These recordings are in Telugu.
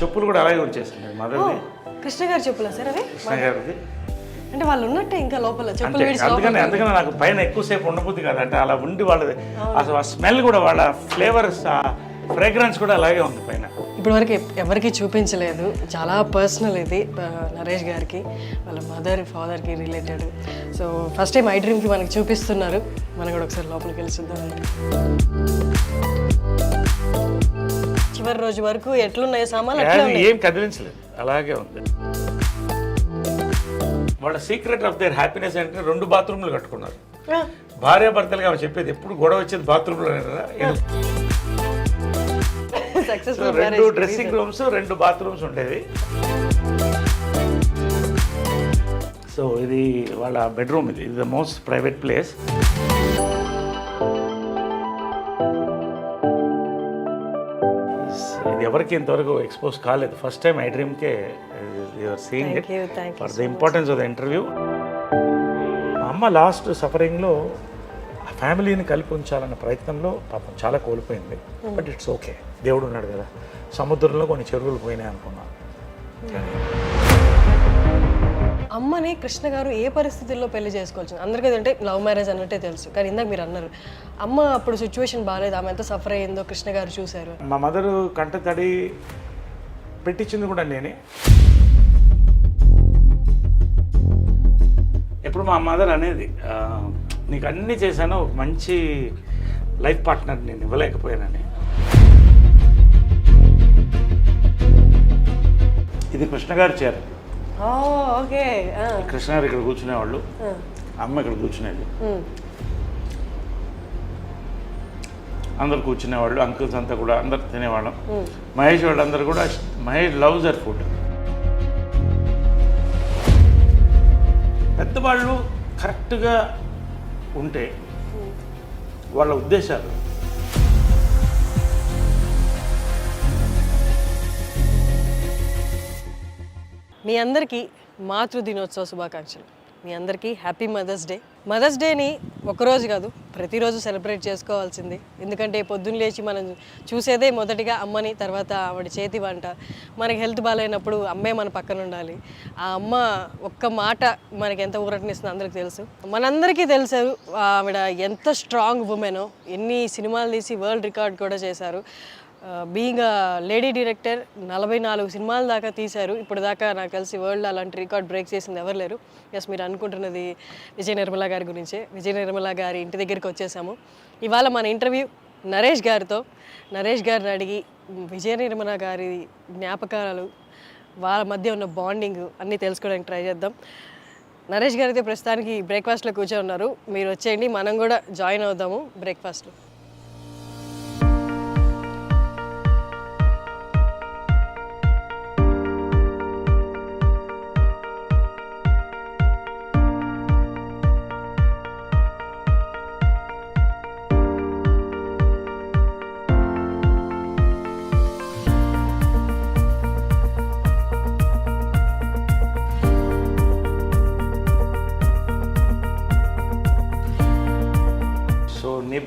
చెప్పులు కూడా అలాగే వచ్చేసింది మదర్ది. కృష్ణ గారి చెప్పులా సార్ అవి? కృష్ణ గారిది. అంటే వాళ్ళు ఉన్నట్టే ఇంకా లోపల చెప్పులు అంతే. విడిచి అందుకని నాకు పైన ఎక్కువసేపు ఉండబుద్ధి కాదు. అంటే అలా ఉండి వాళ్ళది అసలు ఆ స్మెల్ కూడా వాళ్ళ ఫ్లేవర్స్ ఆ ఫ్రేగ్రెన్స్ కూడా అలాగే ఉంది పైన. ఇప్పటి వరకు ఎవరికి చూపించలేదు. చాలా పర్సనల్ ఇది నరేష్ గారికి వాళ్ళ మదర్ ఫాదర్కి రిలేటెడ్. సో ఫస్ట్ టైం ఐ డ్రీమ్కి మనకి చూపిస్తున్నారు. మనం కూడా ఒకసారి లోపలికి వెళ్ళి చూద్దామండి. చివరి రోజు వరకు ఎట్లున్నాయి సామాన్లు అట్లా ఏం కదిలించలేదు, అలాగే ఉంది. వాళ్ళ సీక్రెట్ ఆఫ్ దేర్ హ్యాపీనెస్ అంటే 2 బాత్రూమ్లు కట్టుకున్నారు. భార్యాభర్తలుగా చెప్పేది ఎప్పుడు గొడవ వచ్చేది బాత్రూంలో. 2 డ్రెస్సింగ్ రూమ్స్ 2 బాత్రూమ్స్ ఉండేవి. సో ఇది వాళ్ళ బెడ్రూమ్. ఇది ద మోస్ట్ ప్రైవేట్ ప్లేస్. ఇది ఎవరికి ఇంతవరకు ఎక్స్పోజ్ కాలేదు. ఫస్ట్ టైం ఐ డ్రీమ్కే you're seeing it for the importance of the interview. మా అమ్మ లాస్ట్ సఫరింగ్లో ఆ ఫ్యామిలీని కలిపి ఉంచాలన్న ప్రయత్నంలో పాపం చాలా కోల్పోయింది. బట్ ఇట్స్ ఓకే, దేవుడు ఉన్నాడు కదా. సముద్రంలో కొన్ని చెరువులు పోయినాయి అనుకున్నాను. అమ్మని కృష్ణ గారు ఏ పరిస్థితుల్లో పెళ్లి చేసుకోవచ్చు? అందరికీ అంటే లవ్ మ్యారేజ్ అన్నట్టే తెలుసు, కానీ ఇందాక మీరు అన్నారు అమ్మ అప్పుడు సిచ్యువేషన్ బాగాలేదు, ఆమె ఎంత సఫర్ అయ్యిందో కృష్ణ గారు చూశారు. మా మదరు కంట తడి పెట్టించింది కూడా నేనే. ఎప్పుడు మా మదర్ అనేది నీకు అన్నీ చేశాను, ఒక మంచి లైఫ్ పార్ట్నర్ నేను ఇవ్వలేకపోయానని. ఇది కృష్ణ గారు చీర. ఓకే. కృష్ణ గారు ఇక్కడ కూర్చునేవాళ్ళు, అమ్మ ఇక్కడ కూర్చునేది. అందరు కూర్చునేవాళ్ళు, అంకుల్స్ అంతా కూడా అందరు తినేవాళ్ళం. మహేష్ వాళ్ళందరూ కూడా, మహేష్ లవ్స్ దర్ ఫుడ్. పెద్దవాళ్ళు కరెక్ట్గా ఉంటే వాళ్ళ ఉద్దేశాలు మీ అందరికీ మాతృ దినోత్సవ శుభాకాంక్షలు. మీ అందరికీ హ్యాపీ మదర్స్ డే. మదర్స్ డేని ఒకరోజు కాదు, ప్రతిరోజు సెలబ్రేట్ చేసుకోవాల్సింది. ఎందుకంటే పొద్దున్న లేచి మనం చూసేదే మొదటిగా అమ్మని, తర్వాత ఆవిడ చేతి వంట. మనకి హెల్త్ బాగాలేనప్పుడు అమ్మే మన పక్కన ఉండాలి. ఆ అమ్మ ఒక్క మాట మనకి ఎంత ఊరటనిస్తుందో అందరికీ తెలుసు. మనందరికీ తెలుసు ఆవిడ ఎంత స్ట్రాంగ్ ఉమెనో. ఎన్ని సినిమాలు తీసి వరల్డ్ రికార్డ్ కూడా చేశారు. బీయింగ్ లేడీ డైరెక్టర్ 44 సినిమాల దాకా తీశారు. ఇప్పుడు దాకా నాకు తెలిసి వరల్డ్లో అలాంటి రికార్డ్ బ్రేక్ చేసింది ఎవరు లేరు. ఎస్, మీరు అనుకుంటున్నది విజయ నిర్మల గారి గురించే. విజయ నిర్మల గారి ఇంటి దగ్గరికి వచ్చేసాము. ఇవాళ మన ఇంటర్వ్యూ నరేష్ గారితో. నరేష్ గారిని అడిగి విజయ నిర్మల గారి జ్ఞాపకాలు, వాళ్ళ మధ్య ఉన్న బాండింగ్ అన్నీ తెలుసుకోవడానికి ట్రై చేద్దాం. నరేష్ గారు అయితే ప్రస్తుతానికి బ్రేక్ఫాస్ట్లో కూర్చొని ఉన్నారు. మీరు వచ్చేయండి, మనం కూడా జాయిన్ అవుదాము బ్రేక్ఫాస్ట్లో.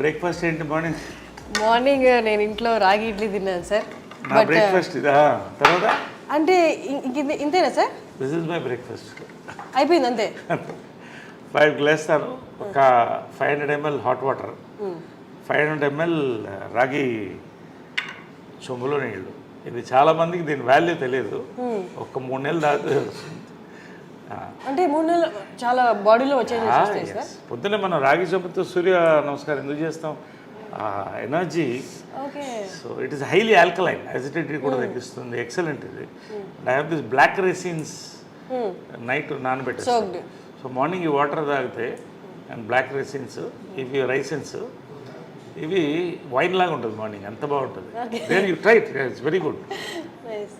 బ్రేక్ఫాస్ట్ ఏంటి? మార్నింగ్ నేను ఇంట్లో రాగి ఇడ్లీ తిన్నాను సార్. బ్రేక్ఫాస్ట్ ఇదా? తర్వాత అంటే ఇంతేనా sir? This is my breakfast. అయిపోయింది అంతే. 5 గ్లాసులు, ఒక 500 ml హాట్ వాటర్, 500 ml రాగి చెంబులో నీళ్ళు. ఇది చాలా మందికి దీని వాల్యూ తెలియదు. ఒక 3 నెలలు దాకా అంటే 3 నెలలు చాలా బాడీలో వచ్చేది. పొద్దున్నే మనం రాగి చెంబుతో సూర్య నమస్కారం ఎందుకు చేస్తాం? Energy. So it is highly alkaline, acidity కూడా తగ్గిస్తుంది. ఎక్సలెంట్ ఇది. I have this black raisins night నానబెట్టేస్తాను. సో మార్నింగ్ ఈ వాటర్ తాగితే అండ్ బ్లాక్ రైసిన్స్, ఇవి రైసిన్స్, ఇవి వైన్ లాగా ఉంటుంది మార్నింగ్. ఎంత బాగుంటుంది. Then you try it, it's very good.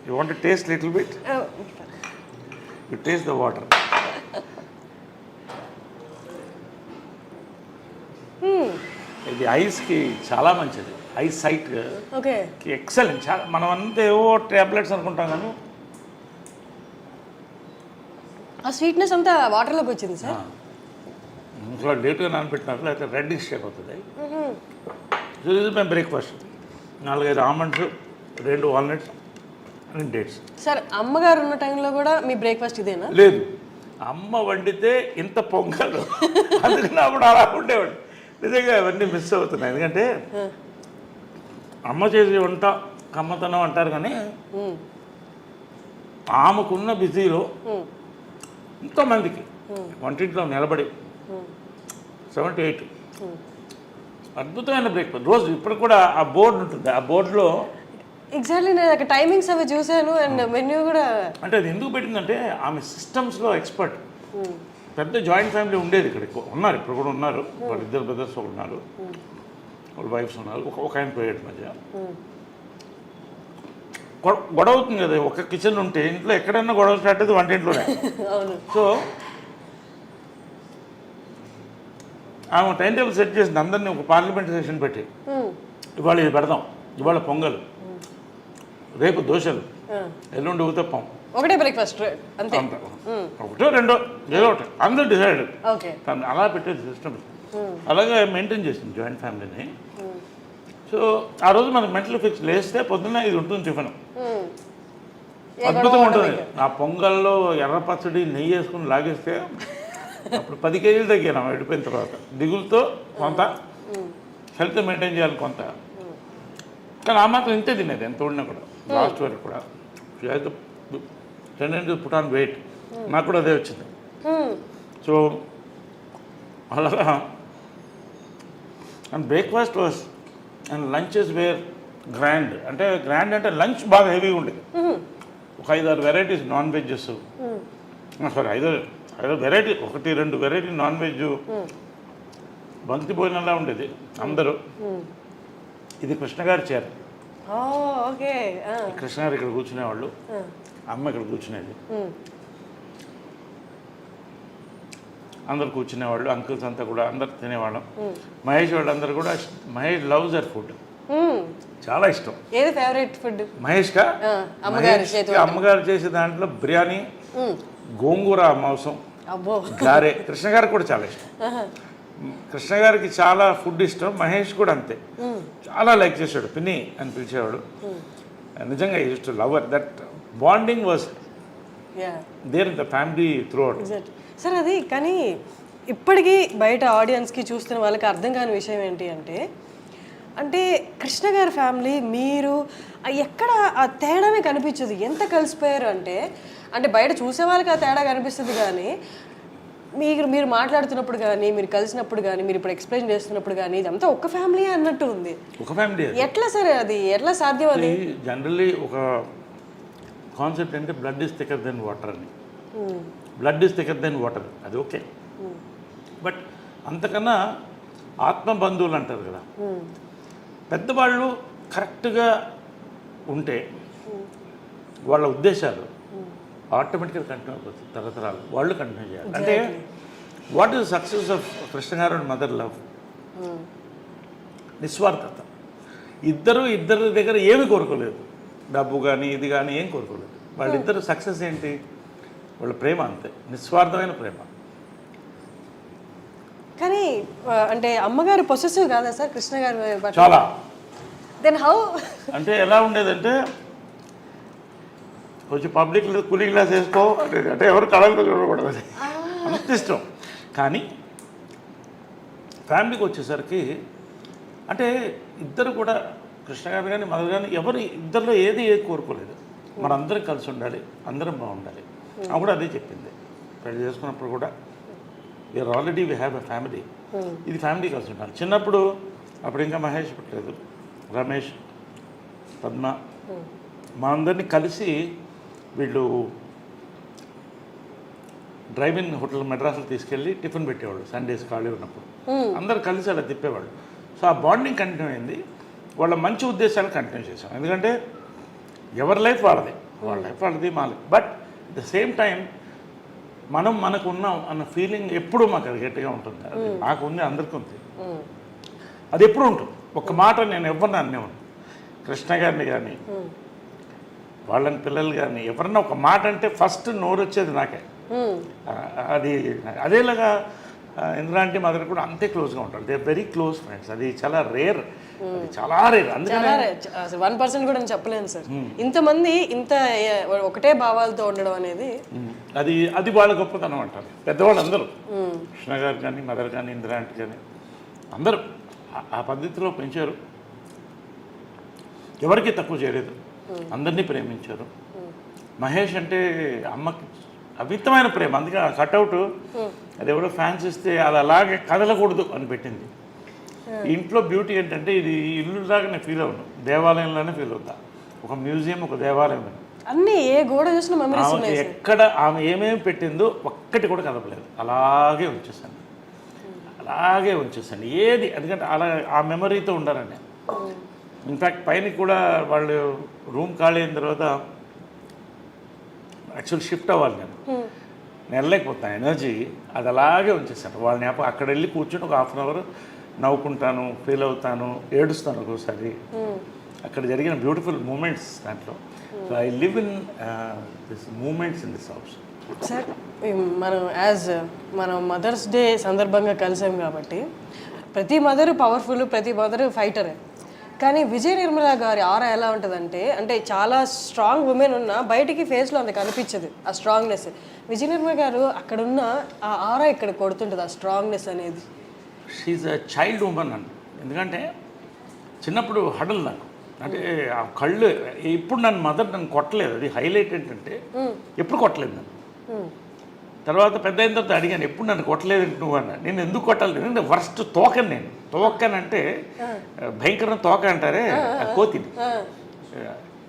You want to taste little bit? You taste the water. ఇది ఐస్కి చాలా మంచిది. Eyes sight excellent. చాలా మనం అంతా ఏవో ట్యాబ్లెట్స్ అనుకుంటాం కానీ ఆ స్వీట్నెస్ అంతా వాటర్లోకి వచ్చింది సార్. ఇంట్లో లేట్గా నానబెట్టినట్లు అయితే రెడ్డిష్ అయిపోతుంది. సో ఇది మేము breakfast. 4-5 almonds, 2 walnuts, and dates. Sir అమ్మగారు ఉన్న టైంలో కూడా మీ బ్రేక్ఫాస్ట్ ఇదేనా? లేదు, అమ్మ వండితే ఇంత పొంగలు, అందుకని అప్పుడు అలా ఉండేవాడు. నిజంగా అవన్నీ మిస్ అవుతున్నాయి. ఎందుకంటే అమ్మ చేసే వంట కమ్మతనం అంటారు, కానీ ఆమెకున్న బిజీలో ఎంతోమందికి వంటింట్లో నిలబడి 7 to 8 అద్భుతమైన బ్రేక్ఫాస్ట్ రోజు. ఇప్పుడు కూడా ఆ బోర్డు ఉంటుంది, ఆ బోర్డులో ఎగ్జాక్ట్లీ నేను అక్కడ టైమింగ్స్ అవి చూశాను అండ్ మెన్యూ కూడా. అంటే అది ఎందుకు పెట్టిందంటే ఆమె సిస్టమ్స్లో ఎక్స్పర్ట్. పెద్ద జాయింట్ ఫ్యామిలీ ఉండేది ఇక్కడ, ఉన్నారు ఇప్పుడు కూడా ఉన్నారు, వాళ్ళు 2 బ్రదర్స్ ఉన్నారు, వాళ్ళ వైఫ్స్ ఉన్నారు, ఒక ఆయన పోయాడు మధ్య. గొడవ అవుతుంది కదా, ఒక కిచెన్ ఉంటే ఇంట్లో ఎక్కడైనా గొడవ స్టార్ట్ అయితే వంటింట్లోనే. సో ఆమె టైం టేబుల్ సెట్ చేసింది, అందరినీ ఒక పార్లమెంట్ సెషన్ పెట్టి ఇవాళ ఇది పెడదాం, ఇవాళ పొంగల్, రేపు దోశలు, ఎల్లుండి ఊతప్పం, ఒకటే బ్రేక్ఫాస్ట్ అంతే, ఒకటో రెండో ఏదో ఒకటి అందరూ డిసైడ్. ఓకే, అలా పెట్టేది సిస్టమ్, అలాగే మెయింటైన్ చేసింది జాయింట్ ఫ్యామిలీని. సో ఆ రోజు మనకి మెంటల్ ఫిక్స్ లేస్తే పొద్దున్న ఇది ఉంటుంది టిఫిన్, అద్భుతంగా ఉంటుంది. ఆ పొంగల్లో ఎర్ర పచ్చడి నెయ్యి వేసుకుని లాగేస్తే అప్పుడు 10 kgs తగ్గాను వెళ్ళిపోయిన తర్వాత. దిగులతో కొంత హెల్త్ మెయింటైన్ చేయాలి కొంత, కానీ ఆ మాత్రం ఇంతే తినేది ఎంత ఉన్నా కూడా. లాస్ట్ వరకు కూడా టెండెన్సీ పుట్ ఆన్ వెయిట్, నాకు కూడా అదే వచ్చింది. సో అలాగా and breakfast was and lunches were grand. అంటే గ్రాండ్ అంటే లంచ్ బాగా హెవీగా ఉండేది. ఒక 5-6 varieties non vegs, sorry 5 variety, 1-2 variety non veg, బంతి భోజనంలా ఉండేది అందరూ. ఇది కృష్ణ గారి చీర. కృష్ణ గారు ఇక్కడ కూర్చునేవాళ్ళు, అమ్మ ఇక్కడ కూర్చునేది, అందరు కూర్చునేవాళ్ళు, అంకుల్స్ అంతా కూడా అందరు తినేవాళ్ళం. మహేష్ వాళ్ళందరూ కూడా, మహేష్ లవ్స్ దర్ ఫుడ్, చాలా ఇష్టం. ఏది ఫేవరెట్ ఫుడ్ మహేష్గా? అమ్మగారు చేసే దాంట్లో బిర్యానీ, గోంగూర మాంసం, గారే. కృష్ణ గారికి కూడా చాలా ఇష్టం. కృష్ణ గారికి చాలా ఫుడ్ ఇష్టం, మహేష్ కూడా అంతే, చాలా లైక్ చేసాడు. పిన్ని అని పిలిచేవాడు. నిజంగా used to love that bonding was there in the family throughout. Sir అది కానీ ఇప్పటికీ బయట ఆడియన్స్కి చూస్తున్న వాళ్ళకి అర్థం కాని విషయం ఏంటి అంటే, అంటే కృష్ణ గారి ఫ్యామిలీ మీరు ఎక్కడ ఆ తేడానే కనిపించదు. ఎంత కలిసిపోయారు అంటే, అంటే బయట చూసే వాళ్ళకి ఆ తేడా కనిపిస్తుంది, కానీ మీరు మాట్లాడుతున్నప్పుడు కానీ, మీరు కలిసినప్పుడు కానీ, మీరు ఇప్పుడు ఎక్స్ప్లెయిన్ చేస్తున్నప్పుడు కానీ, ఇదంతా ఒక ఫ్యామిలీ అన్నట్టు ఉంది. ఒక ఫ్యామిలీ ఎట్లా సార్ అది ఎట్లా సాధ్యం? అది జనరల్లీ ఒక కాన్సెప్ట్ అంటే blood is thicker than water అని. Blood is thicker than water, అది ఓకే. బట్ అంతకన్నా ఆత్మ బంధువులు అంటారు కదా, పెద్దవాళ్ళు కరెక్ట్గా ఉంటే వాళ్ళ ఉద్దేశాలు ఆటోమేటిక్గా కంటిన్యూ అయిపోతుంది, తరతరాలు వాళ్ళు కంటిన్యూ చేయాలి. అంటే what is success of Krishna గారు అండ్ మదర్ లవ్? నిస్వార్థత. ఇద్దరి దగ్గర ఏమి కోరుకోలేదు, డబ్బు కానీ ఇది కానీ ఏం కోరుకోలేదు. వాళ్ళిద్దరు సక్సెస్ ఏంటి? వాళ్ళ ప్రేమ, అంతే, నిస్వార్థమైన ప్రేమ. కానీ అంటే అమ్మగారు పొసెసివ్ కాదా సార్ కృష్ణ గారు? చాలా. Then how? అంటే ఎలా ఉండేదంటే, కొంచెం పబ్లిక్ కూలింగ్ గ్లాస్ వేసుకో అంటే ఎవరు కళలతో చూడకూడదు, అంత ఇష్టం. కానీ ఫ్యామిలీకి వచ్చేసరికి అంటే ఇద్దరు కూడా, కృష్ణ గారు కానీ మదర్ కానీ, ఇద్దరిలో ఏది కోరుకోలేదు. మనందరం కలిసి ఉండాలి, అందరం బాగుండాలి. ఆమె కూడా అదే చెప్పింది. పెళ్లి చేసుకున్నప్పుడు కూడా already we have a family, ఇది ఫ్యామిలీ కలిసి ఉండాలి. చిన్నప్పుడు అప్పుడు ఇంకా మహేష్ పుట్టలేదు, రమేష్, పద్మ, మా అందరినీ కలిసి వీళ్ళు డ్రైవ్-ఇన్ హోటల్ మెడ్రాస్లో తీసుకెళ్ళి టిఫిన్ పెట్టేవాళ్ళు సండేస్ ఖాళీ ఉన్నప్పుడు. అందరు కలిసి అలా తిప్పేవాళ్ళు. సో ఆ బాండింగ్ కంటిన్యూ అయింది. వాళ్ళ మంచి ఉద్దేశాలు కంటిన్యూ చేశాం. ఎందుకంటే ఎవరి లైఫ్ వాళ్ళది, వాళ్ళ లైఫ్ వాళ్ళది, మా life. But at the same time మనకు ఉన్నాం అన్న ఫీలింగ్ ఎప్పుడూ మాకు అది గట్టిగా ఉంటుంది. అది నాకు ఉంది, అందరికీ ఉంది, అది ఎప్పుడు ఉంటుంది. ఒక మాట నేను ఎవరిని అనేవాడిని, కృష్ణ గారిని కానీ వాళ్ళని పిల్లలు కానీ ఎవరన్నా ఒక మాట అంటే ఫస్ట్ నోరు వచ్చేది నాకే. అది అదేలాగా ఇంద్రాంటి మదర్ కూడా అంతే క్లోజ్గా ఉంటారు. They are very close friends. అది చాలా రేర్, చాలా రేర్. అందుకని 1% కూడా నేను చెప్పలేను సార్. ఇంతమంది ఇంత ఒకటే భావాలతో ఉండడం అనేది అది వాళ్ళ గొప్పతనం అంటారు పెద్దవాళ్ళు అందరూ. కృష్ణ గారు కానీ, మదర్ కానీ, ఇంద్రాంటి కానీ అందరూ ఆ పద్ధతిలో పెంచారు. ఎవరికి తక్కువ చేయలేదు, అందరినీ ప్రేమించారు. మహేష్ అంటే అమ్మకి అమితమైన ప్రేమ. అందుకే ఆ కట్అవుట్ అది ఎవరో ఫ్యాన్స్ ఇస్తే అది అలాగే కదలకూడదు అని పెట్టింది. ఇంట్లో బ్యూటీ ఏంటంటే ఇది ఇల్లులాగా నేను ఫీల్ అవును, దేవాలయంలోనే ఫీల్ అవుతా. ఒక మ్యూజియం, ఒక దేవాలయం. అన్నీ ఏ గోడ చూసిన మెమరీస్ ఉన్నాయి. ఎక్కడ ఆమె ఏమేమి పెట్టిందో ఒక్కటి కూడా కదపలేదు, అలాగే ఉంచేసాను, అలాగే ఉంచేసాను ఏది. ఎందుకంటే అలా ఆ మెమరీతో ఉండాలని. ఇన్ఫ్యాక్ట్ పైన కూడా వాళ్ళు రూమ్ ఖాళీ అయిన తర్వాత యాక్చువల్ షిఫ్ట్ అవ్వాలి, నేను వెళ్ళలేకపోతాను. ఎనర్జీ అది అలాగే ఉంచేసాను. వాళ్ళ జ్ఞాపకం అక్కడ వెళ్ళి కూర్చొని ఒక హాఫ్ అన్ అవర్ నవ్వుకుంటాను, ఫీల్ అవుతాను, ఏడుస్తాను ఒక్కోసారి. అక్కడ జరిగిన బ్యూటిఫుల్ మూమెంట్స్ దాంట్లో. So I live in this moments in this house. Sir మనం మదర్స్ డే సందర్భంగా కలిసాం కాబట్టి ప్రతి మదర్ పవర్ఫుల్, ప్రతి మదర్ ఫైటరే. కానీ విజయ నిర్మల గారి ఆరా ఎలా ఉంటుందంటే, అంటే చాలా స్ట్రాంగ్ ఉమెన్ ఉన్నా బయటికి ఫేస్లో అంత కనిపించదు ఆ స్ట్రాంగ్నెస్. విజయ నిర్మల గారు అక్కడున్న ఆ ఆరా ఇక్కడ కొడుతుంటుంది, ఆ స్ట్రాంగ్నెస్ అనేది. షీఈ్ అ చైల్డ్ ఉమెన్ అండి. ఎందుకంటే చిన్నప్పుడు హడల్ నాకు, అంటే ఆ కళ్ళు ఇప్పుడు నన్ను కొట్టలేదు. అది హైలైట్ ఏంటంటే ఎప్పుడు కొట్టలేదు నన్ను. తర్వాత పెద్ద అయిన తర్వాత అడిగాను, ఎప్పుడు నన్ను కొట్టలేదు నువ్వు అన్న. నేను ఎందుకు కొట్టాలి, ఎందుకంటే వర్స్ట్ తోకను నేను. తోకనంటే భయంకరం తోక అంటారే, కోతిని.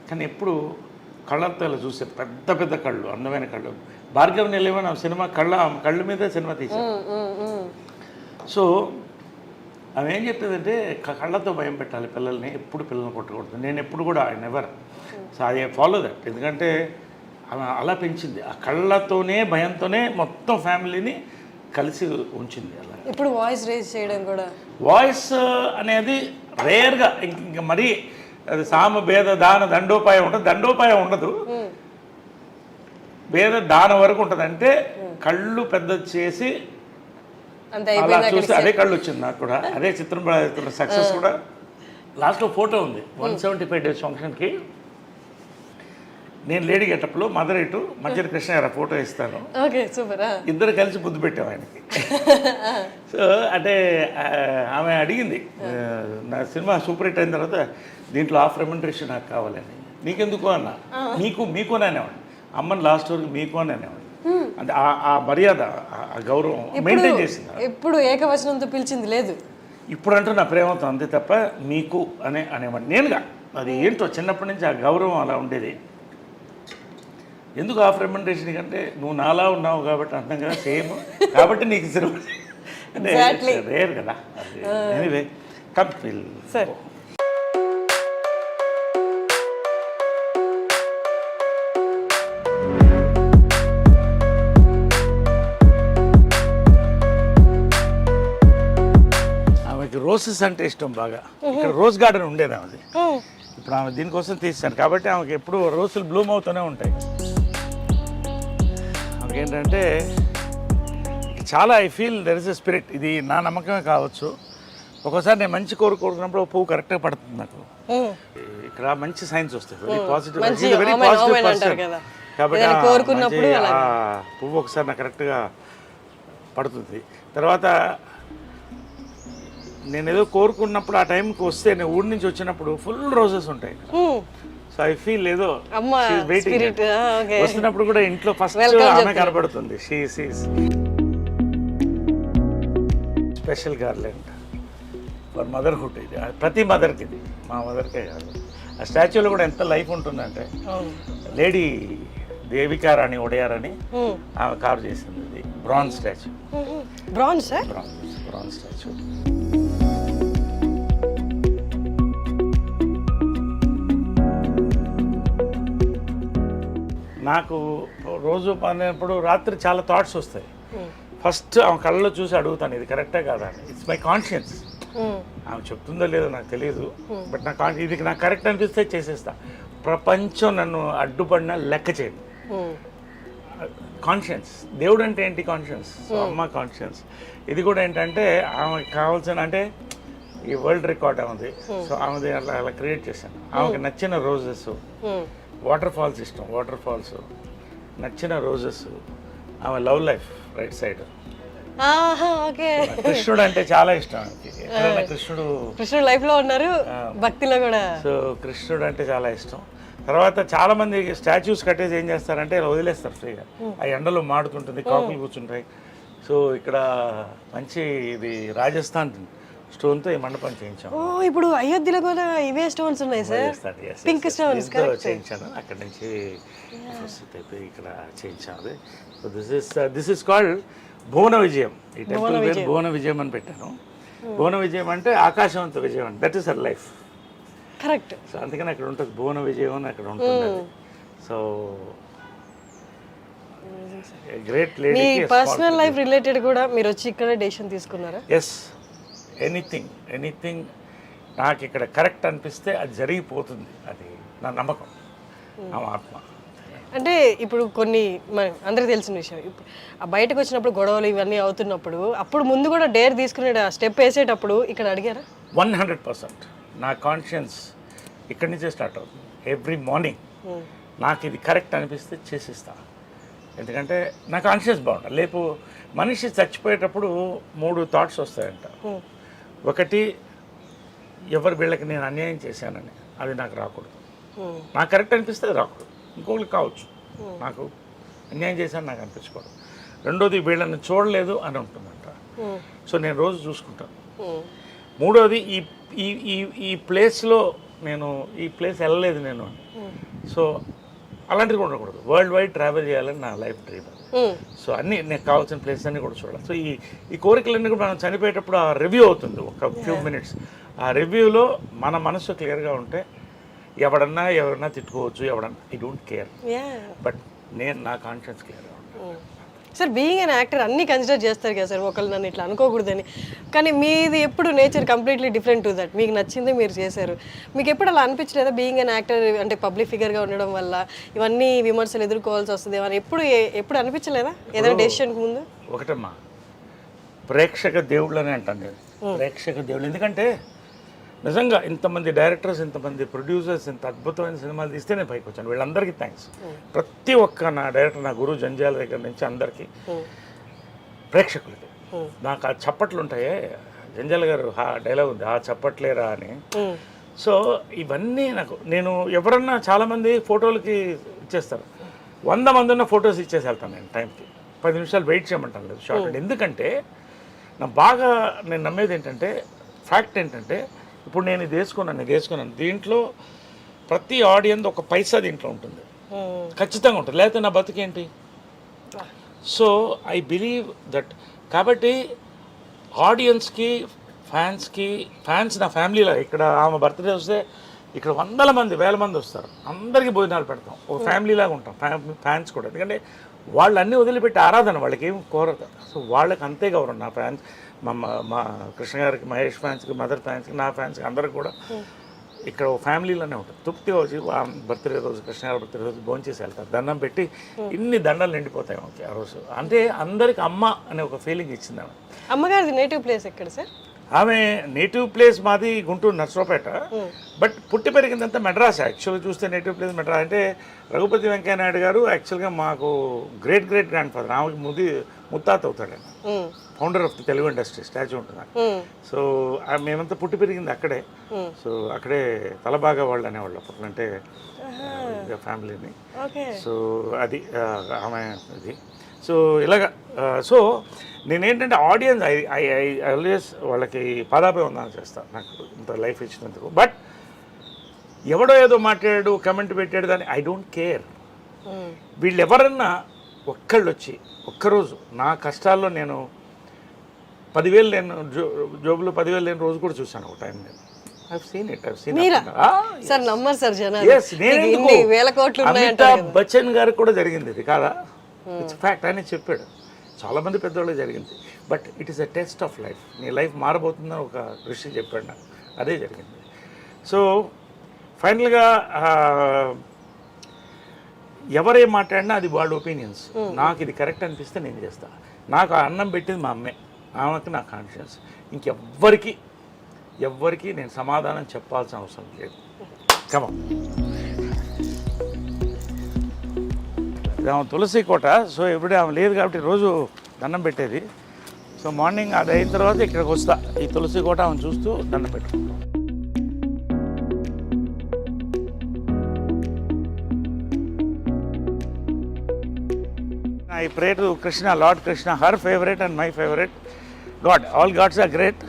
కానీ ఎప్పుడు కళ్ళతో ఇలా చూసే పెద్ద పెద్ద కళ్ళు, అందమైన కళ్ళు. భార్గవ్ నిలయమని సినిమా కళ్ళ మీద సినిమా తీశాను. సో ఆమె ఏం చెప్పేదంటే కళ్ళతో భయం పెట్టాలి పిల్లల్ని, ఎప్పుడు పిల్లల్ని కొట్టకూడదు. నేను ఎప్పుడు కూడా I never. So I follow that. ఎందుకంటే ఆమె అలా పెంచింది, ఆ కళ్ళతోనే భయంతోనే మొత్తం ఫ్యామిలీని కలిసి ఉంచింది. అలా ఇప్పుడు వాయిస్ రేజ్ చేయడం కూడా, వాయిస్ అనేది రేర్గా, ఇంక మరీ అది సామ భేద దాన దండోపాయం ఉంటుంది. దండోపాయం ఉండదు, భేద దానం వరకు ఉంటుంది. అంటే కళ్ళు పెద్ద చేసి అలా చూస్తే అదే కళ్ళు వచ్చింది నాకు కూడా. అదే చిత్రం సక్సెస్ కూడా. లాస్ట్లో ఫోటో ఉంది 175 days ఫంక్షన్కి. నేను లేడీ గెటప్లో, మదర్ ఇటు, మధ్య కృష్ణ గారు ఫోటో ఇస్తాను. ఇద్దరు కలిసి ముద్దు పెట్టాం ఆయనకి. సో అంటే ఆమె అడిగింది, నా సినిమా సూపర్ హిట్ అయిన తర్వాత దీంట్లో ఆఫ్ రెమ్యునరేషన్ నాకు కావాలని. నీకెందుకు అన్న, మీకు అని అనేవాడు. అమ్మని లాస్ట్ వరకు మీకు అని అనేవాడు. అంటే ఆ మర్యాద, ఆ గౌరవం మెయింటైన్ చేసింది. ఎప్పుడు ఏకవచనంతో పిలిచింది లేదు. ఇప్పుడు అంటూ నా ప్రేమతో అంతే తప్ప మీకు అనేవాడు నేనుగా. అది ఏంటో చిన్నప్పటి నుంచి ఆ గౌరవం అలా ఉండేది. ఎందుకు ఆఫ్ రెమ్యునరేషన్ కంటే నువ్వు నాలా ఉన్నావు కాబట్టి అంటాం కదా, సేమ్ కాబట్టి నీకు సినిమా అంటే రేర్ కదా. Anyway come feel sir. ఆమెకి రోసెస్ అంటే ఇష్టం బాగా. ఇక్కడ రోజ్ గార్డెన్ ఉండేది ఆమెది. ఇప్పుడు ఆమె దీనికోసం తీశాను కాబట్టి ఆమెకి ఎప్పుడు రోజులు బ్లూమ్ అవుతూనే ఉంటాయి. ఆమెకేంటంటే చాలా I feel there is a spirit. ఇది నా నమ్మకమే కావచ్చు. ఒక్కోసారి నేను మంచి కోరుకున్నప్పుడు పువ్వు కరెక్ట్గా పడుతుంది నాకు. ఇక్కడ మంచి సైన్స్ వస్తాయి, very positive, very positive person. కాబట్టి పువ్వు ఒకసారి నాకు కరెక్ట్గా పడుతుంది. తర్వాత నేను ఏదో కోరుకున్నప్పుడు ఆ టైంకి వస్తే, నేను ఊరి నుంచి వచ్చినప్పుడు ఫుల్ రోజెస్ ఉంటాయి. సో ఐ ఫీల్ ఏదో వెయిటింగ్. వస్తున్నప్పుడు కూడా ఇంట్లో ఫస్ట్ ఆమె కనబడుతుంది. Special garland for motherhood. ఇది ప్రతి మదర్కి, ఇది మా మదర్కే కాదు. ఆ స్టాచ్యూలో కూడా ఎంత లైఫ్ ఉంటుందంటే, లేడీ దేవికా రాణి ఒడయార్ అని ఆమె కారు చేసింది. ఇది బ్రాంజ్ స్టాచ్యూ. Bronze statue. నాకు రోజు పడినప్పుడు రాత్రి చాలా థాట్స్ వస్తాయి. ఫస్ట్ ఆమె కళ్ళలో చూసి అడుగుతాను, ఇది కరెక్టే కాదా అని. It's my conscience. ఆమె చెప్తుందో లేదో నాకు తెలియదు, బట్ ఇది నాకు కరెక్ట్ అనిపిస్తే చేసేస్తా. ప్రపంచం నన్ను అడ్డుపడినా లెక్క చేయదు. కాన్షియన్స్. దేవుడు అంటే ఏంటి? కాన్షియన్స్. సో అమ్మ కాన్షియన్స్. ఇది కూడా ఏంటంటే ఆమెకి కావాల్సిన అంటే ఈ వరల్డ్ రికార్డ్ ఉంది. సో ఆమెది అలా అలా క్రియేట్ చేశాను. ఆమెకి నచ్చిన రోజెస్, వాటర్ ఫాల్స్ ఇష్టం, వాటర్ ఫాల్స్ నచ్చిన రోజెస్, ఆమె లవ్ లైఫ్ రైట్ సైడ్. కృష్ణుడు అంటే చాలా ఇష్టం ఆమెకి. ఎక్కడైనా కృష్ణుడు లైఫ్ లో ఉన్నారు, భక్తిలో కూడా. సో కృష్ణుడు అంటే చాలా ఇష్టం. తర్వాత చాలా మంది స్టాచ్యూస్ కట్టేసి ఏం చేస్తారంటే వదిలేస్తారు ఫ్రీగా. ఆ ఎండలో మాడుతుంటుంది, కాకులు కూర్చుంటాయి. సో ఇక్కడ మంచి ఇది రాజస్థాన్ స్టోన్తో ఈ మండపం చేయించాం. ఇప్పుడు అయోధ్యలో కూడా ఇవే స్టోన్స్ ఉన్నాయి సార్, పింక్ స్టోన్స్ చేయించాను. అక్కడ నుంచి ఇక్కడ చేయించాను. సో దిస్ ఇస్ కాల్డ్ భువన విజయం. ఈ టెంపుల్ పేరు భువన విజయం అని పెట్టాను. భువన విజయం అంటే ఆకాశవంత విజయం అంటే that is her life. Correct. So అందుకని అక్కడ ఉంటుంది భువన విజయం అని అక్కడ ఉంటుంది. So great lady. మీ పర్సనల్ లైఫ్ రిలేటెడ్ కూడా మీరు వచ్చి ఇక్కడ డెసిషన్ తీసుకున్నారా? ఎస్, ఎనీథింగ్ నాకు ఇక్కడ కరెక్ట్ అనిపిస్తే అది జరిగిపోతుంది. అది నా నమ్మకం, నా ఆత్మ. అంటే ఇప్పుడు కొన్ని అందరికి తెలిసిన విషయం, బయటకు వచ్చినప్పుడు గొడవలు ఇవన్నీ అవుతున్నప్పుడు అప్పుడు ముందు కూడా డేర్ తీసుకునే స్టెప్ వేసేటప్పుడు ఇక్కడ అడిగారా? 100%. నా కాన్షియన్స్ ఇక్కడి నుంచే స్టార్ట్ అవుతుంది. ఎవ్రీ మార్నింగ్ నాకు ఇది కరెక్ట్ అనిపిస్తే చేసేస్తా. ఎందుకంటే నా కాన్షియన్స్ బాగుంటుంది. లేపు మనిషి చచ్చిపోయేటప్పుడు 3 థాట్స్ వస్తాయంట. ఒకటి, ఎవరు వీళ్ళకి నేను అన్యాయం చేశానని, అది నాకు రాకూడదు. నాకు కరెక్ట్ అనిపిస్తే అది రాకూడదు. ఇంకొకరికి కావచ్చు నాకు అన్యాయం చేశాను నాకు అనిపించకూడదు. రెండోది, వీళ్ళని చూడలేదు అని ఉంటుందంట. సో నేను రోజు చూసుకుంటాను. మూడోది, ఈ ప్లేస్లో నేను ఈ ప్లేస్ వెళ్ళలేదు నేను అని. సో అలాంటిది కూడా ఉండకూడదు. వరల్డ్ వైడ్ ట్రావెల్ చేయాలని నా లైఫ్ డ్రీమ్. సో అన్నీ నాకు కావాల్సిన ప్లేసెస్ అన్నీ కూడా చూడాలి. సో ఈ కోరికలన్నీ కూడా మనం చనిపోయేటప్పుడు ఆ రివ్యూ అవుతుంది ఒక ఫ్యూ మినిట్స్. ఆ రివ్యూలో మన మనసు క్లియర్గా ఉంటే ఎవరన్నా తిట్టుకోవచ్చు, ఐ డోంట్ కేర్. బట్ నేను నా కాన్షియన్స్ క్లియర్గా ఉంటాను. సార్ బీయింగ్ అన్ యాక్టర్ అన్నీ కన్సిడర్ చేస్తారు కదా సార్, ఒకళ్ళు నన్ను ఇట్లా అనుకోకూడదని. కానీ మీది ఎప్పుడు nature completely different to that. మీకు నచ్చింది మీరు చేశారు. మీకు ఎప్పుడు అలా అనిపించలేదా బీయింగ్ అన్ యాక్టర్ అంటే పబ్లిక్ ఫిగర్గా ఉండడం వల్ల ఇవన్నీ విమర్శలు ఎదుర్కోవాల్సి వస్తుంది అని ఎప్పుడు అనిపించలేదా ఏదైనా డెసిషన్కి ముందు? ఒకటమ్మా, ప్రేక్షక దేవుళ్ళు అని అంటాను నేను. ప్రేక్షక దేవుళ్ళు ఎందుకంటే నిజంగా ఇంతమంది డైరెక్టర్స్, ఇంతమంది ప్రొడ్యూసర్స్, ఇంత అద్భుతమైన సినిమాలు తీస్తే నేను పైకి వచ్చాను. వీళ్ళందరికీ థ్యాంక్స్. ప్రతి ఒక్క నా డైరెక్టర్, నా గురువు జంజాల దగ్గర నుంచి అందరికీ ప్రేక్షకులకి. నాకు ఆ చప్పట్లు ఉంటాయే, జంజాల గారు డైలాగ్ ఉంది, ఆ చప్పట్లేరా అని. సో ఇవన్నీ నేను ఎవరన్నా చాలామంది ఫోటోలకి ఇచ్చేస్తారు. 100 మంది ఉన్న ఫొటోస్ ఇచ్చేసి వెళ్తాను నేను టైంకి. 10 నిమిషాలు వెయిట్ చేయమంటాను లేదు షార్ట్. ఎందుకంటే నేను నమ్మేది ఏంటంటే, ఫ్యాక్ట్ ఏంటంటే, ఇప్పుడు నేను ఇది వేసుకున్నాను దీంట్లో ప్రతి ఆడియన్స్ ఒక పైసా దీంట్లో ఉంటుంది, ఖచ్చితంగా ఉంటుంది. లేకపోతే నా బతుకేంటి? So I believe that. కాబట్టి ఆడియన్స్కి, ఫ్యాన్స్ నా ఫ్యామిలీలో. ఇక్కడ ఆమె బర్త్డే వస్తే ఇక్కడ 100 మంది 1000 మంది వస్తారు. అందరికీ భోజనాలు పెడతాం, ఒక ఫ్యామిలీలాగా ఉంటాం. ఫ్యాన్స్ కూడా, ఎందుకంటే వాళ్ళు అన్నీ వదిలిపెట్టి ఆరాధన, వాళ్ళకి ఏం కోరదు. సో వాళ్ళకి అంతే గౌరవం. నా ఫ్యాన్స్, మా కృష్ణ గారికి, మహేష్ ఫ్యాన్స్కి, మదర్ ఫ్యాన్స్కి, నా ఫ్యాన్స్కి అందరికి కూడా ఇక్కడ ఒక ఫ్యామిలీలోనే ఉంటుంది. తృప్తిగా వచ్చి బర్త్డే రోజు, కృష్ణ గారి బర్త్డే రోజు భోంచేసి వెళ్తారు. దండం పెట్టి ఇన్ని దండలు నిండిపోతాయి ఓకే ఆ రోజు. అంటే అందరికి అమ్మ అనే ఒక ఫీలింగ్ ఇచ్చింది ఆమె. అమ్మగారిది నేటివ్ ప్లేస్ ఎక్కడ సార్? ఆమె నేటివ్ ప్లేస్ మాది గుంటూరు నర్సరావుపేట. బట్ పుట్టి పెరిగిందంతా మెడ్రాస్. యాక్చువల్గా చూస్తే నేటివ్ ప్లేస్ మెడ్రాస్. అంటే రఘుపతి వెంకయ్య నాయుడు గారు యాక్చువల్గా మాకు గ్రేట్ గ్రాండ్ ఫాదర్. ఆమెకి ముత్తాత అవుతాడు ఆయన, founder of the Telugu industry. Statue ఉంటుంది. సో మేమంతా పుట్టి పెరిగింది అక్కడే. సో అక్కడే తలబాగా వాళ్ళు అనేవాళ్ళు అప్పట్లో, అంటే ఫ్యామిలీని. సో అది ఆమె ఇది. సో ఇలాగా. సో నేనేంటంటే ఆడియన్స్ ఐ ఆల్వేస్ వాళ్ళకి పాదాభివందనం చేస్తాను, నాకు ఇంత లైఫ్ ఇచ్చినందుకు. బట్ ఎవడో ఏదో మాట్లాడాడు, కమెంట్ పెట్టాడు, దాన్ని ఐ డోంట్ కేర్. వీళ్ళు ఎవరన్నా ఒక్కళ్ళు వచ్చి ఒక్కరోజు నా కష్టాల్లో నేను 10,000 లేను జోబులో 10,000 లేని రోజు కూడా చూశాను ఒక టైం. నేను అమితాబ్ బచ్చన్ గారికి కూడా జరిగింది ఇది కాదా? It's fact. ఆయన చెప్పాడు, చాలామంది పెద్దవాళ్ళకి జరిగింది. But it is a test of life. నీ లైఫ్ మారబోతుందని ఒక ఋషి చెప్పాడు నాకు, అదే జరిగింది. సో ఫైనల్గా ఎవరేం మాట్లాడినా అది వాళ్ళ ఒపీనియన్స్. నాకు ఇది కరెక్ట్ అనిపిస్తే నేను చేస్తాను. నాకు ఆ అన్నం పెట్టింది మా అమ్మే, ఆమెకి నా కాన్షియన్స్. ఎవ్వరికి నేను సమాధానం చెప్పాల్సిన అవసరం లేదు. కమ ఇది ఆమె తులసి కోట. సో ఎప్పుడే ఆమె లేదు కాబట్టి రోజు దండం పెట్టేది. సో మార్నింగ్ అది అయిన తర్వాత ఇక్కడికి వస్తా, ఈ తులసి కోట ఆమె చూస్తూ దండం పెట్టుకుంటాం. I pray to Krishna, Lord Krishna, her favorite and my favorite God. All gods are great.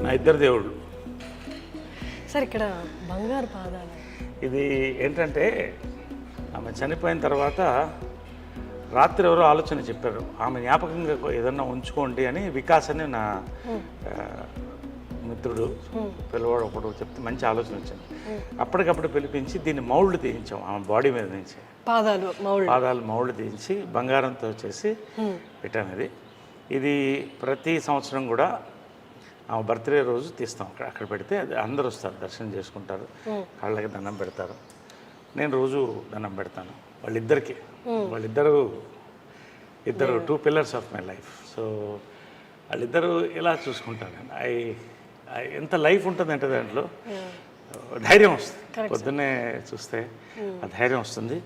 నా ఇద్దరు దేవుళ్ళు. సార్ ఇక్కడ బంగారు పాదాలు, ఇది ఏంటంటే ఆమె చనిపోయిన తర్వాత రాత్రి ఎవరో ఆలోచన చెప్పారు, ఆమె జ్ఞాపకంగా ఏదన్నా ఉంచుకోండి అని. వికాస్ అని నా మిత్రుడు పిల్లవాడు ఒకడు చెప్తే మంచి ఆలోచన వచ్చింది. అప్పటికప్పుడు పిలిపించి దీన్ని మౌల్డ్ తీయించాం ఆమె బాడీ మీద నుంచి. పాదాలు మౌల్డ్ తీయించి బంగారంతో చేసి పెట్టాను. ఇది ప్రతి సంవత్సరం కూడా ఆమె బర్త్డే రోజు తీస్తాం. అక్కడ పెడితే అది అందరూ వస్తారు, దర్శనం చేసుకుంటారు, కాళ్ళకి దండం పెడతారు. నేను రోజు దండం పెడతాను వాళ్ళిద్దరు 2 pillars of my life. So వాళ్ళిద్దరూ ఇలా చూసుకుంటాను నేను. ఎంత లైఫ్ ఉంటుందంటే దాంట్లో ధైర్యం వస్తుంది. పొద్దున్నే చూస్తే ఆ ధైర్యం వస్తుంది.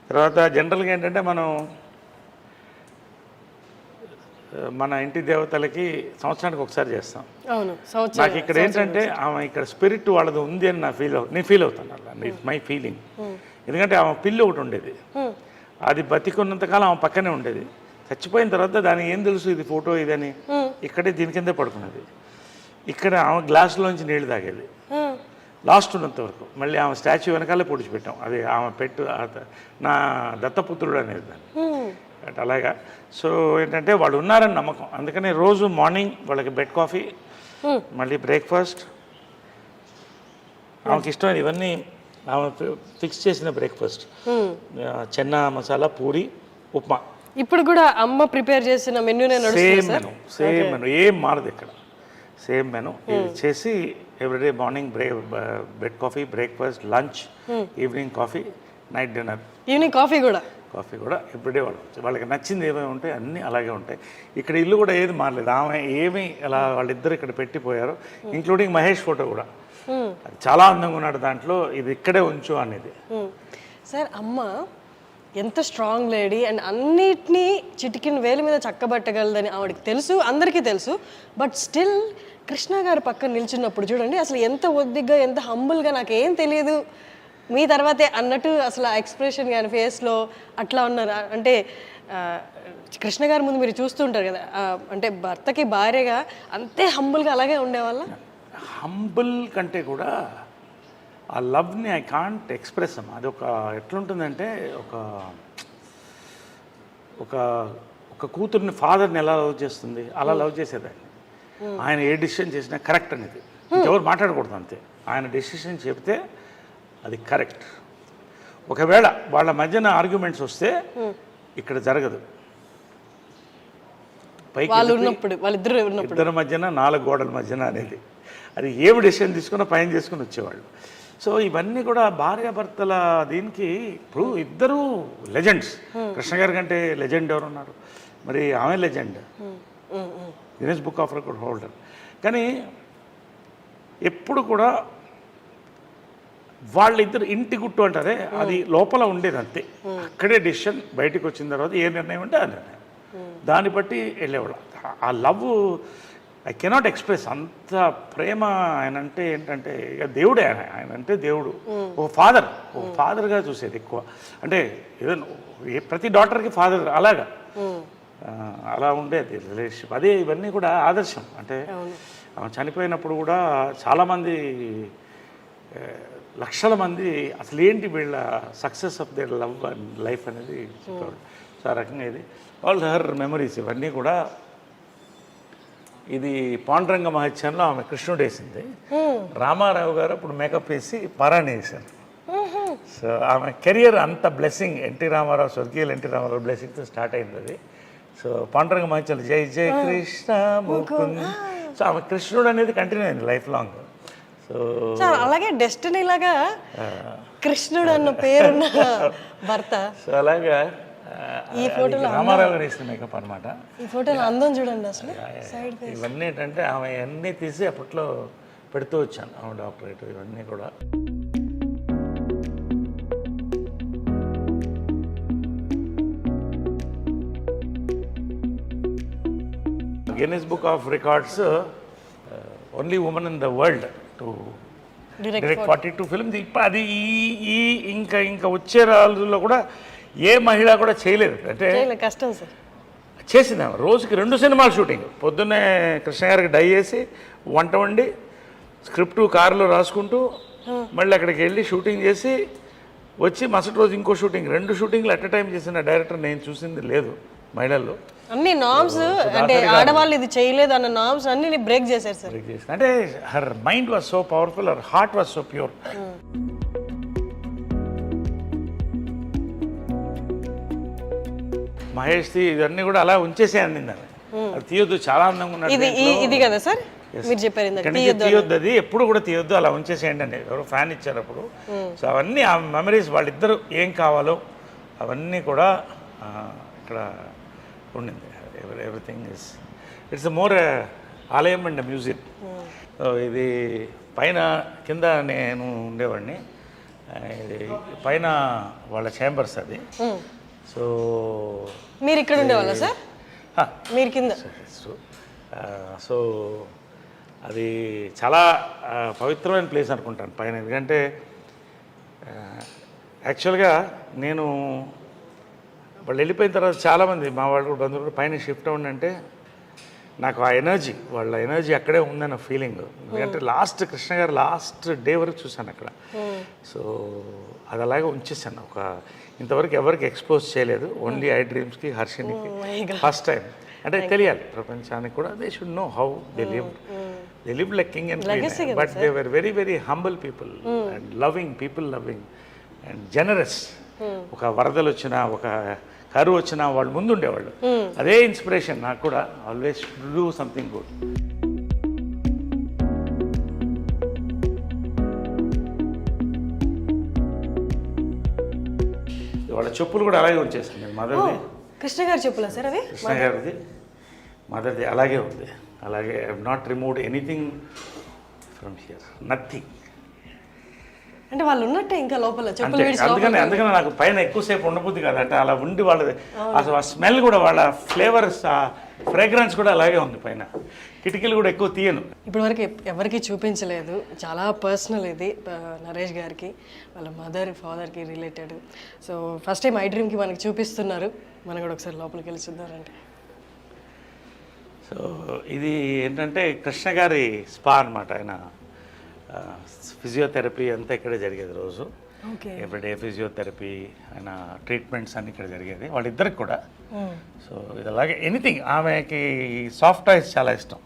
తర్వాత జనరల్గా ఏంటంటే మన ఇంటి దేవతలకి సంవత్సరానికి ఒకసారి చేస్తాం. నాకు ఇక్కడ ఏంటంటే ఆమె ఇక్కడ స్పిరిట్ వాళ్ళది ఉంది అని నేను ఫీల్ అవుతాను. అలా ఇట్స్ మై ఫీలింగ్. ఎందుకంటే ఆమె పిల్లి ఒకటి ఉండేది, అది బతికున్నంతకాలం ఆమె పక్కనే ఉండేది. చచ్చిపోయిన తర్వాత దానికి ఏం తెలుసు ఇది ఫోటో ఇదని, ఇక్కడే దీని కిందే పడుకున్నది. ఇక్కడ ఆమె గ్లాసులోంచి నీళ్లు తాగేది లాస్ట్ ఉన్నంత వరకు. మళ్ళీ ఆమె స్టాచ్యూ వెనకాలే పొడిచిపెట్టాం. అది ఆమె నా దత్తపుత్రుడు అనేది దాన్ని. అలాగా. సో ఏంటంటే వాళ్ళు ఉన్నారని నమ్మకం. అందుకని రోజు మార్నింగ్ వాళ్ళకి బెడ్ కాఫీ, మళ్ళీ బ్రేక్ఫాస్ట్. ఆమెకి ఇష్టమైన ఇవన్నీ ఆమె ఫిక్స్ చేసిన బ్రేక్ఫాస్ట్, చెన్నా మసాలా, పూరి, ఉప్మా. ఇప్పుడు కూడా అమ్మ ప్రిపేర్ చేసిన మెనూనే నడుస్తుంది. సేమ్ మెనూ, ఏం మారదు ఇక్కడ. సేమ్ మెనూ చేసి everyday morning bed coffee, breakfast, lunch, evening coffee, night dinner. Evening coffee కూడా ఎవ్రీడే వాళ్ళకి నచ్చింది ఏమేమి ఉంటాయి అన్నీ అలాగే ఉంటాయి. ఇక్కడ ఇల్లు కూడా ఏది మారలేదు. ఆమె ఏమి అలా వాళ్ళిద్దరు ఇక్కడ పెట్టిపోయారు, ఇంక్లూడింగ్ మహేష్ ఫోటో కూడా. చాలా అందంగా ఉన్నాడు దాంట్లో, ఇది ఇక్కడే ఉంచు అనేది. సార్ అమ్మ ఎంత స్ట్రాంగ్ లేడీ అండ్ అన్నిటినీ చిటికిన వేలు మీద చక్కబట్టగలదని ఆవిడకి తెలుసు, అందరికీ తెలుసు. బట్ స్టిల్ కృష్ణ గారు పక్కన నిల్చున్నప్పుడు చూడండి అసలు ఎంత ఒద్దిగ్గా, ఎంత హంబుల్గా, నాకేం తెలియదు మీ తర్వాతే అన్నట్టు అసలు ఆ ఎక్స్ప్రెషన్ కానీ ఫేస్లో అట్లా ఉన్నారు. అంటే కృష్ణ గారి ముందు మీరు చూస్తుంటారు కదా, అంటే భర్తకి భార్యగా అంతే హంబుల్గా అలాగే ఉండేవాళ్ళ. హంబుల్ కంటే కూడా ఆ లవ్ని ఐ కాంట్ ఎక్స్ప్రెస్ అమ్మా. అది ఎట్లుంటుందంటే ఒక కూతుర్ని ఫాదర్ని ఎలా లవ్ చేస్తుంది అలా లవ్ చేసేదాన్ని. ఆయన ఏ డెసిషన్ చేసినా కరెక్ట్ అనేది, ఎవరు మాట్లాడకూడదు అంతే. ఆయన డెసిషన్ చెప్తే అది కరెక్ట్. ఒకవేళ వాళ్ళ మధ్యన ఆర్గ్యుమెంట్స్ వస్తే ఇక్కడ జరగదు. ఇద్దరి మధ్యన 4 గోడల మధ్యన అనేది, అది ఏమి డెసిషన్ తీసుకున్నా పైన చేసుకుని వచ్చేవాళ్ళు. సో ఇవన్నీ కూడా భార్యాభర్తల దీనికి. ఇప్పుడు ఇద్దరు లెజెండ్స్. కృష్ణ గారి కంటే లెజెండ్ ఎవరు ఉన్నారు? మరి ఆమె legend, Guinness book of record holder. కానీ ఎప్పుడు కూడా వాళ్ళిద్దరు ఇంటి గుట్టు అంటారే, అది లోపల ఉండేది అంతే. అక్కడే డెసిషన్, బయటకు వచ్చిన తర్వాత ఏ నిర్ణయం ఉంటే ఆ నిర్ణయం, దాన్ని బట్టి వెళ్ళేవాళ్ళు. ఆ లవ్ ఐ కెనాట్ ఎక్స్ప్రెస్ అంత ప్రేమ ఆయన అంటే ఏంటంటే ఇక దేవుడే ఆయన అంటే దేవుడు ఒక ఫాదర్గా చూసేది ఎక్కువ. అంటే ఏదో ప్రతి డాటర్కి ఫాదర్ అలాగా అలా ఉండేది రిలేషన్షిప్. అదే ఇవన్నీ కూడా ఆదర్శం. అంటే ఆమె చనిపోయినప్పుడు కూడా చాలామంది లక్షల మంది అసలు ఏంటి వీళ్ళ success of their love and life అనేది చెప్పేవాడు. సో ఆ రకంగా ఇది ఆల్ హర్ మెమరీస్ ఇవన్నీ కూడా. ఇది పాండురంగ మహత్యంలో ఆమె కృష్ణుడు వేసింది. రామారావు గారు అప్పుడు మేకప్ వేసి పారాయణ వేశారు. సో ఆమె కెరియర్ అంత బ్లెస్సింగ్ ఎన్టీ రామారావు, స్వర్గీయులు ఎన్టీ రామారావు బ్లెస్సింగ్తో స్టార్ట్ అయింది అది. సో పాండురంగ మహత్యంలో జై జై కృష్ణ ముకుంద్. సో ఆమె కృష్ణుడు అనేది కంటిన్యూ అయింది లైఫ్ లాంగ్. సో అలాగే డెస్టినీ లాగా కృష్ణుడు అన్న పేరున్న భర్త. సో అలాగా ఈ ఫోటోలో రామారావు గారు వేసిన మేకప్ అనమాట. ఈ ఫోటోలో అందం చూడండి అసలు. సైడ్ ఇవన్నీ ఏంటంటే ఆమె అన్నీ తీసి అప్పట్లో పెడుతూ వచ్చాను ఆమె డాక్టరేట్ ఇవన్నీ కూడా. Guinness book of records only women in the world to direct 42 films. ఇప్పుడు అది ఈ ఇంకా వచ్చే రోజుల్లో కూడా ఏ మహిళ కూడా చేయలేదు. అంటే కష్టం సార్. చేసింది ఆమె రోజుకి 2 సినిమాలు షూటింగ్. పొద్దున్నే కృష్ణ గారికి డై చేసి వంట వండి స్క్రిప్ట్ కారులో రాసుకుంటూ మళ్ళీ అక్కడికి వెళ్ళి షూటింగ్ చేసి వచ్చి మరుసటి రోజు ఇంకో షూటింగ్. 2 షూటింగ్లు అట్ ఎ టైం చేసిన డైరెక్టర్ నేను చూసింది లేదు మహిళల్లో. అన్ని నామ్స్ అంటే ఆడవాళ్ళు ఇది చేయలేదు అన్న నామ్స్ అన్ని బ్రేక్ చేశారు సార్. అంటే her mind was so powerful, her heart was so pure. మహేష్ది ఇవన్నీ కూడా అలా ఉంచేసే అందింది. అది తీయొద్దు, చాలా అందంగా ఉన్నది. ఇది కదా సార్ మీరు చెప్పారు తీయొద్దు, అది ఎప్పుడు కూడా తీయొద్దు, అలా ఉంచేసేయండి అండి. ఎవరో ఫ్యాన్ ఇచ్చారు అప్పుడు. సో అవన్నీ ఆ మెమరీస్ వాళ్ళిద్దరు ఏం కావాలో అవన్నీ కూడా ఇక్కడ ఉండింది. ఎవ్రీథింగ్ ఇస్ ఇట్స్ మోర్ ఆలయం అండ్ మ్యూజియం. సో ఇది పైన కింద నేను ఉండేవాడిని, ఇది పైన వాళ్ళ ఛాంబర్స్ అది. సో మీరు ఇక్కడ ఉండేవాళ్ళ సార్? మీరు కింద. సో అది చాలా పవిత్రమైన ప్లేస్ అనుకుంటాను పైన. ఎందుకంటే యాక్చువల్గా నేను వాళ్ళు వెళ్ళిపోయిన తర్వాత చాలామంది మా వాళ్ళు బంధువులు పైన షిఫ్ట్ అవ్వండి అంటే నాకు ఆ ఎనర్జీ, వాళ్ళ ఎనర్జీ అక్కడే ఉందన్న ఫీలింగ్. ఎందుకంటే కృష్ణ గారు లాస్ట్ డే వరకు చూశాను అక్కడ. సో అది అలాగే ఉంచేసాను. ఇంతవరకు ఎవరికి ఎక్స్పోజ్ చేయలేదు, ఓన్లీ ఐ డ్రీమ్స్కి హర్షినికి ఫస్ట్ టైం. అంటే తెలియాలి ప్రపంచానికి కూడా, they should know how they live like king and queen. But they were very very humble people and loving people, loving and generous. ఒక వరదలు వచ్చినా, ఒక కరువు వచ్చినా వాళ్ళు ముందు ఉండేవాళ్ళు. అదే ఇన్స్పిరేషన్ నాకు కూడా, ఆల్వేస్ డూ సంథింగ్ గుడ్. వాళ్ళ చెప్పులు కూడా అలాగే ఉంచేసాను నేను. మదర్ది కృష్ణ గారి చెప్పులా సార్ అవి? కృష్ణ గారిది మదర్ది అలాగే ఉంది. అలాగే I have not removed anything from here, nothing. అంటే వాళ్ళు ఉన్నట్టే ఇంకా లోపల చెప్పులు. అందుకని నాకు పైన ఎక్కువసేపు ఉండబుద్ది కాదు. అంటే అలా ఉండి వాళ్ళది అసలు ఆ స్మెల్ కూడా, వాళ్ళ ఫ్లేవర్స్, ఆ ఫ్రేగ్రెన్స్ కూడా అలాగే ఉంది పైన. కిటికీలు కూడా ఎక్కువ తీయను. ఇప్పటివరకు ఎవరికి చూపించలేదు, చాలా పర్సనల్ ఇది నరేష్ గారికి, వాళ్ళ మదర్ ఫాదర్కి రిలేటెడ్. సో ఫస్ట్ టైం ఐ డ్రీమ్కి మనకి చూపిస్తున్నారు. మనం కూడా ఒకసారి లోపలికి వెళ్ళి చూద్దారంటే. సో ఇది ఏంటంటే కృష్ణ గారి స్పా అనమాట. ఆయన ఫిజియోథెరపీ అంతా ఇక్కడే జరిగేది రోజు. ఎవ్రీడే ఫిజియోథెరపీ, ఆయన ట్రీట్మెంట్స్ అన్నీ ఇక్కడ జరిగేది వాళ్ళిద్దరికి కూడా. సో ఇది అలాగే ఎనీథింగ్. ఆమెకి సాఫ్ట్ టాయ్స్ చాలా ఇష్టం.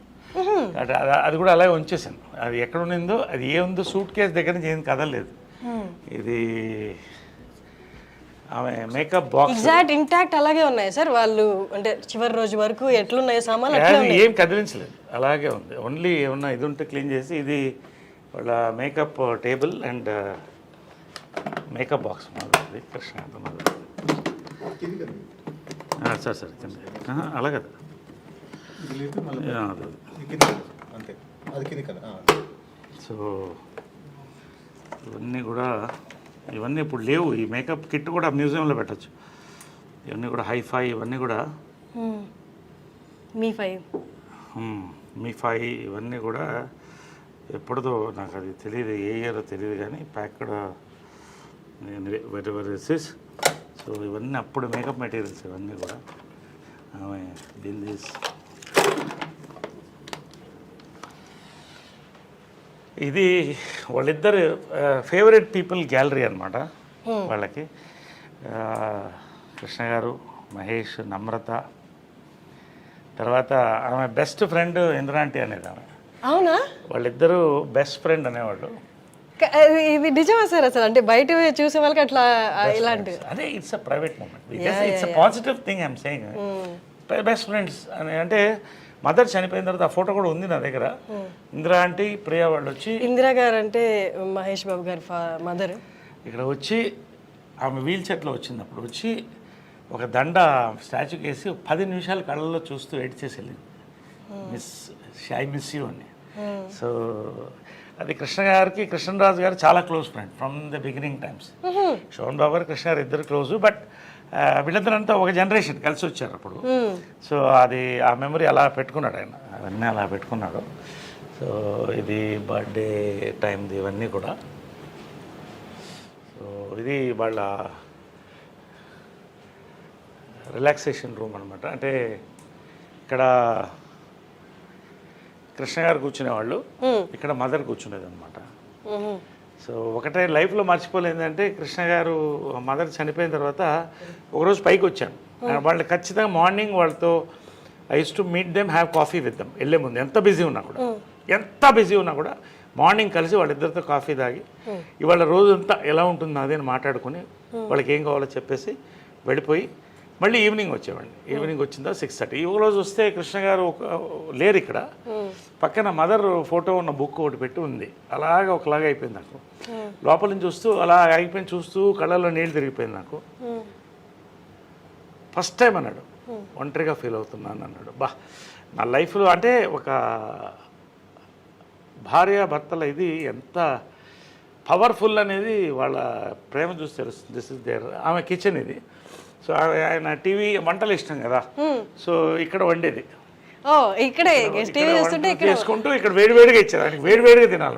అది కూడా అలాగే ఉంచేసాను. అది ఎక్కడ ఉండిందో, అది ఏముందో సూట్ కేసు దగ్గర నుంచి ఏం కదలలేదు. ఇది ఆమె మేకప్ బాక్స్ ఎగ్జాక్ట్ ఇంటాక్ట్ అలాగే ఉన్నాయి సార్. వాళ్ళు అంటే చివరి రోజు వరకు ఎట్లున్నాయి సామాన్లు ఏం కదిలించలేదు, అలాగే ఉంది. ఓన్లీ ఏమన్నా ఇది ఉంటే క్లీన్ చేసి, ఇది వాళ్ళ makeup table and makeup box మాది కృష్ణ సార్ అలా కదా. సో ఇవన్నీ కూడా, ఇవన్నీ ఇప్పుడు లేవు. ఈ మేకప్ కిట్ కూడా మ్యూజియంలో పెట్టచ్చు. ఇవన్నీ కూడా హైఫై, ఇవన్నీ కూడా మీ 5 మీ5 ఇవన్నీ కూడా ఎప్పుడుదో నాకు అది తెలియదు, ఏ ఇయర్ తెలియదు, కానీ ప్యాక్డ్ వెరీ దిస్. సో ఇవన్నీ అప్పుడు మేకప్ మెటీరియల్స్ ఇవన్నీ కూడా. ఆమె దిస్ ఇది వాళ్ళిద్దరు ఫేవరెట్ పీపుల్ గ్యాలరీ అనమాట వాళ్ళకి. కృష్ణ గారు, మహేష్, నమ్రత, తర్వాత ఆమె బెస్ట్ ఫ్రెండ్ ఇంద్రాంటి అనేది ఆమె. అవునా? వాళ్ళిద్దరూ బెస్ట్ ఫ్రెండ్ అనేవాళ్ళు. ఇది నిజమా సార్? అసలు అంటే బయట చూసే వాళ్ళకి అట్లా ఇలాంటి అదే it's a private moment, it's a positive thing I'm saying. Best friends అని అంటే మదర్ చనిపోయిన తర్వాత ఆ ఫోటో కూడా ఉంది నా దగ్గర. ఇందిరా ఆంటీ, ప్రియా వాళ్ళు వచ్చి, ఇందిరా గారు అంటే మహేష్ బాబు గారి మదర్, ఇక్కడ వచ్చి ఆమె వీల్ చైర్లో వచ్చింది. అప్పుడు వచ్చి ఒక దండ స్టాచ్యూకి వేసి 10 నిమిషాలు కళ్ళల్లో చూస్తూ ఎడిట్ చేసి వెళ్ళింది, ఐ మిస్ యూ అని. సో అది కృష్ణ గారికి, కృష్ణరాజు గారు చాలా close friend from the beginning times. Sobhan Babu గారు, కృష్ణ గారు ఇద్దరు క్లోజు. బట్ వీళ్ళందరంతా ఒక జనరేషన్ కలిసి వచ్చారు అప్పుడు. సో అది ఆ మెమరీ అలా పెట్టుకున్నాడు ఆయన, అవన్నీ అలా పెట్టుకున్నాడు. సో ఇది బర్త్డే టైంది ఇవన్నీ కూడా. సో ఇది వాళ్ళ రిలాక్సేషన్ రూమ్ అనమాట. అంటే ఇక్కడ కృష్ణ గారు కూర్చునేవాళ్ళు, ఇక్కడ మదర్ కూర్చునేది అనమాట. సో ఒకటే లైఫ్లో మర్చిపోలేదంటే కృష్ణ గారు మదర్ చనిపోయిన తర్వాత ఒకరోజు పైకి వచ్చాను. వాళ్ళు ఖచ్చితంగా మార్నింగ్ వాళ్ళతో I use to meet them, have coffee with them. వెళ్ళే ముందు ఎంత బిజీ ఉన్నా కూడా మార్నింగ్ కలిసి వాళ్ళిద్దరితో కాఫీ తాగి ఇవాళ రోజంతా ఎలా ఉంటుందో అదే అని మాట్లాడుకుని వాళ్ళకి ఏం కావాలో చెప్పేసి వెళ్ళిపోయి మళ్ళీ ఈవినింగ్ వచ్చేవాడిని. ఈవినింగ్ వచ్చిందా 6:30. ఈ రోజు వస్తే కృష్ణ గారు లేరు ఇక్కడ. పక్కన మదర్ ఫోటో ఉన్న బుక్ ఒకటి పెట్టి ఉంది. అలాగా ఒకలాగా అయిపోయింది నాకు. లోపల నుంచి చూస్తూ అలా అయిపోయింది, చూస్తూ కళ్ళల్లో నీళ్ళు తిరిగిపోయింది నాకు. ఫస్ట్ టైం అన్నాడు ఒంటరిగా ఫీల్ అవుతున్నాను అన్నాడు. బా, నా లైఫ్లో అంటే ఒక భార్య భర్తల ఇది ఎంత పవర్ఫుల్ అనేది వాళ్ళ ప్రేమ చూసి తెలుస్తుంది. This is there. ఆమె కిచెన్ ఇది. సో ఆయన టీవీ వంటలు ఇష్టం కదా, సో ఇక్కడ వండేది. ఇక్కడే టీవీ చూస్తుంటే చేసుకుంటూ ఇక్కడ వేడివేడిగా ఇచ్చారు ఆయనకి, వేడివేడిగా తినాలి.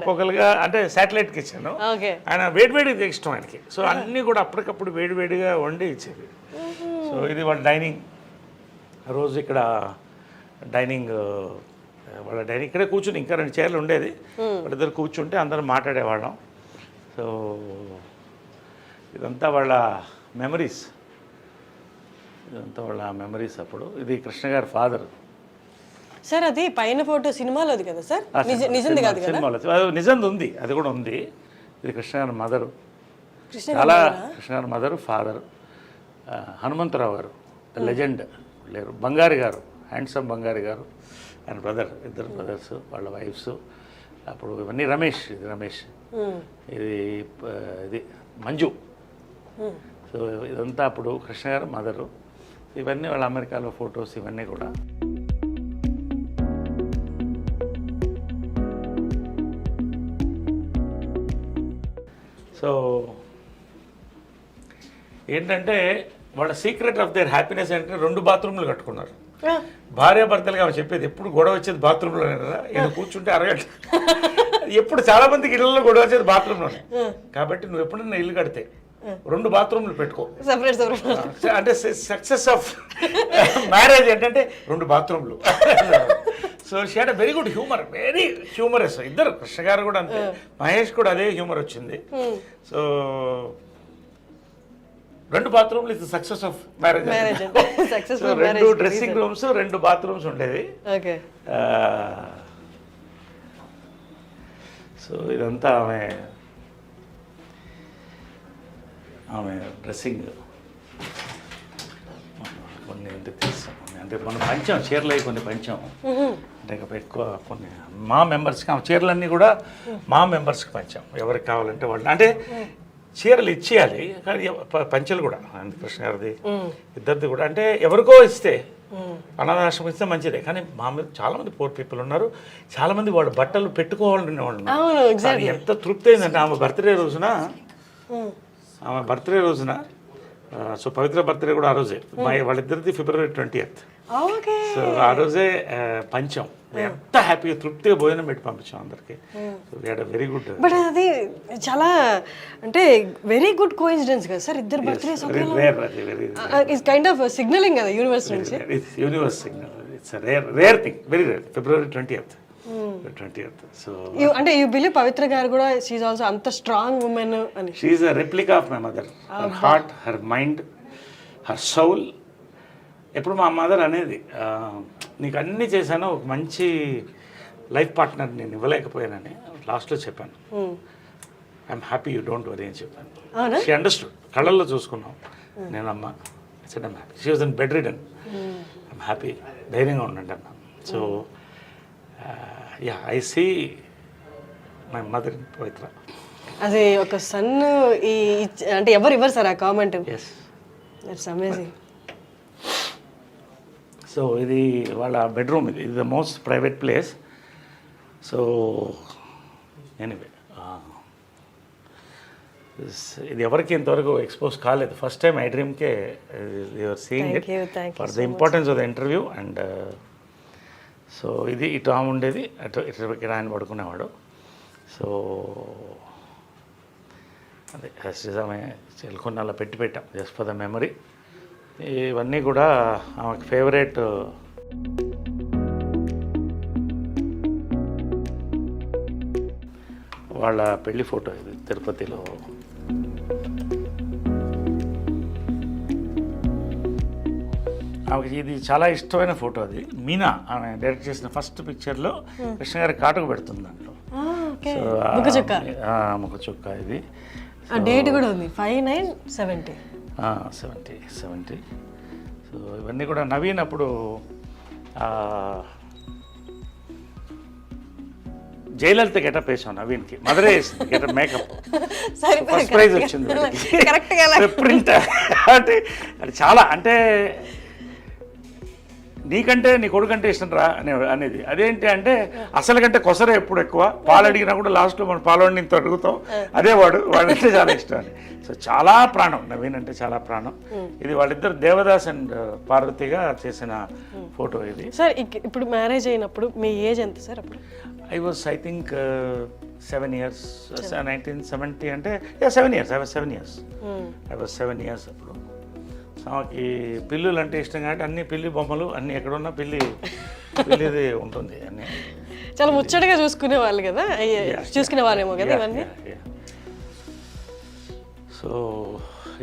పొగలుగా అంటే శాటిలైట్ కిచెన్, ఆయన వేడివేడిగా ఇష్టం ఆయనకి. సో అన్నీ కూడా అప్పటికప్పుడు వేడివేడిగా వండి ఇచ్చేది. సో ఇది వాళ్ళ డైనింగ్. రోజు ఇక్కడ డైనింగ్, వాళ్ళ డైనింగ్ ఇక్కడే కూర్చుని, ఇంకా 2 చైర్లు ఉండేది, వాళ్ళిద్దరు కూర్చుంటే అందరం మాట్లాడేవాళ్ళం. సో ఇదంతా వాళ్ళ మెమరీస్, అప్పుడు. ఇది కృష్ణ గారి ఫాదర్ సార్. అది పైన ఫోటో సినిమాలోది కదా సార్? నిజంది కాదు కదా? సినిమాలో నిజంది ఉంది, అది కూడా ఉంది. ఇది కృష్ణ గారి మదరు, చాలా కృష్ణ గారి మదరు, ఫాదర్. హనుమంతరావు గారు లెజెండ్ లేరు. బంగారి గారు, హ్యాండ్సమ్ బంగారి గారు, ఆయన బ్రదర్, ఇద్దరు బ్రదర్స్, వాళ్ళ వైఫ్స్. అప్పుడు ఇవన్నీ రమేష్, ఇది రమేష్, ఇది మంజు. సో ఇదంతా అప్పుడు కృష్ణ గారు మదరు. ఇవన్నీ వాళ్ళ అమెరికాలో ఫొటోస్ ఇవన్నీ కూడా. సో ఏంటంటే వాళ్ళ సీక్రెట్ ఆఫ్ దేర్ హ్యాపీనెస్ అంటే 2 బాత్రూమ్లు కట్టుకున్నారు. భార్యాభర్తలుగా ఆమె చెప్పేది, ఎప్పుడు గొడవ వచ్చేది బాత్రూంలోనే కదా, ఈయన కూర్చుంటే అరగంట. ఎప్పుడు చాలా మందికి ఇళ్లలో గొడవ వచ్చేది బాత్రూంలోనే. కాబట్టి నువ్వు ఎప్పుడైనా ఇల్లు కడితే 2 బాత్రూమ్లు పెట్టుకో. అంటే సక్సెస్ ఆఫ్ మ్యారేజ్ ఏంటంటే 2 బాత్రూమ్లు. So she had a very good humour, very humorous. ఇద్దరు, కృష్ణ గారు కూడా అంతే, మహేష్ కూడా అదే హ్యూమర్ వచ్చింది. సో 2 బాత్రూమ్లు ఇది success of marriage. 2 dressing rooms, 2 bathrooms ఉండేవి. సో ఇదంతా ఆమె డ్రెస్సింగ్. కొన్ని ఎందుకు తీస్తాం అంటే మనం పంచాం, చీరలు అవి కొన్ని పంచాం. అంటే ఎక్కువ కొన్ని మా మెంబర్స్కి, ఆ చీరలన్నీ కూడా మా మెంబర్స్కి పంచాం. ఎవరికి కావాలంటే వాళ్ళు, అంటే చీరలు ఇచ్చేయాలి కానీ పంచలు కూడా కృష్ణ గారిది, ఇద్దరిది కూడా. అంటే ఎవరికో ఇస్తే, అనాథాశ్రమం ఇస్తే మంచిదే, కానీ మా మీద చాలామంది పూర్ పీపుల్ ఉన్నారు. చాలామంది వాళ్ళు బట్టలు పెట్టుకోవాలనే వాళ్ళు ఉన్నారు. ఎంత తృప్తి అయిందంటే ఆమె బర్త్డే రోజున సో పవిత్ర బర్త్డే కూడా ఆ రోజే వాళ్ళిద్దరిది February 20th. ఓకే. సో ఆ రోజే పంచాం. ఎంత హ్యాపీగా తృప్తిగా భోజనం పెట్టి పంపించాం అందరికి. So we had a very good. But అది చాలా అంటే వెరీ గుడ్ కోఇన్సిడెన్స్ కదా సార్, ఇద్దరు birthdays it's kind of signalling కదా యూనివర్స్ నుంచి. Universe signal. It's rare thing, very rare. February 20th. So అంటే యూ బిలీవ్ పవిత్ర గారు కూడా షీఈ్ ఆల్సో అంత స్ట్రాంగ్ ఉమెన్ అని? She a replica of my mother. Her heart, her mind, her soul. ఎప్పుడు మా మదర్ అనేది నీకు అన్నీ చేశాను, ఒక మంచి లైఫ్ పార్ట్నర్ నేను ఇవ్వలేకపోయానని లాస్ట్లో చెప్పాను. I'm happy, you don't worry అని చెప్పాను. She understood. కళ్ళల్లో చూసుకున్నాం. నేను అమ్మ I'm happy. She was in bedridden. I'm happy, ధైర్యంగా ఉండండి అన్నాను. So I see my mother in Pavitra. అది ఒక సన్ అంటే ఎవరు ఇవ్వరు సార్ ఆ comment. Yes, it's amazing. So ఇది వాళ్ళ బెడ్రూమ్. ఇది the most private place. So anyway ఇది ఎవరికి ఇంతవరకు ఎక్స్పోజ్ కాలేదు. ఫస్ట్ టైం ఐ డ్రీమ్కే your seeing it for the importance of the interview. And so ఇది ఇటు ఆమె ఉండేది, అటు ఇటు ఆయన పడుకునేవాడు. సో అదే నిజమే చెల్కొని అలా పెట్టాం జస్ట్ ఫర్ ద మెమరీ. ఇవన్నీ కూడా ఆమెకు ఫేవరెట్. వాళ్ళ పెళ్లి ఫోటో ఇది తిరుపతిలో. ఆమెకి ఇది చాలా ఇష్టమైన ఫోటో. అది మీనా ఆమె డైరెక్ట్ చేసిన ఫస్ట్ పిక్చర్లో కృష్ణ గారి కాటుకు పెడుతుంది దాంట్లో. ముఖ చుక్క. ఇది డేట్ కూడా ఉంది 5/9/70. 70. సో ఇవన్నీ కూడా నవీన్ అప్పుడు జయలలిత గెటప్ వేసాం నవీన్కి. మదరే వేసింది గెటప్, మేకప్. ఫస్ట్ ప్రైజ్ వచ్చింది ప్రింట్. అంటే అది చాలా అంటే నీకంటే నీ కొడుకంటే ఇష్టం రా అనేది. అదేంటి అంటే అసలు కంటే కొసరే ఎప్పుడు ఎక్కువ. పాలు అడిగినా కూడా లాస్ట్లో మనం పాలోడిని ఇంత అడుగుతాం. అదే వాడంటే చాలా ఇష్టం అని. సో చాలా ప్రాణం నవీన్ అంటే, చాలా ప్రాణం. ఇది వాళ్ళిద్దరు దేవదాస్ అండ్ పార్వతిగా చేసిన ఫోటో ఇది. సార్ ఇప్పుడు మ్యారేజ్ అయినప్పుడు మీ ఏజ్ ఎంత సార్ అప్పుడు? I was I think 7 years. 1970 అంటే 7 years. I was 7 years. I was 7 years అప్పుడు. ఆమెకి పిల్లులు అంటే ఇష్టం కాబట్టి అన్ని పిల్లి బొమ్మలు అన్ని ఎక్కడున్నా పిల్లిది ఉంటుంది. అన్నీ చాలా ముచ్చటగా చూసుకునే వాళ్ళు కదా, చూసుకునే వాళ్ళేమో కదా ఇవన్నీ. సో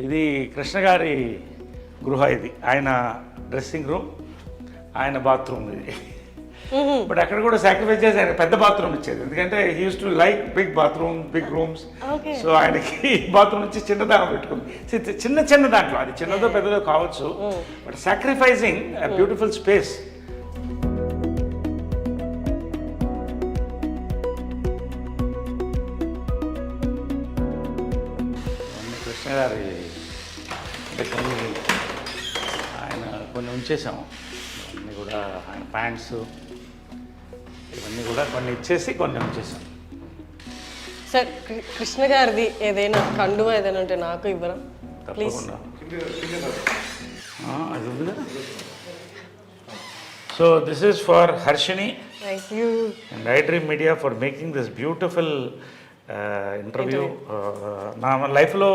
ఇది కృష్ణ గారి గృహ. ఇది ఆయన డ్రెస్సింగ్ రూమ్, ఆయన బాత్రూమ్ ఇది. బట్ అక్కడ కూడా సాక్రిఫైస్ చేసి ఆయన పెద్ద బాత్రూమ్ ఇచ్చేది. ఎందుకంటే he use to like big bathroom, big rooms. So ఆయనకి బాత్రూమ్ నుంచి చిన్న దానం పెట్టుకుంది. చిన్న దాంట్లో, అది చిన్నదో పెద్దదో కావచ్చు, but sacrificing beautiful space. Krishna గారి ఆయన కొన్ని ఉంచేసాము. అన్నీ కూడా ఆయన ప్యాంట్స్ ఇవన్నీ కూడా కొన్ని ఇచ్చేసి కొన్ని ఉంచేసాం. సార్ కృష్ణ గారిది ఏదైనా కండువా ఏదైనా ఉంటే నాకు ఇవ్వరా ప్లీజ్? అది ఉంది కదా. So this is for Harshini and I dream media for making this beautiful interview. నా లైఫ్లో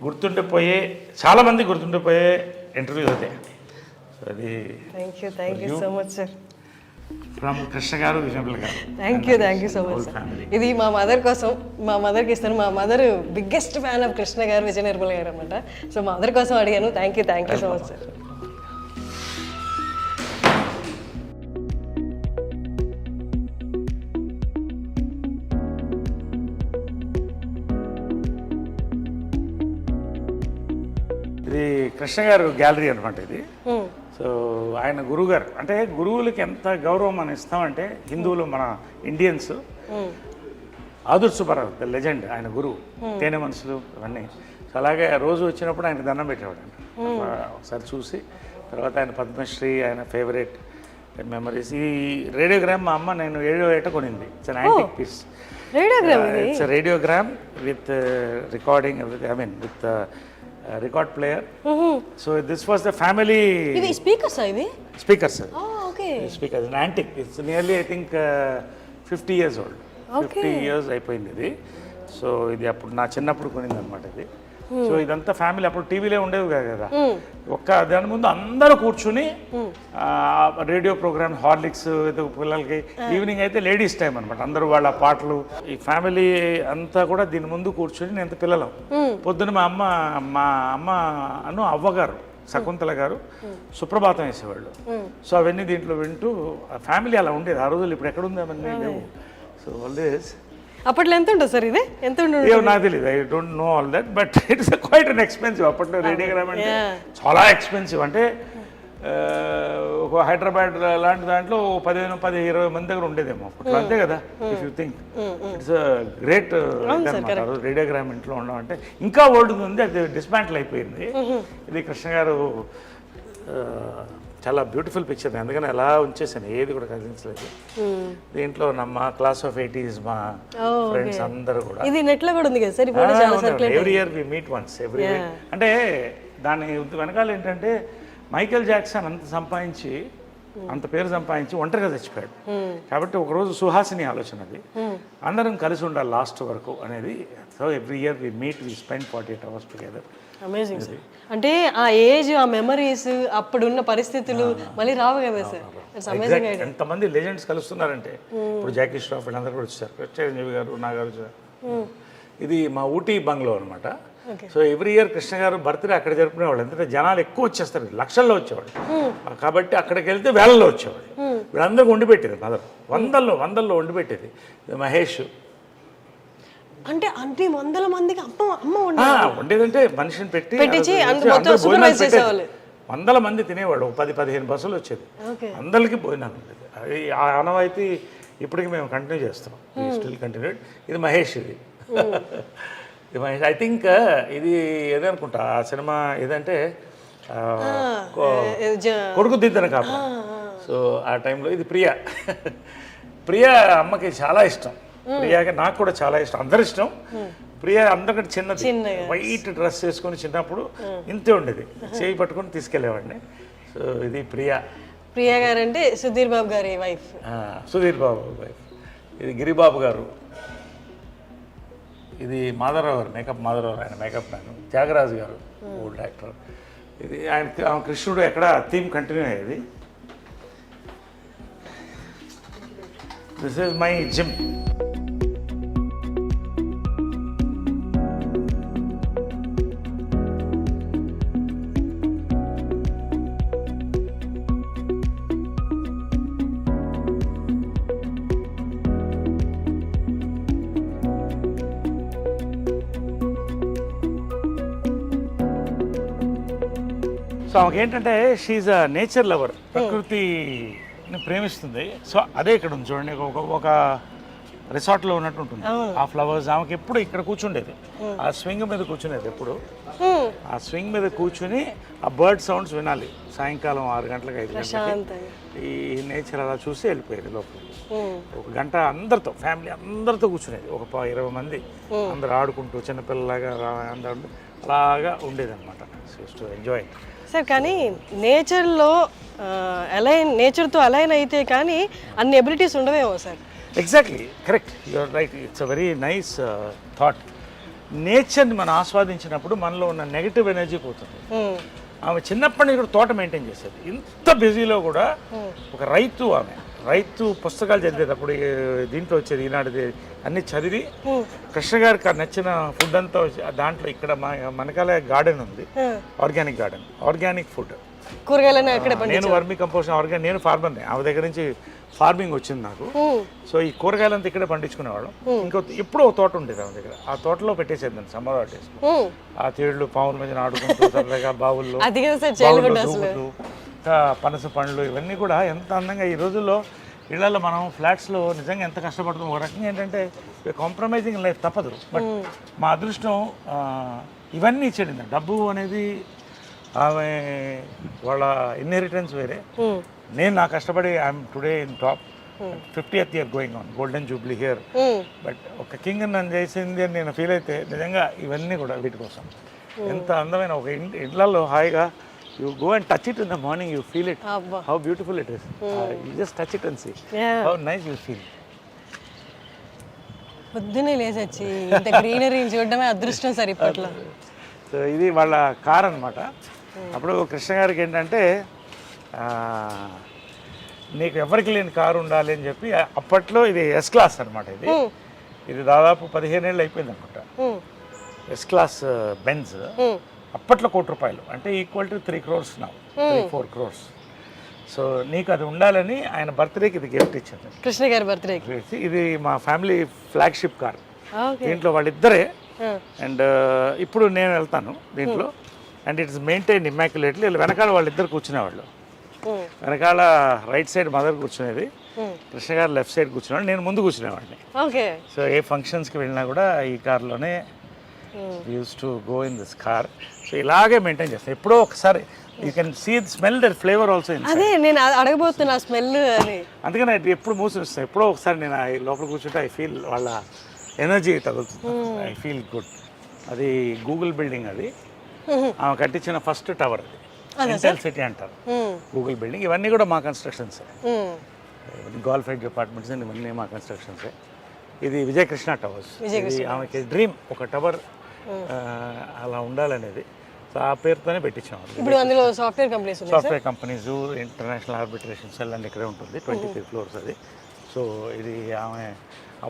గుర్తుండిపోయే, చాలామంది గుర్తుండిపోయే ఇంటర్వ్యూ అదే. సో అది thank you so much sir. From Krishna గారు, విజయనగర్ గారు. Thank you so much sir. ఇది మా మదర్ కోసం, మా మదర్కి ఇస్తాను. మా mother biggest fan of Krishna గారు, విజయ నిర్మల గారు అనమాట. సో మా మదర్ కోసం అడిగాను. Thank you so much sir. ఇది కృష్ణ గారు గ్యాలరీ అనమాట ఇది. సో ఆయన గురువుగారు, అంటే గురువులకి ఎంత గౌరవం మనం ఇస్తామంటే, హిందువులు మన ఇండియన్స్, ఆదుర్ సుబ్బారావు ద లెజెండ్, ఆయన గురువు, తేనె మనసులు ఇవన్నీ. సో అలాగే రోజు వచ్చినప్పుడు ఆయన దండం పెట్టేవాడు అంట. ఒకసారి చూసి తర్వాత ఆయన పద్మశ్రీ, ఆయన ఫేవరెట్ మెమరీస్. ఈ రేడియోగ్రామ్ మా అమ్మ నేను 7వ ఏట కొనింది. It's an antique piece. It's radiogram with recording, I mean with record player. So this was the family ఇవి స్పీకర్స్ ఇవి speakers. Okay speakers antique. It's nearly I think 50 years old. 50 years అయిపోయింది ఇది. సో ఇది అప్పుడు నా చిన్నప్పుడు కొనింది అనమాట ఇది. సో ఇదంతా ఫ్యామిలీ. అప్పుడు టీవీలో ఉండేవి కదా, ఒక్క దాని ముందు అందరూ కూర్చుని రేడియో ప్రోగ్రామ్, హార్లిక్స్ పిల్లలకి. ఈవినింగ్ అయితే లేడీస్ టైం అనమాట, అందరూ వాళ్ళ పాటలు. ఈ ఫ్యామిలీ అంతా కూడా దీని ముందు కూర్చుని నేను పిల్లలం. పొద్దున మా అమ్మ అవ్వగారు శకుంతల గారు సుప్రభాతం వేసేవాళ్ళు. సో అవన్నీ దీంట్లో వింటూ ఫ్యామిలీ అలా ఉండేది ఆ రోజులు. ఇప్పుడు ఎక్కడ ఉంది అవన్నీ లేవు. సో ఆల్వేస్ అప్పట్లో ఎంత ఉంటుంది సార్ ఇది? ఎంత ఉంటుంది నాకు తెలియదు. I don't know all that, but it's quite an expensive. అప్పట్లో రేడియోగ్రామ్ అంటే చాలా ఎక్స్పెన్సివ్. అంటే ఒక హైదరాబాద్ లాంటి దాంట్లో 15-20 మంది దగ్గర ఉండేదేమో అప్పట్లో, అంతే కదా. If you think it's great radiogram ఇంట్లో ఉండడం అంటే. ఇంకా ఓల్డ్ ఉంది, అది డిస్మాంటిల్ అయిపోయింది. ఇది కృష్ణ గారు చాలా బ్యూటిఫుల్ పిక్చర్, అందుకని అలా ఉంచేసాను, ఏది కూడా కదిలించలేదు. దీంట్లో మా క్లాస్ ఆఫ్ 80s మా ఫ్రెండ్స్ అందరూ కూడా. ఇది నెట్ లో కూడా ఉంది కదా sir? Every year we meet once every year. అంటే దాని వెనకాల ఏంటంటే మైకేల్ జాక్సన్ అంత పేరు సంపాదించి ఒంటరిగా చచ్చిపోయాడు. కాబట్టి ఒకరోజు సుహాసిని ఆలోచన అది, అందరం కలిసి ఉండాలి లాస్ట్ వరకు అనేది. So every year we meet, we spend 48 hours together. Amazing sir. అంటే ఆ ఏజ్, ఆ మెమరీస్, అప్పుడున్న పరిస్థితులు మళ్ళీ రావు కదా సార్? It's amazing. ఎంతమంది లెజెండ్స్ కలుస్తున్నారంటే ఇప్పుడు జాకీ ష్రాఫ్ వీళ్ళందరూ కూడా వచ్చారు, చిరంజీవి గారు, నాగార్జున. ఇది మా ఊటీ బంగ్లో అనమాట. సో ఎవ్రీ ఇయర్ కృష్ణ గారు బర్త్డే అక్కడ జరుపుకునేవాళ్ళు. ఎందుకంటే జనాలు ఎక్కువ వచ్చేస్తారు, లక్షల్లో వచ్చేవాళ్ళు. కాబట్టి అక్కడికి వెళ్తే వేలల్లో వచ్చేవాళ్ళు. వీళ్ళందరికీ వండి పెట్టేది మదర్, వందల్లో వండి పెట్టేది. మహేష్ అంటే అన్ని వందల మందికి అమ్మ వండేదంటే మనిషిని పెట్టి వందల మంది తినేవాళ్ళు. 10-15 బస్సులు వచ్చేది, అందరికీ భోజనాలు ఉండేది. అది ఆ ఆనవాయితీ ఇప్పటికి మేము కంటిన్యూ చేస్తాం, స్టిల్ కంటిన్యూడ్. ఇది మహేష్, ఇది మహేష్. ఐ థింక్ ఇది ఏదనుకుంటా ఆ సినిమా ఏదంటే కొడుకు దిద్దన కాపా. సో ఆ టైంలో ఇది ప్రియా అమ్మకి చాలా ఇష్టం. ప్రియాకి నాకు కూడా చాలా ఇష్టం, అందరి ఇష్టం. ప్రియా అందరికంటే చిన్నది, వైట్ డ్రెస్ వేసుకొని చిన్నప్పుడు ఇంతే ఉండేది, చేయి పట్టుకొని తీసుకెళ్లేవాడిని. సో ఇది ప్రియా గారు అంటే సుధీర్ బాబు గారి వైఫ్. సుధీర్ బాబు వైఫ్. ఇది గిరిబాబు గారు. ఇది మాధవరావు గారు, మాధవరావు, ఆయన మేకప్ మ్యాన్. త్యాగరాజు గారు ఓల్డ్ యాక్టర్. ఇది ఆయన కృష్ణుడు ఎక్కడ థీమ్ కంటిన్యూ అయ్యేది. This is my gym. So ఆమెకి ఏంటంటే షీఈ్ అ నేచర్ లవర్, ప్రకృతిని ప్రేమిస్తుంది. సో అదే ఇక్కడ ఉంది చూడండి, ఒక రిసార్ట్లో ఉన్నట్టు ఉంటుంది ఆ ఫ్లవర్స్. ఆమెకి ఎప్పుడు ఇక్కడ కూర్చుండేది, ఆ స్వింగ్ మీద కూర్చునేది ఎప్పుడు. ఆ స్వింగ్ మీద కూర్చుని ఆ బర్డ్ సౌండ్స్ వినాలి సాయంకాలం 6 గంటలకు 5 గంటలకి. ఈ నేచర్ అలా చూసి వెళ్ళిపోయేది లోపల. 1 గంట అందరితో, ఫ్యామిలీ అందరితో కూర్చునేది. ఒక 20 మంది అందరు ఆడుకుంటూ చిన్నపిల్లలాగా అందరూ అలాగా ఉండేది అనమాట. To enjoy sir. కానీ నేచర్లో నేచర్తో అలైన్ అయితే కానీ అన్ని ఎబిలిటీస్ ఉండవేమో sir? Exactly correct, you're right. It's a very nice thought. నేచర్ని మనం ఆస్వాదించినప్పుడు మనలో ఉన్న నెగిటివ్ ఎనర్జీ పోతుంది. ఆమె చిన్నప్పటి నుంచి కూడా తోట మెయింటైన్ చేసేది. ఇంత బిజీలో కూడా ఒక రైతు పుస్తకాలు చదివేటప్పుడు దీంట్లో వచ్చేది ఈనాడుది అన్ని చదివి కృష్ణ గారికి నచ్చిన ఫుడ్ అంతా దాంట్లో. ఇక్కడ మనకాల గార్డెన్ ఉంది, ఆర్గానిక్ ఫుడ్, కూరగాయలు. నేను వర్మీ కంపోస్ట్ ఆర్గానిక్, నేను ఫార్మర్ని, ఆమె దగ్గర నుంచి ఫార్మింగ్ వచ్చింది నాకు. సో ఈ కూరగాయలంతా ఇక్కడే పండించుకునేవాళ్ళం. ఇంకో ఎప్పుడో తోట ఉండేది ఆమె దగ్గర, ఆ తోటలో పెట్టేసేది దాన్ని సమ్మర్ హాలిడేస్. ఆ తేళ్లు పావుల మధ్యన ఆడుకుంటూ సరదాగా బావుల్లో దూకుతూ పనస పండ్లు ఇవన్నీ కూడా ఎంత అందంగా. ఈ రోజుల్లో ఇళ్లలో మనం ఫ్లాట్స్లో నిజంగా ఎంత కష్టపడుతాం. ఒక రకంగా ఏంటంటే కాంప్రమైజింగ్ లైఫ్ తప్పదు. బట్ మా అదృష్టం ఇవన్నీ ఇచ్చేది. డబ్బు అనేది ఆమె వాళ్ళ ఇన్హెరిటెన్స్ వేరే. నేను నా కష్టపడి I'm today in top, 50th year going on, golden Jubilee here. But ఒక కింగ్ నన్ను చేసింది అని నేను ఫీల్ అయితే నిజంగా ఇవన్నీ కూడా వీటి కోసం. ఎంత అందమైన ఒక ఇళ్లలో హాయిగా you go and touch it in the morning you feel it అబ్బా. How beautiful it is you just touch it and see Yeah. How nice you feel. పొద్దున్నే లేచొచ్చి ఇంత గ్రీనరీని చూడడమే అదృష్టం సార్ ఇప్పట్లో. సో ఇది వాళ్ళ కార్ అనమాట. అప్పుడు కృష్ణ గారికి ఏంటంటే నీకు ఎవరికి లేని కారు ఉండాలి అని చెప్పి అప్పట్లో ఇది ఎస్ క్లాస్ అనమాట. ఇది దాదాపు 15 ఏళ్ళు అయిపోయింది అనుకుంటా. ఎస్ క్లాస్ బెంజ్ అప్పట్లో ₹1,00,00,000 అంటే equal to 3 crores now, 3-4 crores. So నీకు అది ఉండాలని ఆయన బర్త్డేకి ఇది గిఫ్ట్ ఇచ్చారు. కృష్ణ గారి బర్త్డేకి ఇది మా ఫ్యామిలీ ఫ్లాగ్షిప్ కార్. ఓకే. దీంట్లో వాళ్ళిద్దరే అండ్ ఇప్పుడు నేను వెళ్తాను దీంట్లో అండ్ ఇట్స్ మెయింటైన్ ఇమ్మాక్యులేట్లీ. వెనకాల వాళ్ళిద్దరు కూర్చునేవాళ్ళు. వెనకాల రైట్ సైడ్ మదర్ కూర్చునేది, కృష్ణ గారు లెఫ్ట్ సైడ్ కూర్చునేవాడు, నేను ముందు కూర్చునేవాడిని. ఓకే. సో ఏ ఫంక్షన్స్కి వెళ్ళినా కూడా ఈ కార్లోనే use to go in this car. So ఇలాగే మెయింటైన్ చేస్తాను. ఎప్పుడో ఒకసారి you can see smell that flavour also in. అదే నేను అడగబోతున్నా స్మెల్ అని. అందుకని అది ఎప్పుడు మూసి వస్తాయి. ఎప్పుడో ఒకసారి నేను లోపల కూర్చుంటే ఐ ఫీల్ వాళ్ళ ఎనర్జీ తగులుతుంది. I feel good. అది గూగుల్ బిల్డింగ్, అది ఆమె కట్టించిన ఫస్ట్ టవర్. ఇంటెల్ సిటీ అంటారు గూగుల్ బిల్డింగ్. ఇవన్నీ కూడా మా కన్స్ట్రక్షన్స్, క్వాలిఫైడ్ డిపార్ట్మెంట్స్ అండ్ ఇవన్నీ మా కన్స్ట్రక్షన్సే. ఇది విజయకృష్ణ టవర్స్. ఇది ఆమెకి డ్రీమ్, ఒక టవర్ అలా ఉండాలనేది. సో ఆ పేరుతోనే పెట్టించాము. ఇప్పుడు అందులో సాఫ్ట్వేర్ కంపెనీస్ ఉన్నాయి. Software companies, international arbitration cell and ఇక్కడే ఉంటుంది. 23 floors అది. సో ఇది ఆమె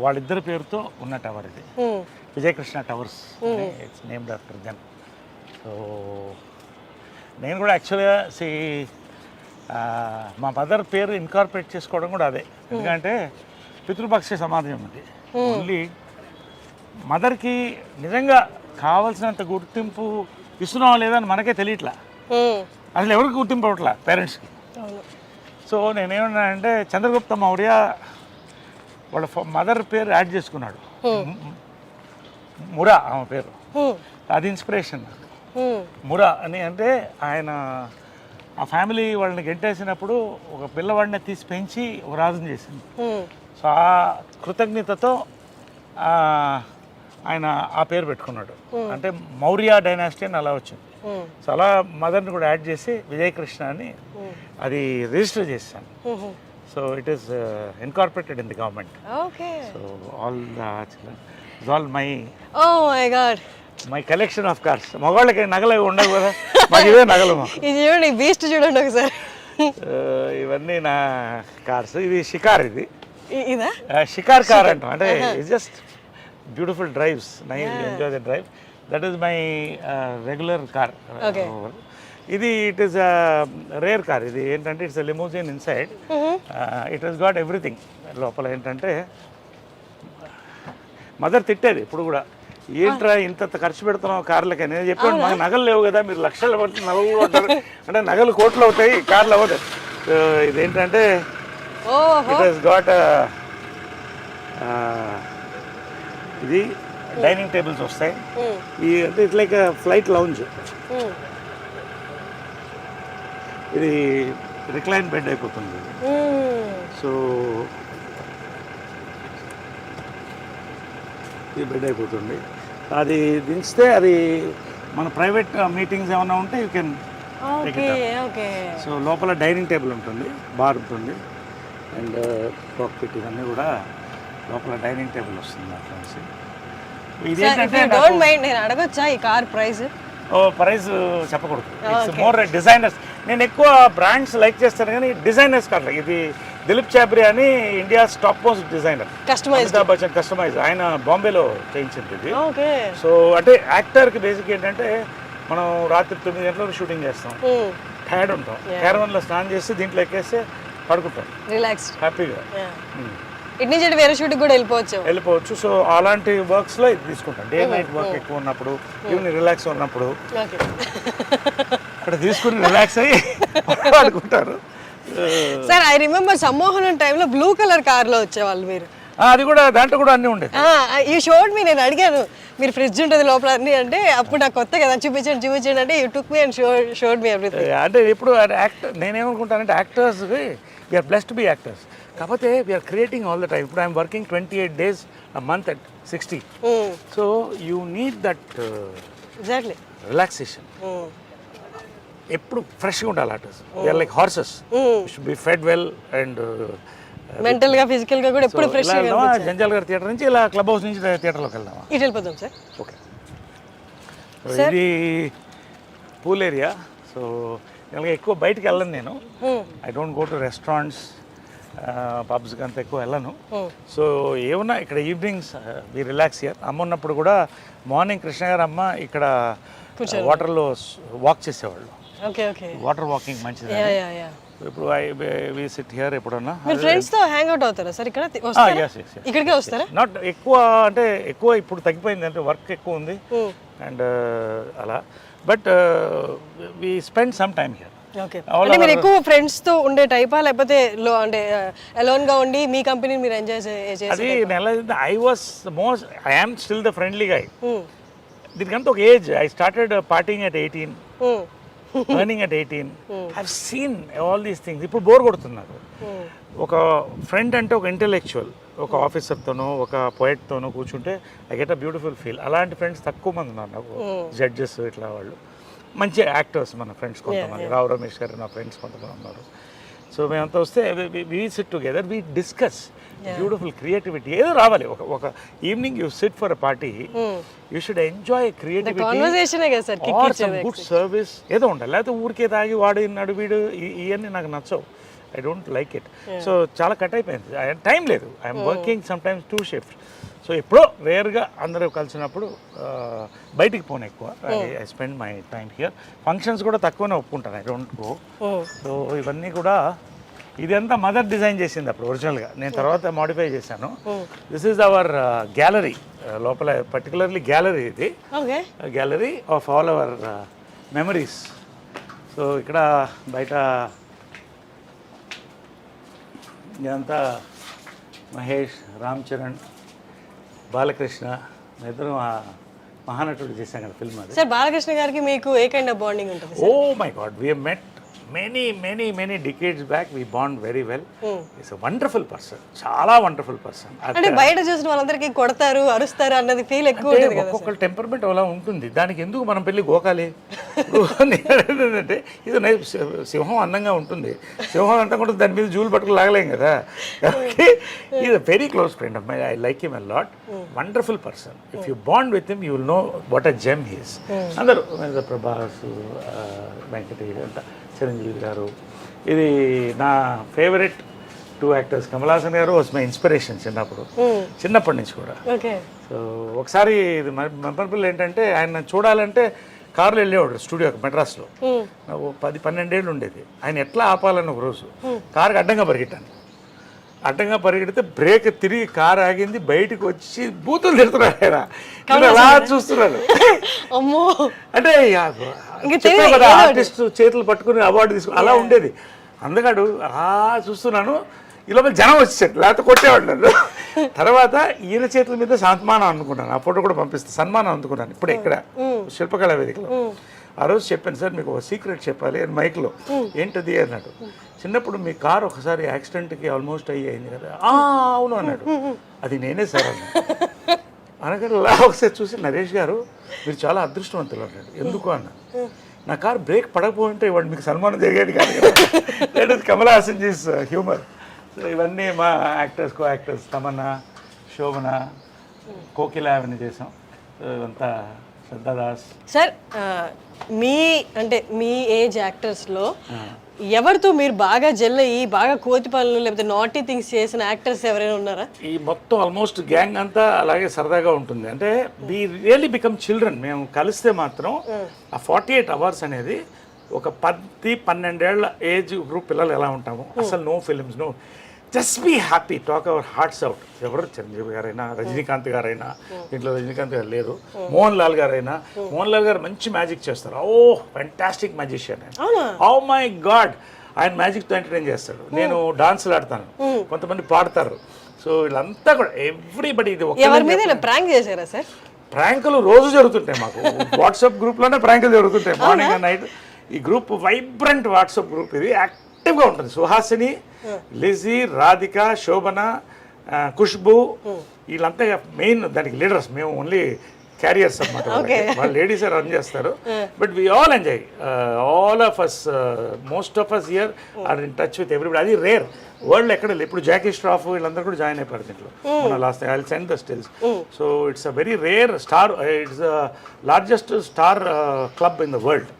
వాళ్ళిద్దరి పేరుతో ఉన్న టవర్ ఇది, Vijayakrishna towers. It's named after them. So నేను కూడా యాక్చువల్గా మా మదర్ పేరు ఇన్కార్పొరేట్ చేసుకోవడం కూడా అదే. ఎందుకంటే పితృపక్ష సమాజం ఉంది. ఓన్లీ మదర్కి నిజంగా కావాల్సినంత గుర్తింపు ఇస్తున్నావా లేదా అని మనకే తెలియట్లా. అసలు ఎవరికి గుర్తింపు అవ్వట్లా పేరెంట్స్కి. సో నేనేమన్నానంటే చంద్రగుప్త మౌర్య వాళ్ళ మదర్ పేరు యాడ్ చేసుకున్నాడు, మురా ఆమె పేరు. అది ఇన్స్పిరేషన్ నాకు. మురా అని అంటే ఆయన ఆ ఫ్యామిలీ వాళ్ళని గెంటేసినప్పుడు ఒక పిల్లవాడిని తీసి పెంచి ఒక రాజుని చేసింది. సో ఆ కృతజ్ఞతతో ఆయన ఆ పేరు పెట్టుకున్నాడు. అంటే మౌర్య డైనాసిటీ అని అలా వచ్చింది. సో అలా మదర్ని కూడా యాడ్ చేసి విజయకృష్ణ అని అది రిజిస్టర్ చేశాను. So it is incorporated in the government. So all my collection of cars. మగవాళ్ళకి నగలు ఉండవు కదా, మాకు ఇవే నగలు. ఇది చూడండి, బీస్ట్ చూడండి ఒకసారి. ఇవన్నీ నా కార్స్. ఇది షికార్, ఇది ఇదా షికార్ కార్ అంటాం. అంటే it's just beautiful drives, nice enjoy the drive. That is my regular car. ఇది ఇట్ ఈస్ రేర్ కార్. ఇది ఏంటంటే it's limousine inside. It has got everything. లోపల ఏంటంటే మదర్ తిట్టేది ఇప్పుడు కూడా, ఏంట్రా ఇంత ఖర్చు పెడుతున్నావు కార్లకి. నేను చెప్పాను మాకు నగలు లేవు కదా, మీరు లక్షలు పట్టి నగలు కూడా ఉంటారు అంటే నగలు కోట్లు అవుతాయి, కార్లు అవ్వదు. ఇదేంటంటే ఇట్ హస్ గాట్ ఇది డైనింగ్ టేబుల్స్ వస్తాయి. ఈ అంటే ఇట్స్ లైక్ ఫ్లైట్ లౌంజ్. ఇది రిక్లైన్ బెడ్ అయిపోతుంది. సో ఇది బెడ్ అయిపోతుంది. అది దించితే అది మన ప్రైవేట్ మీటింగ్స్ ఏమైనా ఉంటే you can take it. So లోపల డైనింగ్ టేబుల్ ఉంటుంది, బార్ ఉంటుంది అండ్ కాక్పిట్ ఇవన్నీ కూడా లోపల డైనింగ్ టేబుల్ వస్తుంది. ఫ్రెండ్స్ ఇది ఏంటంటే నేను అడగొచ్చా ఈ కార్ ప్రైస్? ప్రైస్ చెప్పకూడదు. It's more designers. నేను ఎక్కువ బ్రాండ్స్ లైక్ చేస్తాను కానీ డిజైనర్స్ కాదు. ఇది దిలీప్ చాబ్రి అని India's top most designer, Amitabh Bachchan customise. ఆయన బాంబేలో చేయించింది ఇది. సో అంటే యాక్టర్కి బేసిక్ ఏంటంటే మనం రాత్రి 9 గంటలకు షూటింగ్ చేస్తాం, టైర్డ్ ఉంటాం, క్యారవన్లో స్నానం చేసి దీంట్లో ఎక్కేస్తే పడుకుంటాం రిలాక్స్ హ్యాపీగా. ఇటు నుంచి వేరే షూటింగ్ కూడా వెళ్ళిపోవచ్చు. సో అలాంటి వర్క్స్లో ఇది తీసుకుంటాం. డే నైట్ వర్క్ ఎక్కువ ఉన్నప్పుడు, ఈవినింగ్ రిలాక్స్ ఉన్నప్పుడు అక్కడ తీసుకుని రిలాక్స్ అయ్యి పడుకుంటారు. సార్ ఐ రిమెంబర్ సమ్మోహనం టైంలో బ్లూ కలర్ కార్లో వచ్చేవాళ్ళు మీరు. అది కూడా దాంట్లో కూడా అన్నీ ఉండేది. ఈ షోడ్ మీ నేను అడిగాను మీరు ఫ్రిడ్జ్ ఉంటుంది లోపల అన్ని అంటే అప్పుడు నాకు కొత్త కదా చూపించండి అంటే you took me and showed me everything. అంటే ఇప్పుడు యాక్టర్ నేనేమనుకుంటానంటే actors we are blessed to be actors. కాకపోతే we are creating all the time. ఇప్పుడు I'm working 28 days a month at 60. So you need that exactly. Relaxation, ఎప్పుడు ఫ్రెష్గా ఉండాలి. Artist we are like horses, should be fed well and mental గా ఫిజికల్ గా కూడా ఎప్పుడు ఫ్రెష్ గా. జంజాల్ గారి థియేటర్ నుంచి ఇలా క్లబ్ హౌస్ నుంచి థియేటర్లోకి వెళ్దామా? ఇటు వెళ్ళిపోదాం సార్. ఓకే. ఇది పూల్ ఏరియా. సో ఇలాగ ఎక్కువ బయటికి వెళ్ళను నేను. I don't go to restaurants, పబ్స్కి అంత ఎక్కువ వెళ్ళను. సో ఏమన్నా ఇక్కడ ఈవినింగ్స్ వి రిలాక్స్ హియర్. అమ్మ ఉన్నప్పుడు కూడా మార్నింగ్ కృష్ణ గారు అమ్మ ఇక్కడ వాటర్లో వాక్ చేసేవాళ్ళు. వాటర్ వాకింగ్ మంచిది. ఇప్పుడు వి సిట్ హియర్. ఎప్పుడన్నా మీరు ఫ్రెండ్స్ తో హ్యాంగ్ అవుట్ అవుతారా సార్? ఇక్కడ ఇక్కడికే వస్తారా? నాట్ ఎక్కువ, అంటే ఎక్కువ ఇప్పుడు తగ్గిపోయింది, అంటే వర్క్ ఎక్కువ ఉంది అండ్ అలా. But we spend some time here. అంటే మీరు ఎక్కువ ఫ్రెండ్స్ తో ఉండే టైపా, లేకపోతే అంటే అలోన్ గా ఉండి మీ కంపెనీ మీరు ఎంజాయ్ చేసే? అది I was most, I am still the friendly guy. దీనికంతా ఒక age. I started partying at 18, earning at 18. I've seen all these things. ఇప్పుడు బోర్ కొడుతున్నారు. ఒక ఫ్రెండ్ అంటే ఒక ఇంటెలెక్చువల్, ఒక ఆఫీసర్తోనో ఒక పోయెట్తోనో కూర్చుంటే I get a beautiful feel. అలాంటి ఫ్రెండ్స్ తక్కువ మంది ఉన్నారు నాకు. జడ్జెస్ ఇట్లా వాళ్ళు మంచి యాక్టర్స్ మన ఫ్రెండ్స్ కొంతమంది. రావు రమేష్ గారు నా ఫ్రెండ్స్ కొంతమంది ఉన్నారు. సో మేమంతా వస్తే we SIT together, we discuss beautiful creativity. ఏదో రావాలి. ఒక evening you SIT for a party, you should enjoy creativity, good service ఏదో ఉండాలి. లేకపోతే ఊరికే తాగి వాడు ఇన్నాడు వీడు ఇవన్నీ నాకు నచ్చవు. I don't like it. So చాలా కట్ అయిపోయింది. టైం లేదు. I'm working some times 2 shift. So ఎప్పుడో రేర్గా అందరూ కలిసినప్పుడు బయటికి పోను ఎక్కువ. I spend my time here. Functions కూడా తక్కువనే ఒప్పుకుంటాను. I don't go. సో ఇవన్నీ కూడా ఇదంతా మదర్ డిజైన్ చేసింది అప్పుడు ఒరిజినల్గా. నేను తర్వాత మాడిఫై చేశాను. This is our gallery. లోపల పర్టికులర్లీ గ్యాలరీ ఇది. Gallery of all our memories. So ఇక్కడ బయట ఇదంతా మహేష్, రామ్ చరణ్, బాలకృష్ణ, ఇద్దరు మహానటుడు చేశాం కదా ఫిల్మ్. అది సార్ బాలకృష్ణ గారికి మీకు ఏ కైండ్ ఆఫ్ బాండింగ్ ఉంటుంది? Oh my god, we have met many decades back. We bond very well. He's a wonderful person. చాలా వండర్ఫుల్ పర్సన్. అంటే బయట చూసిన వాళ్ళందరికీ కొడతారు, అరుస్తారు అన్నది ఫీల్ ఎక్కువ ఉంటుంది కదా. ఒక్కొక్కరు టెంపర్మెంట్ అలా ఉంటుంది. దానికి ఎందుకు మనం పెళ్ళి గోకాలి? ఏంటంటే ఇది సింహం అందంగా ఉంటుంది. సింహం అంతా కూడా దాని మీద జూలు పట్టుకుని లాగలేం కదా. Is a very close friend of my. I like him a lot. Wonderful person. If you bond with him you will know what a gem he is. అందరూ ప్రభాస్, వెంకటేష్ అంతా, చిరంజీవి గారు. ఇది నా ఫేవరెట్ 2 యాక్టర్స్. కమల్ హాసన్ గారు వాజ్ మై ఇన్స్పిరేషన్ చిన్నప్పటి నుంచి కూడా. సో ఒకసారి ఇది మెమరబుల్ ఏంటంటే, ఆయన చూడాలంటే కారులో వెళ్ళేవాడు స్టూడియోకి మెడ్రాస్లో. నాకు 10-12 ఏళ్ళు ఉండేది. ఆయన ఎట్లా ఆపాలని ఒక రోజు కారుకి అడ్డంగా పరిగెట్టాను. అడ్డంగా పరిగెడితే బ్రేక్ తిరిగి కారు ఆగింది. బయటకు వచ్చి బూతులు తిడుతున్నాడు ఆయన. అలా చూస్తున్నాడు. అంటే ఆర్టిస్ట్ చేతులు పట్టుకుని అవార్డు తీసుకుని అలా ఉండేది. అందుకడు అలా చూస్తున్నాను. ఈ లోపల జనం వచ్చేసాడు, లేకపోతే కొట్టేవాడు నన్ను. తర్వాత ఈయన చేతుల మీద సన్మానం అనుకున్నాను. ఆ ఫోటో కూడా పంపిస్తాను. సన్మానం అందుకున్నాను ఇప్పుడే ఇక్కడ శిల్పకళా వేదికలో. ఆ రోజు చెప్పాను, సార్ మీకు ఒక సీక్రెట్ చెప్పాలి అని మైక్లో. ఏంటది అన్నాడు. చిన్నప్పుడు మీ కారు ఒకసారి యాక్సిడెంట్కి ఆల్మోస్ట్ అయ్యింది కదా. అవును అన్నాడు. అది నేనే సార్ అన్నా. అనగానే ఒకసారి చూసి, నరేష్ గారు మీరు చాలా అదృష్టవంతులు అన్నాడు. ఎందుకు అన్నా. నా కారు బ్రేక్ పడకపోయింటే ఇవాడు మీకు సన్మానం జరిగేది కాదు కదా. That is Kamal Haasan Gs humour. So ఇవన్నీ మా యాక్టర్స్, కో యాక్టర్స్ తమన్నా, శోభన, కోకిల అవన్నీ చేసాం. సో ఇవంతా శ్రద్ధాదాస్. సార్ మీ ఏజ్ యాక్టర్స్లో ఎవరితో మీరు బాగా జెల్ అయ్యి బాగా కోతి పనులు లేకపోతే నాటీ థింగ్స్ చేసిన యాక్టర్స్ ఎవరైనా ఉన్నారా? ఈ మొత్తం ఆల్మోస్ట్ గ్యాంగ్ అంతా అలాగే సరదాగా ఉంటుంది. అంటే వి రియల్లీ బికమ్ చిల్డ్రన్. మేము కలిస్తే మాత్రం ఆ 48 అవర్స్ అనేది ఒక 10-12 ఏళ్ల ఏజ్ గ్రూప్ పిల్లలు ఎలా ఉంటాము. అసలు no films, no, just be happy, talk our hearts out. ఎవరు చిరంజీవి గారైనా, రజనీకాంత్ గారైనా, దీంట్లో రజనీకాంత్ గారు లేరు, మోహన్ లాల్ గారైనా. మోహన్ లాల్ గారు మంచి మ్యాజిక్ చేస్తారు. Oh fantastic magician. Oh my god, ఆయన మ్యాజిక్తో ఎంటర్టైన్ చేస్తాడు. నేను డాన్సులు ఆడతాను, కొంతమంది పాడతారు. సో వీళ్ళంతా కూడా ఎవ్రీబడి. ఇది ప్రాంక్ చేశారా సార్? ప్రాంకులు రోజు జరుగుతుంటాయి మాకు. వాట్సాప్ గ్రూప్లోనే ప్రాంకులు జరుగుతుంటాయి మార్నింగ్ అండ్ నైట్. ఈ గ్రూప్ వైబ్రెంట్ వాట్సాప్ గ్రూప్. ఇది యాక్టివ్గా ఉంటుంది. సుహాసిని, లిజీ, రాధిక, శోభన, ఖుష్బు, వీళ్ళంతా మెయిన్ దానికి లీడర్స్. మేము ఓన్లీ క్యారియర్స్ అన్నమాట వాళ్ళు లేడీసే రన్ చేస్తారు but we all enjoy all of us most of us here are in touch with everybody అది రేర్ వరల్డ్ ఎక్కడ లేదు ఇప్పుడు జాకీ ష్రాఫ్ వీళ్ళందరూ కూడా జాయిన్ అయిపోయారు దీంట్లో మన last I will send the stills so it's a very rare star it's the largest star club in the world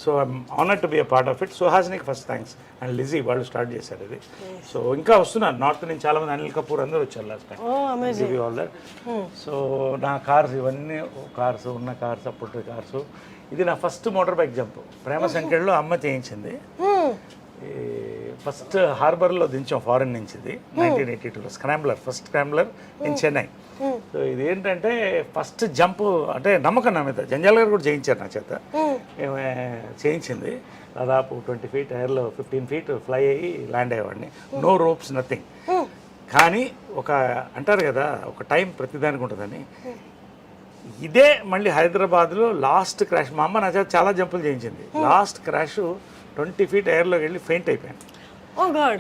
so I'm honoured to be a part of it సుహాసినికి ఫస్ట్ థ్యాంక్స్ అండ్ లిజీ వాళ్ళు స్టార్ట్ చేశారు ఇది సో ఇంకా వస్తున్నారు నార్త్ నుంచి చాలా మంది అనిల్ కపూర్ అందరూ వచ్చారు last time all that so నా కార్స్ ఇవన్నీ కార్స్ ఉన్న కార్స్ అప్పుడు కార్స్ ఇది నా ఫస్ట్ మోటార్ బైక్ జంప్ ప్రేమ సంఖ్యలో అమ్మ చేయించింది ఫస్ట్ హార్బర్లో దించాం ఫారెన్ నుంచి ఇది 1982లో scrambler first scrambler in Chennai so ఇది ఏంటంటే ఫస్ట్ జంప్ అంటే నమ్మకం నా మీద జంజాల్ గారు కూడా చేయించారు నా చేత చేయించింది దాదాపు 20 feet ఎయిర్లో 15 feet ఫ్లై అయ్యి ల్యాండ్ అయ్యేవాడిని నో రోప్స్ నథింగ్ కానీ ఒక అంటారు కదా ఒక టైం ప్రతిదానికి ఉంటుందని ఇదే మళ్ళీ హైదరాబాద్లో లాస్ట్ క్రాష్ మా అమ్మ నా చేత చాలా జంపులు చేయించింది లాస్ట్ క్రాష్ 20 feet ఎయిర్లోకి వెళ్ళి ఫెయింట్ అయిపోయాను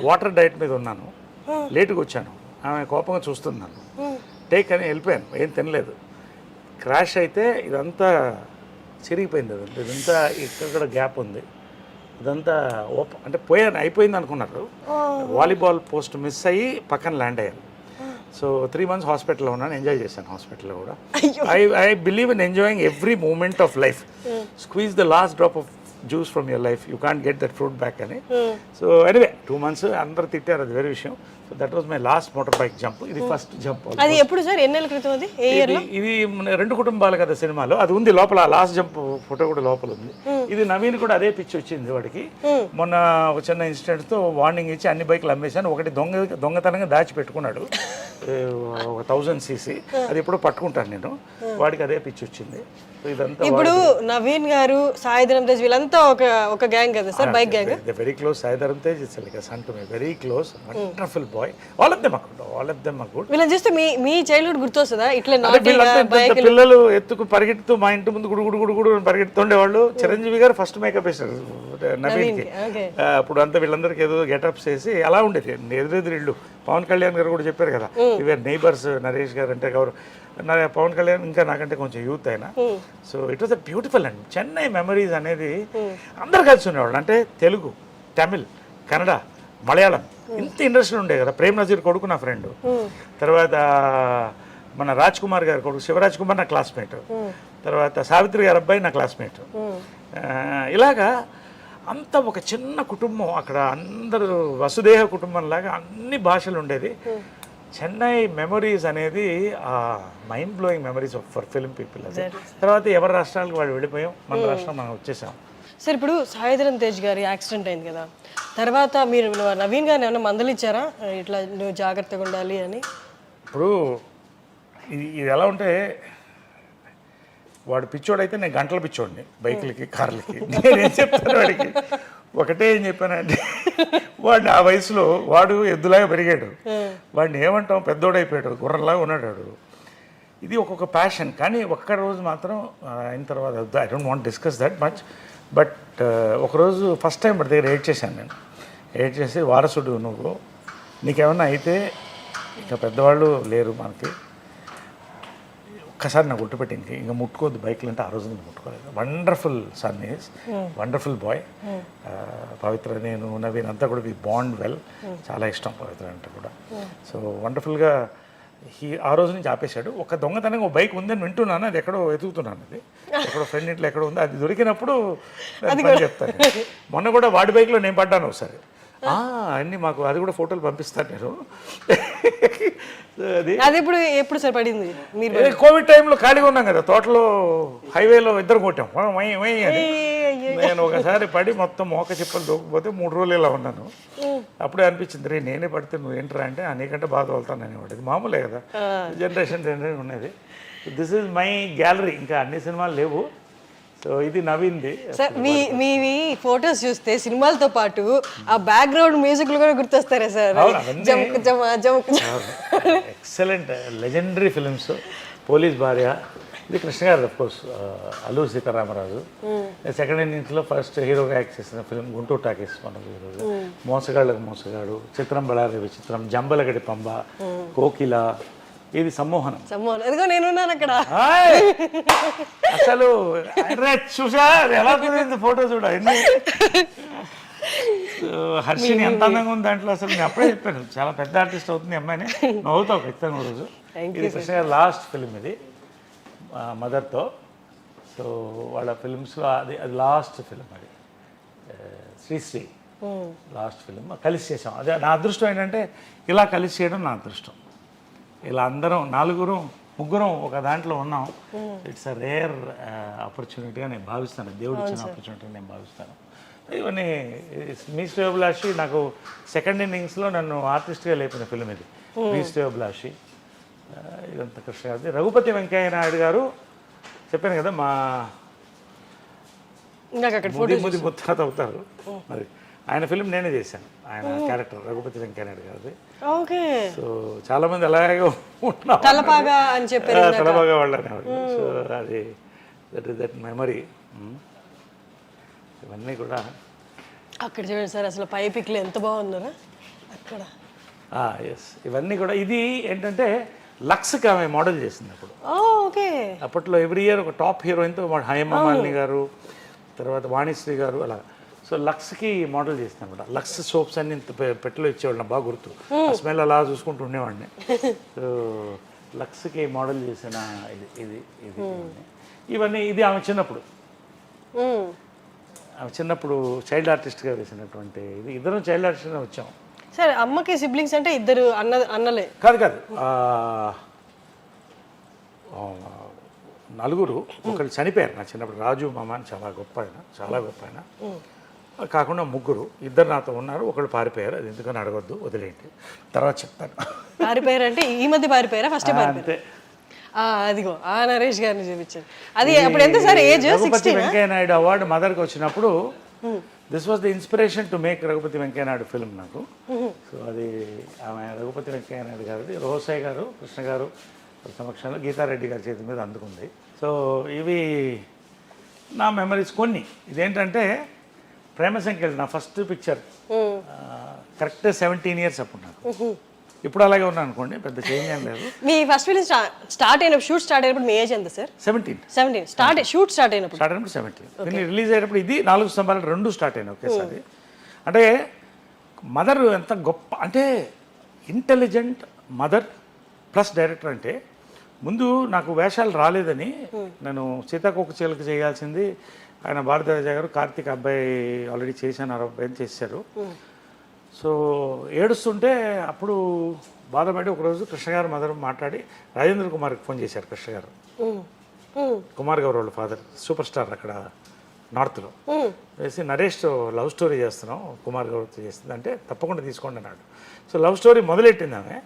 వాటర్ డైట్ మీద ఉన్నాను లేటుగా వచ్చాను ఆమె కోపంగా చూస్తున్నాను టేక్ అని వెళ్ళిపోయాను ఏం తినలేదు క్రాష్ అయితే ఇదంతా చిరిగిపోయింది అదంతా ఇదంతా ఇక్కడ గ్యాప్ ఉంది ఇదంతా అంటే పోయాను అయిపోయింది అనుకున్నారు వాలీబాల్ పోస్ట్ మిస్ అయ్యి పక్కన ల్యాండ్ అయ్యాను సో 3 months హాస్పిటల్లో ఉన్నాను ఎంజాయ్ చేశాను హాస్పిటల్లో కూడా I believe in enjoying every moment of life squeeze the last drop of juice from your life you can't get that fruit back అని సో ఎనివే 2 months అందరు తిట్టారు అది వేరే విషయం so that was my last motor bike jump ఇది ఫస్ట్ జంప్ అది ఎప్పుడు సార్ ఎన్నేళ్ళ క్రితం అది ఇది రెండు కుటుంబాలు కదా సినిమాలో అది ఉంది లోపల లాస్ట్ జంప్ ఫోటో కూడా లోపల ఉంది ఇది నవీన్ కూడా అదే పిచ్చి వచ్చింది వాడికి మొన్న ఒక చిన్న ఇన్సిడెంట్ తో వార్నింగ్ ఇచ్చి అన్ని బైక్లు అమ్మేశాను ఒకటి దొంగతనంగా దాచి పెట్టుకున్నాడు 1000cc అది ఎప్పుడో పట్టుకుంటాను నేను వాడికి అదే పిచ్చి వచ్చింది ఇదంతా ఇప్పుడు నవీన్ గారు సాయిధరం తేజ్ వీళ్ళంతా ఒక గ్యాంగ్ కదా sir bike gang very close Sai Dharam Tej it's like a son to me very close wonderful bye all of them are good వీళ్ళని చూస్తే మీ చైల్డ్హుడ్ గుర్తొస్తుందా ఇట్లా పిల్లలు ఎత్తుకు పరిగెడుతూ మా ఇంటి ముందు గుడు గుడు గుడు గుడు పరిగెడుతుండేవాళ్ళు చిరంజీవి గారు ఫస్ట్ మేకప్ వేశారు నవీన్కి అప్పుడు అంతా వీళ్ళందరికీ ఏదో గెటప్స్ వేసి అలా ఉండేది ఎదురెదురు ఇళ్ళు పవన్ కళ్యాణ్ గారు కూడా చెప్పారు కదా ఇవర్ నైబర్స్ నరేష్ గారు అంటే ఎవరు పవన్ కళ్యాణ్ ఇంకా నాకంటే కొంచెం యూత్ అయినా so it was a beautiful and Chennai memories అనేది అందరు కలిసి ఉండేవాళ్ళు అంటే తెలుగు తమిళ్ కన్నడ మలయాళం ఇంత ఇండస్ట్రీ ఉండే కదా ప్రేమ్ నజీర్ కొడుకు నా ఫ్రెండ్ తర్వాత మన రాజ్ కుమార్ గారి కొడుకు శివరాజ్ కుమార్ నా క్లాస్మేట్ తర్వాత సావిత్రి గారి అబ్బాయి నా క్లాస్మేట్ ఇలాగా అంత ఒక చిన్న కుటుంబం అక్కడ అందరూ వసుదేహ కుటుంబంలాగా అన్ని భాషలు ఉండేది చెన్నై మెమరీస్ అనేది mind blowing memories for film people అది తర్వాత ఎవరి రాష్ట్రాలకు వాళ్ళు వెళ్ళిపోయాం మన రాష్ట్రం మనం వచ్చేసాం సార్ ఇప్పుడు సాయిధరం తేజ్ గారి యాక్సిడెంట్ అయింది కదా తర్వాత మీరు నవీన్ గారిని ఏమైనా మందులు ఇచ్చారా ఇట్లా నువ్వు జాగ్రత్తగా ఉండాలి అని ఇప్పుడు ఇది ఎలా ఉంటే వాడు పిచ్చోడైతే నేను గంటల పిచ్చోడిని బైకులకి కార్లకి నేనేం చెప్తాను వాడికి ఒకటే ఏం చెప్పానంటే వాడు ఆ వయసులో వాడు ఎద్దులాగా పెరిగాడు వాడిని ఏమంటాం పెద్దోడైపోయాడు గుర్రంలాగా ఉన్నాడు వాడు ఇది ఒక్కొక్క ప్యాషన్ కానీ ఒక్క రోజు మాత్రం అయిన తర్వాత I don't want discuss that much but ఒకరోజు ఫస్ట్ టైం వాడి దగ్గర ఎయిడ్ చేశాను నేను ఎయిడ్ చేసి వారసుడు నువ్వు నీకేమన్నా అయితే ఇంకా పెద్దవాళ్ళు లేరు మనకి ఒక్కసారి నాకు గుర్తుపెట్టింది ఇంకా ముట్టుకోవద్దు బైక్లు అంటే ఆ రోజు నేను ముట్టుకోలేదు wonderful son is wonderful boy Pavitra నేను నవీన్ అంతా కూడా వి బాండ్ వెల్ చాలా ఇష్టం పవిత్ర అంటే కూడా సో వండర్ఫుల్గా ఆ రోజు నుంచి ఆపేశాడు ఒక దొంగతనంగా ఒక బైక్ ఉందని వింటున్నాను అది ఎక్కడో వెతుకుతున్నాను అది ఎక్కడో ఫ్రెండ్ ఇంట్లో ఎక్కడో ఉంది అది దొరికినప్పుడు చెప్తాను మొన్న కూడా వాడి బైక్లో నేను పడ్డాను ఒకసారి అన్నీ మాకు అది కూడా ఫోటోలు పంపిస్తాను నేను అది ఎప్పుడు సార్ పడింది మీరు కోవిడ్ టైంలో ఖాళీగా ఉన్నాం కదా తోటలో హైవేలో ఇద్దరు కొట్టాం అని నేను ఒకసారి పడి మొత్తం మోక చిప్పలు దూకపోతే 3 రోజులు ఇలా ఉన్నాను అప్పుడే అనిపించింది రే నేనే పడితే నువ్వు ఏంటరా అంటే నీకంటే బాగా తోలుతాను అనేవాడు ఇది మామూలే కదా జనరేషన్ ఉన్నది దిస్ ఈజ్ మై గ్యాలరీ ఇంకా అన్ని సినిమాలు లేవు సో ఇది నవీన్ది సార్ మీ ఫొటోస్ చూస్తే సినిమాలతో పాటు ఆ బ్యాక్గ్రౌండ్ మ్యూజిక్లు కూడా గుర్తొస్తారా sir excellent legendary films police భార్య ఇది Krishna garu of course Alluri Sitaramaraju second ఇన్నింగ్స్లో ఫస్ట్ హీరోగా యాక్ట్ చేసిన ఫిలిం గుంటూరు టాకీస్ మనకు ఈరోజు మోసగాళ్ళకు మోసగాడు చిత్రం బళారి విచిత్రం జంబలగడి పంబ కోకిల ఇది సమ్మోహనం. ఇదిగో నేనున్నాను అక్కడ. అసలు చూసా ఎలా కుదిరింది ఫోటో చూడ. హర్షిని ఎంత అందంగా ఉంది దాంట్లో. అసలు నేను అప్పుడే చెప్పాను చాలా పెద్ద ఆర్టిస్ట్ అవుతుంది అమ్మాయిని. నువ్వు అవుతావు ఖచ్చితంగా రోజు. ఇది కృష్ణ గారి లాస్ట్ ఫిల్మ్ ఇది మదర్తో. సో వాళ్ళ ఫిల్మ్స్లో అది లాస్ట్ ఫిల్మ్. అది శ్రీశ్రీ లాస్ట్ ఫిల్మ్ కలిసి చేసాం. అదే నా అదృష్టం ఏంటంటే ఇలా కలిసి చేయడం నా అదృష్టం. ఇలా అందరం ముగ్గురం ఒక దాంట్లో ఉన్నాం. ఇట్స్ అ రేర్ ఆపర్చునిటీగా నేను భావిస్తాను. దేవుడు ఇచ్చిన ఆపర్చునిటీగా నేను భావిస్తాను. ఇవన్నీ మీ శ్రేయోభిలాషి నాకు సెకండ్ ఇన్నింగ్స్లో నన్ను ఆర్టిస్ట్గా లేపిన ఫిల్మ్ ఇది. మీ శ్రేయోభిలాషి ఇదంతా కృష్ణ గారిది. రఘుపతి వెంకయ్య నాయుడు గారు చెప్పాను కదా మా ముది ముత్తాత అవుతారు. మరి ఆయన ఫిల్మ్ నేనే చేశాను. ఆయన క్యారెక్టర్ రఘుపతి వెంకయ్య నాయుడు గారిది. సో చాలా మంది అలాగే తలపాగా అని చెప్పారు, తలపాగా వాళ్ళు అనేవాడు. సో అది దట్ మెమరీ. ఇవన్నీ కూడా అక్కడ చూడండి సార్, అసలు పై పిక్లు ఎంత బాగున్నారా అక్కడ. ఎస్, ఇవన్నీ కూడా. ఇది ఏంటంటే లక్స్కి ఆమె మోడల్ చేసింది అప్పుడు. ఓకే. అప్పట్లో ఎవ్రీ ఇయర్ ఒక టాప్ హీరోయిన్తో హేమమాలిని గారు, తర్వాత వాణిశ్రీ గారు అలా. సో లక్స్కి మోడల్ చేసింది అనమాట. లక్స్ సోప్స్ అన్ని పెట్టెలో ఇచ్చేవాళ్ళు, బాగా గుర్తు. స్మెల్ అలా చూసుకుంటూ ఉండేవాడిని. సో లక్స్కి మోడల్ చేసిన ఇది ఇవన్నీ. ఇది ఆమె చిన్నప్పుడు చైల్డ్ ఆర్టిస్ట్గా వేసినటువంటి ఇది. ఇద్దరం చైల్డ్ ఆర్టిస్ట్గా వచ్చాం. సరే, అమ్మకి సిబ్లింగ్స్ అంటే ఇద్దరు అన్నలే? కాదు, నలుగురు. ఒకళ్ళు చనిపోయారు నా చిన్నప్పుడు. రాజు మామ అని చాలా గొప్ప ఆయన. కాకుండా ముగ్గురు. ఇద్దరు నాతో ఉన్నారు, ఒకళ్ళు పారిపోయారు. అది ఎందుకని అడగొద్దు, వదిలేండి, తర్వాత చెప్తాను. పారిపోయారు అంటే ఈ మధ్య పారిపోయారా? ఫస్ట్ అంతే. అదిగో ఆ నరేష్ గారిని చూపించారు. అది అప్పుడు ఎంత sir age? Raghupathi Venkaiah Naidu award మదర్కి వచ్చినప్పుడు this was the inspiration to make Raghupathi Venkaiah Naidu film నాకు. సో అది ఆమె రఘుపతి వెంకయ్య నాయుడు గారిది. రోసయ్య గారు, కృష్ణ గారు సమక్షంలో గీతారెడ్డి గారి చేతి మీద అందుకుంది. సో ఇవి నా మెమరీస్ కొన్ని. ఇదేంటంటే ప్రేమ సంఖ్యలు నా ఫస్ట్ పిక్చర్. కరెక్ట్ 17 years అప్పుడు నాకు. ఇప్పుడు అలాగే ఉన్నాను అనుకోండి, పెద్ద చేంజ్ ఏం లేదు. మీ ఫస్ట్ ఫిల్మ్ స్టార్ట్ అయినప్పుడు, షూట్ స్టార్ట్ అయినప్పుడు మీ ఏజ్ ఎంత సార్? 17. షూట్ స్టార్ట్ అయినప్పుడు 17. దీన్ని రిలీజ్ అయ్యేటప్పుడు ఇది 4 స్తంభాలు 2 స్టార్ట్ అయినాయి ఒకేసారి. అంటే మదర్ ఎంత గొప్ప అంటే ఇంటెలిజెంట్ మదర్ ప్లస్ డైరెక్టర్. అంటే ముందు నాకు వేషాలు రాలేదని నేను సీతాకోక చిలుక చేయాల్సింది. ఆయన భారతరాజ గారు కార్తీక్ అబ్బాయి ఆల్రెడీ చేశాను, అబ్బాయిని చేశారు. సో ఏడుస్తుంటే అప్పుడు బాధపడి ఒకరోజు కృష్ణ గారు మదర్ మాట్లాడి రాజేంద్ర కుమార్కి ఫోన్ చేశారు. కృష్ణ గారు కుమార్ గౌరవ్ వాళ్ళ ఫాదర్, సూపర్ స్టార్ అక్కడ నార్త్లో. వేసి నరేష్ లవ్ స్టోరీ చేస్తున్నాం, కుమార్ గౌరవ్తో చేస్తుంది అంటే తప్పకుండా తీసుకోండి అన్నాడు. సో లవ్ స్టోరీ మొదలెట్టింది ఆమె.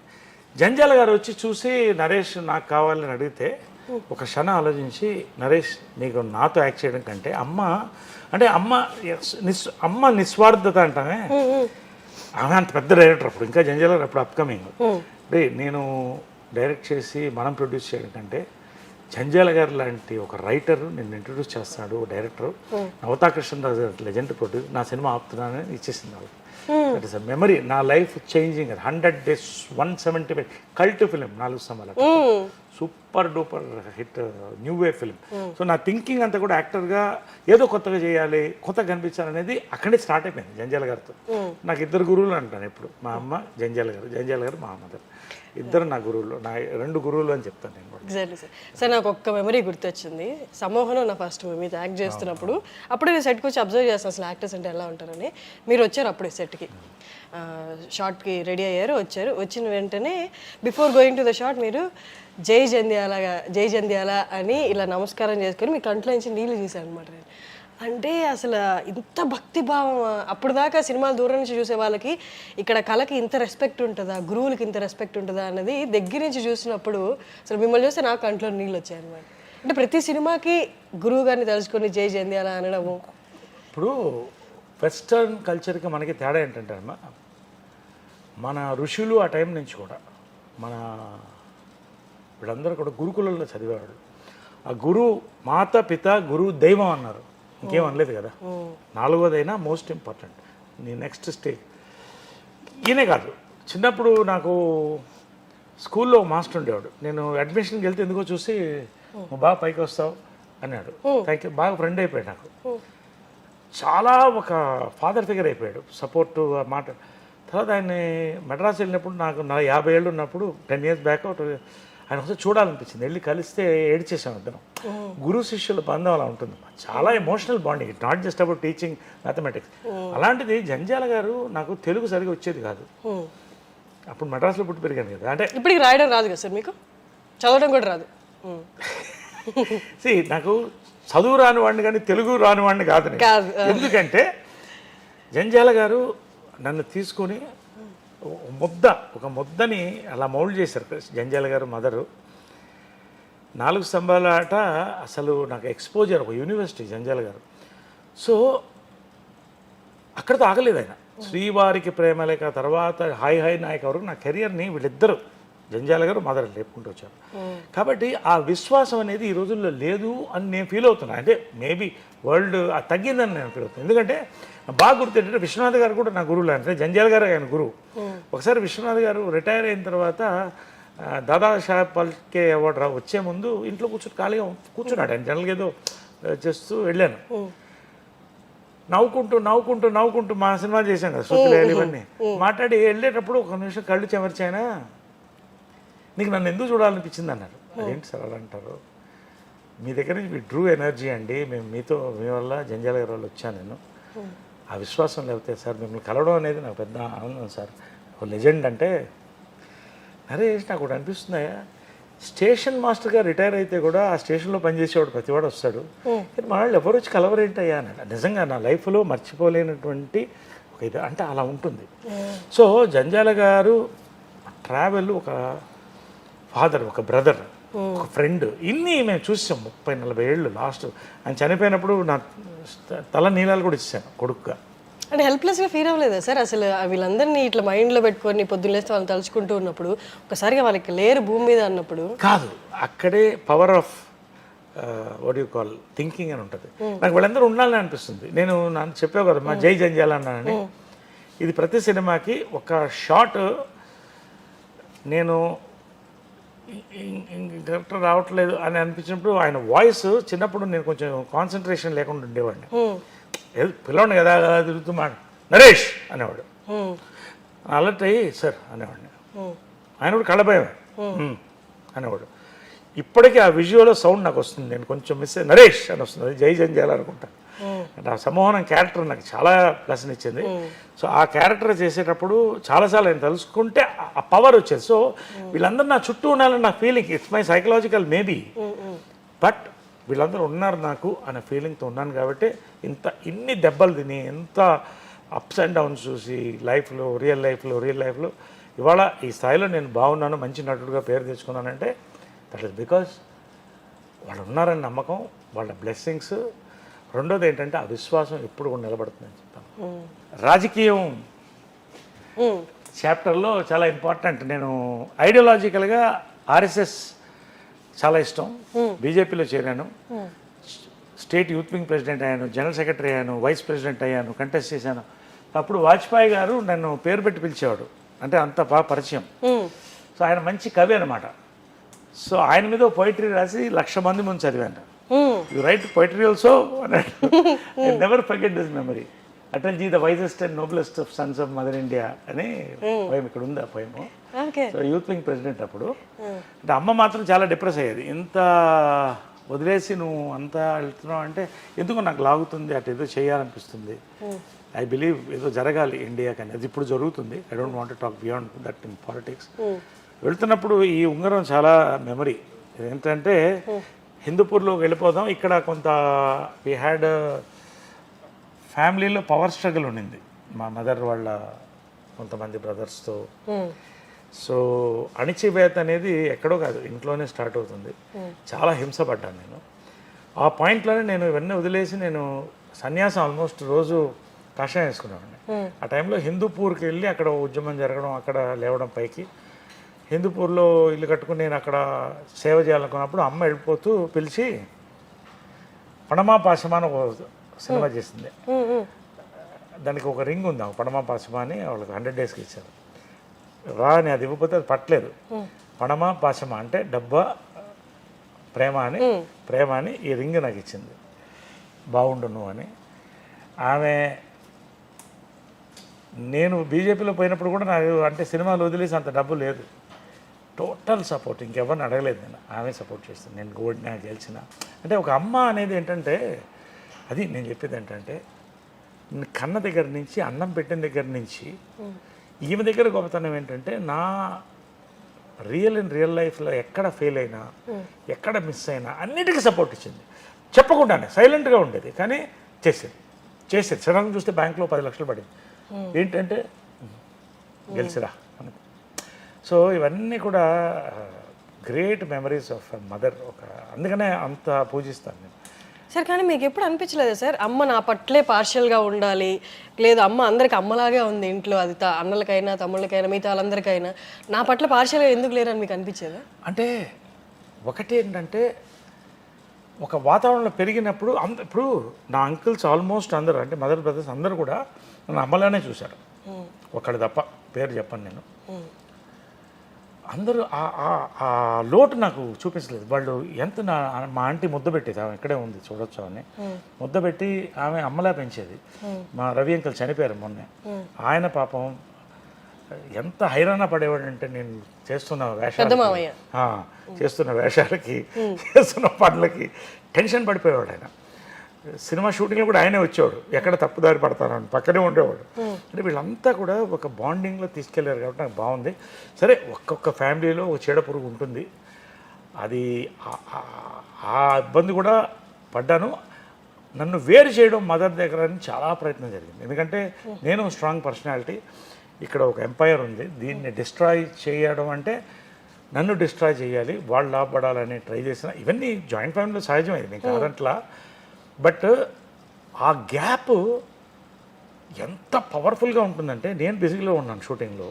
జంజాల గారు వచ్చి చూసి నరేష్ నాకు కావాలని అడిగితే ఒక క్షణం ఆలోచించి, నరేష్ నీకు నాతో యాక్ట్ చేయడం కంటే అమ్మ నిస్వార్థత అంటామే. ఆమె అంత పెద్ద డైరెక్టర్ అప్పుడు, ఇంకా జంజాల గారు అప్పుడు అప్కమింగ్. నేను డైరెక్ట్ చేసి మనం ప్రొడ్యూస్ చేయడం కంటే జంజాల గారు లాంటి ఒక రైటర్ నిన్ను ఇంట్రడ్యూస్ చేస్తున్నాడు, director Navata Krishnaraju garu legend produce, నా సినిమా ఆపుతున్నానని ఇచ్చేసింది వాళ్ళు. That is a memory. నా life changing. 100 days 175 cult film 4 స్తంభాలు. Super duper hit new way film. So నా థింకింగ్ అంతా కూడా యాక్టర్గా ఏదో కొత్తగా చేయాలి, కొత్తగా కనిపించాలనేది అక్కడే స్టార్ట్ అయిపోయింది జంజాల గారితో. నాకు 2 గురువులు అంటాను ఎప్పుడు. మా అమ్మ జంజాల గారు మా మదర్. ఇద్దరు నా గురువులు, నా 2 గురువులు అని చెప్తాను నేను కూడా. Exactly sir. సార్ నాకు ఒక్క మెమరీ గుర్తొచ్చింది. సమ్మోహనం నా ఫస్ట్ మూవీ యాక్ట్ చేస్తున్నప్పుడు. అప్పుడే నేను సెట్కి వచ్చి అబ్జర్వ్ చేస్తాను అసలు యాక్టర్స్ అంటే ఎలా ఉంటారని. మీరు వచ్చారు అప్పుడే సెట్కి, షార్ట్కి రెడీ అయ్యారు, వచ్చారు. వచ్చిన వెంటనే before going to the short మీరు జై జంధ్యాల అని ఇలా నమస్కారం చేసుకొని మీ కంట్లో నుంచి నీళ్ళు తీశారు అనమాట. అంటే అసలు ఇంత భక్తిభావం. అప్పుడు దాకా సినిమాలు దూరం నుంచి చూసే వాళ్ళకి ఇక్కడ కళకి ఇంత రెస్పెక్ట్ ఉంటుందా, గురువులకి ఇంత రెస్పెక్ట్ ఉంటుందా అన్నది దగ్గర నుంచి చూసినప్పుడు అసలు మిమ్మల్ని చూస్తే నాకు కంట్లో నీళ్ళు వచ్చాయి అనమాట. అంటే ప్రతి సినిమాకి గురువు గారిని తలుచుకొని జై జంధ్యాల అనడము. ఇప్పుడు వెస్టర్న్ కల్చర్కి మనకి తేడా ఏంటంటే అమ్మా, మన ఋషులు ఆ టైం నుంచి కూడా వీళ్ళందరూ కూడా గురుకులంలో చదివేవాళ్ళు. ఆ గురువు మాత పిత గురువు దైవం అన్నారు, ఇంకేం అనలేదు కదా. 4వదైనా మోస్ట్ ఇంపార్టెంట్ నీ నెక్స్ట్ స్టేజ్. ఈయనే కాదు, చిన్నప్పుడు నాకు స్కూల్లో మాస్టర్ ఉండేవాడు. నేను అడ్మిషన్కి వెళ్తే ఎందుకో చూసి నువ్వు బాగా పైకి వస్తావు అన్నాడు. Thank you. బాగా ఫ్రెండ్ అయిపోయాడు నాకు. చాలా ఒక ఫాదర్ ఫిగర్ అయిపోయాడు, సపోర్టు మాట. తర్వాత ఆయన్ని మెడ్రాస్ వెళ్ళినప్పుడు నాకు 50 ఏళ్ళు ఉన్నప్పుడు 10 years బ్యాక్ ఆయన ఒకసారి చూడాలనిపించింది. వెళ్ళి కలిస్తే ఏడ్చేసాం ఇద్దరం. గురు శిష్యుల బంధం అలా ఉంటుంది, చాలా emotional bonding. It not just about teaching mathematics. అలాంటిది జంజాల గారు నాకు తెలుగు సరిగా వచ్చేది కాదు. అప్పుడు మెడ్రాస్లో పుట్టి పెరిగాను కదా. అంటే ఇప్పటికి రాయడం రాదు కదా సార్ మీకు? చదవడం కూడా రాదు? నాకు చదువు రాని వాడిని కానీ తెలుగు రాని వాడిని కాదు. ఎందుకంటే జంజాల గారు నన్ను తీసుకొని ఒక ముద్దని అలా మౌల్డ్ చేశారు. జంజాల గారు మదరు 4 స్తంభాల ఆట అసలు నాకు ఎక్స్పోజర్, ఒక యూనివర్సిటీ జంజాల గారు. సో అక్కడితో ఆగలేదు ఆయన. శ్రీవారికి ప్రేమలేక తర్వాత హాయ్ హాయ్ నాయక్ వరకు నా కెరియర్ని వీళ్ళిద్దరు జంజాల గారు మదర్ లేపుకుంటూ వచ్చారు. కాబట్టి ఆ విశ్వాసం అనేది ఈ రోజుల్లో లేదు అని నేను ఫీల్ అవుతున్నాను. అంటే మేబీ వరల్డ్ తగ్గిందని నేను ఫీల్ అవుతున్నాను. ఎందుకంటే బాగా గుర్తు ఏంటంటే విశ్వనాథ్ గారు కూడా నా గురువులు. అంటే జంజాల గారు ఆయన గురువు. ఒకసారి విశ్వనాథ్ గారు రిటైర్ అయిన తర్వాత దాదాసాహెబ్ ఫాల్కే అవార్డు వచ్చే ముందు ఇంట్లో ఖాళీగా కూర్చున్నాడు. ఆయన జనరల్గా ఏదో చేస్తూ వెళ్ళాను. నవ్వుకుంటూ మా సినిమా చేశాం కదా, శృతులేయాలి ఇవన్నీ మాట్లాడి వెళ్ళేటప్పుడు ఒక నిమిషం కళ్ళు చెమర్చాయన, నీకు నన్ను ఎందుకు చూడాలనిపించింది అన్నారు. అదేంటి సార్ అలా అంటారు? మీ దగ్గర నుంచి మీ డ్రూ ఎనర్జీ అండి, మీ వల్ల జంజాల గారి వల్ల వచ్చాను నేను. ఆ విశ్వాసం లేకపోతే సార్ మిమ్మల్ని కలవడం అనేది నాకు పెద్ద ఆనందం సార్. ఒక లెజెండ్ అంటే నరేష్ నాకు ఒకటి అనిపిస్తున్నాయా, స్టేషన్ మాస్టర్గా రిటైర్ అయితే కూడా ఆ స్టేషన్లో పనిచేసేవాడు ప్రతివాడు వస్తాడు, కానీ మన వాళ్ళు ఎవరు వచ్చి కలవరేంటయ్యా అన్నాడు. నిజంగా నా లైఫ్లో మర్చిపోలేనటువంటి ఒక ఇది అంటే అలా ఉంటుంది. సో జంజాల గారు ట్రావెల్, ఒక ఫాదర్, ఒక బ్రదర్, ఒక ఫ్రెండ్, ఇన్ని మేము చూసాం 30-40 ఏళ్ళు. లాస్ట్ ఆయన చనిపోయినప్పుడు నా తల నీలాలు కూడా ఇచ్చాను కొడుకుగా. అంటే హెల్ప్లెస్గా ఫీల్ అవ్వలేదా సార్ అసలు? వీళ్ళందరినీ ఇట్లా మైండ్లో పెట్టుకొని పొద్దున్నేస్తే వాళ్ళని తలుచుకుంటూ ఉన్నప్పుడు ఒకసారిగా వాళ్ళకి లేరు భూమి మీద అన్నప్పుడు కాదు, అక్కడే power of what you call thinking అని ఉంటుంది. నాకు వీళ్ళందరూ ఉండాలని అనిపిస్తుంది. నేను నన్ను చెప్పావు కదా మా జై జంజాల అన్నానని, ఇది ప్రతి సినిమాకి ఒక షాట్ నేను కరెక్ట్ రావట్లేదు అని అనిపించినప్పుడు ఆయన వాయిస్, చిన్నప్పుడు నేను కొంచెం కాన్సన్ట్రేషన్ లేకుండా ఉండేవాడిని. పిల్లవాడిని కదా తిరుగుతూ నరేష్ అనేవాడు, అలర్ట్ అయ్యి సార్ అనేవాడిని. ఆయన కూడా కళ్ళభయం అనేవాడు. ఇప్పటికీ ఆ విజువల్ సౌండ్ నాకు వస్తుంది, నేను కొంచెం మిస్ అయ్యి నరేష్ అని వస్తుంది, అది జై జంజాల అనుకుంటా. అంటే ఆ సమ్మోహనం క్యారెక్టర్ నాకు చాలా ప్లస్ని ఇచ్చింది. సో ఆ క్యారెక్టర్ చేసేటప్పుడు చాలాసార్లు ఆయన తలుసుకుంటే ఆ పవర్ వచ్చేది. సో వీళ్ళందరూ నా చుట్టూ ఉండాలని నా feeling, it's my psychological maybe, but వీళ్ళందరూ ఉన్నారు నాకు అనే ఫీలింగ్తో ఉన్నాను. కాబట్టి ఇన్ని దెబ్బలు తిని, ఎంత అప్స్ అండ్ డౌన్స్ చూసి లైఫ్లో, రియల్ లైఫ్లో ఇవాళ ఈ స్థాయిలో నేను బాగున్నాను, మంచి నటుడుగా పేరు తెచ్చుకున్నానంటే దట్ ఈస్ బికాజ్ వాళ్ళు ఉన్నారని నమ్మకం, వాళ్ళ బ్లెస్సింగ్స్. రెండోది ఏంటంటే ఆ విశ్వాసం ఎప్పుడు కూడా నిలబడుతుందని చెప్తాను. రాజకీయం చాప్టర్లో చాలా ఇంపార్టెంట్. నేను ఐడియాలజికల్గా ఆర్ఎస్ఎస్ చాలా ఇష్టం. బీజేపీలో చేరాను, స్టేట్ యూత్ వింగ్ ప్రెసిడెంట్ అయ్యాను, జనరల్ సెక్రటరీ అయ్యాను, వైస్ ప్రెసిడెంట్ అయ్యాను, కంటెస్ట్ చేశాను. అప్పుడు వాజ్పేయి గారు నన్ను పేరు పెట్టి పిలిచేవాడు, అంటే అంత బాగా పరిచయం. సో ఆయన మంచి కవి అనమాట. సో ఆయన మీద పోయిటరీ రాసి 1,00,000 మంది ముందు చదివాను. యు రైట్ పోయిటరీ ఆల్సో అన్నాడు. I never forget this memory. Atalji the wisest and noblest of sons of mother India అని పోయం ఇక్కడ ఉంది. ఆ పోయము. సో యూత్ వింగ్ ప్రెసిడెంట్ అప్పుడు. అంటే అమ్మ మాత్రం చాలా డిప్రెస్ అయ్యేది, ఇంత వదిలేసి నువ్వు అంతా వెళ్తున్నావు అంటే ఎందుకు నాకు లాగుతుంది, అటు ఏదో చేయాలనిపిస్తుంది. ఐ బిలీవ్ ఏదో జరగాలి ఇండియాకి అని. అది ఇప్పుడు జరుగుతుంది. I don't want to talk beyond that in politics. వెళ్తున్నప్పుడు ఈ ఉంగరం చాలా మెమరీ. ఏంటంటే హిందూపూర్లో వెళ్ళిపోదాం, ఇక్కడ కొంత వీ హ్యాడ్ ఫ్యామిలీలో పవర్ స్ట్రగుల్ ఉండింది మా మదర్ వాళ్ళ కొంతమంది బ్రదర్స్తో. సో అణిచివేత అనేది ఎక్కడో కాదు, ఇంట్లోనే స్టార్ట్ అవుతుంది. చాలా హింసపడ్డాను నేను. ఆ పాయింట్లోనే నేను ఇవన్నీ వదిలేసి నేను సన్యాసం ఆల్మోస్ట్ రోజు కషాయం వేసుకునేవాడిని. ఆ టైంలో హిందూపూర్కి వెళ్ళి అక్కడ ఉద్యమం జరగడం, అక్కడ లేవడం పైకి. హిందూపూర్లో ఇల్లు కట్టుకుని నేను అక్కడ సేవ చేయాలనుకున్నప్పుడు అమ్మ వెళ్ళిపోతూ పిలిచి పణమా పాశమా అని ఒక సినిమా చేసింది. దానికి ఒక రింగ్ ఉంది, పణమా పాశమా అని వాళ్ళకి 100 daysకి ఇచ్చారు. రా అని అది ఇవ్వకపోతే అది పట్టలేదు. పణమా పాశమా అంటే డబ్బా ప్రేమ అని ఈ రింగ్ నాకు ఇచ్చింది, బాగుండు అని. ఆమె నేను బీజేపీలో పోయినప్పుడు కూడా నాకు అంటే సినిమాలు వదిలేసి అంత డబ్బు లేదు, టోటల్ సపోర్ట్, ఇంకెవరిని అడగలేదు నేను, ఆమె సపోర్ట్ చేస్తుంది. నేను ఓడినా గెలిచిన అంటే ఒక అమ్మ అనేది ఏంటంటే, అది నేను చెప్పేది ఏంటంటే కన్న దగ్గర నుంచి అన్నం పెట్టిన దగ్గర నుంచి ఈమె దగ్గర గొప్పతనం ఏంటంటే, నా రియల్ లైఫ్లో ఎక్కడ ఫెయిల్ అయినా ఎక్కడ మిస్ అయినా అన్నిటికీ సపోర్ట్ ఇచ్చింది, చెప్పకుండానే సైలెంట్గా ఉండేది కానీ చేసేది. సడన్గా చూస్తే బ్యాంక్లో 10 లక్షలు పడింది, ఏంటంటే గెలిచిరా అని. సో ఇవన్నీ కూడా గ్రేట్ మెమరీస్ ఆఫ్ మదర్. అందుకనే అంత పూజిస్తాను నేను. సార్ కానీ మీకు ఎప్పుడు అనిపించలేదా సార్, అమ్మ నా పట్లే పార్షియల్గా ఉండాలి, లేదు అమ్మ అందరికి అమ్మలాగే ఉంది ఇంట్లో, అది అన్నలకైనా తమ్ముళ్ళకైనా మిగతా వాళ్ళందరికైనా, నా పట్ల పార్షియల్గా ఎందుకు లేరని మీకు అనిపించేదా? అంటే ఒకటి ఏంటంటే, ఒక వాతావరణంలో పెరిగినప్పుడు ఇప్పుడు నా అంకుల్స్ ఆల్మోస్ట్ అందరూ అంటే మదర్ బ్రదర్స్ అందరూ కూడా నన్ను అమ్మలానే చూశారు, ఒకటి తప్ప పేరు చెప్పను నేను. అందరూ ఆ లోటు నాకు చూపించలేదు. వాళ్ళు ఎంత మా ఆంటీ ముద్ద పెట్టేది, ఆమె ఇక్కడే ఉంది చూడొచ్చు అని, ముద్ద పెట్టి ఆమె అమ్మలా పెంచేది. మా రవి అంకుల్ చనిపోయారు మొన్నే, ఆయన పాపం ఎంత హైరాణ పడేవాడు అంటే, నేను చేస్తున్న వేషాలకి చేస్తున్న పనులకి టెన్షన్ పడిపోయేవాడు ఆయన. సినిమా షూటింగ్లో కూడా ఆయనే వచ్చేవాడు, ఎక్కడ తప్పుదారి పడతానని పక్కనే ఉండేవాడు. అంటే వీళ్ళంతా కూడా ఒక బాండింగ్లో తీసుకెళ్ళారు కాబట్టి నాకు బాగుంది. సరే ఒక్కొక్క ఫ్యామిలీలో ఒక చీడ పురుగు ఉంటుంది, అది ఆ ఇబ్బంది కూడా పడ్డాను. నన్ను వేరు చేయడం మదర్ దగ్గర అని చాలా ప్రయత్నం జరిగింది, ఎందుకంటే నేను స్ట్రాంగ్ పర్సనాలిటీ, ఇక్కడ ఒక ఎంపైర్ ఉంది, దీన్ని డిస్ట్రాయ్ చేయడం అంటే నన్ను డిస్ట్రాయ్ చేయాలి, వాళ్ళు లాభపడాలని ట్రై చేసిన. ఇవన్నీ జాయింట్ ఫ్యామిలీలో సహజమైంది, నేను కాదంట్లా. బట్ ఆ గ్యాప్ ఎంత పవర్ఫుల్గా ఉంటుందంటే, నేను బిజీలో ఉన్నాను షూటింగ్లో,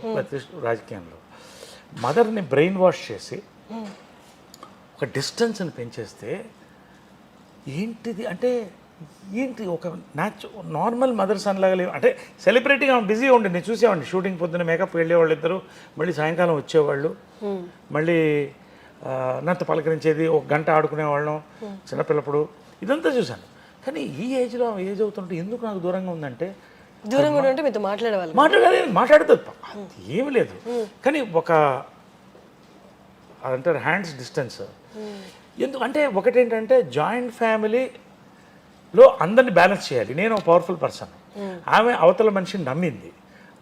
రాజకీయంలో, మదర్ని బ్రెయిన్ వాష్ చేసి ఒక డిస్టెన్స్ని పెంచేస్తే ఏంటిది అంటే, ఏంటి ఒక నార్మల్ మదర్ సన్ లాగా లేవు. అంటే సెలబ్రిటీగా బిజీగా ఉండి నేను చూసేవాడిని, షూటింగ్ పొద్దున్న మేకప్ వెళ్ళేవాళ్ళు ఇద్దరు, మళ్ళీ సాయంకాలం వచ్చేవాళ్ళు, మళ్ళీ నాతో పలకరించేది, ఒక గంట ఆడుకునేవాళ్ళం చిన్నపిల్లప్పుడు, ఇదంతా చూశాను. కానీ ఈ ఏజ్లో ఏజ్ అవుతుంటే ఎందుకు నాకు దూరంగా ఉందంటే, దూరంగా ఉంటే మీతో మాట్లాడుతుంది ఏమి లేదు, కానీ ఒక అదంటారు హ్యాండ్స్ డిస్టెన్స్. ఎందుకు అంటే ఒకటేంటంటే, జాయింట్ ఫ్యామిలీలో అందరినీ బ్యాలెన్స్ చేయాలి. నేను ఒక పవర్ఫుల్ పర్సన్, ఆమె అవతల మనిషిని నమ్మింది,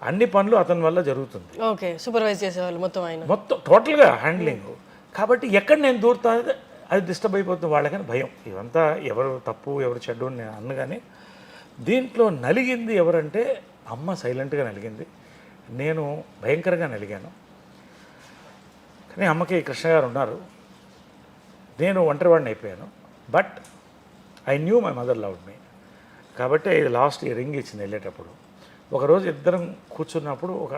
అన్ని పనులు అతని వల్ల జరుగుతుంది, ఓకే సూపర్వైజ్ చేసేవాళ్ళు మొత్తం టోటల్గా హ్యాండ్లింగ్. కాబట్టి ఎక్కడ నేను దూరుతా అది డిస్టర్బ్ అయిపోతుంది వాళ్ళకని భయం. ఇవంతా ఎవరు తప్పు ఎవరు చెడ్డు అని నేను అన్ను, కానీ దీంట్లో నలిగింది ఎవరంటే అమ్మ సైలెంట్గా నలిగింది, నేను భయంకరంగా నలిగాను. కానీ అమ్మకి కృష్ణ గారు ఉన్నారు, నేను ఒంటరివాడిని అయిపోయాను. But I knew my mother loved మీ, కాబట్టి ఇది లాస్ట్ ఈ రింగ్ ఇచ్చింది వెళ్ళేటప్పుడు. ఒకరోజు ఇద్దరం కూర్చున్నప్పుడు ఒక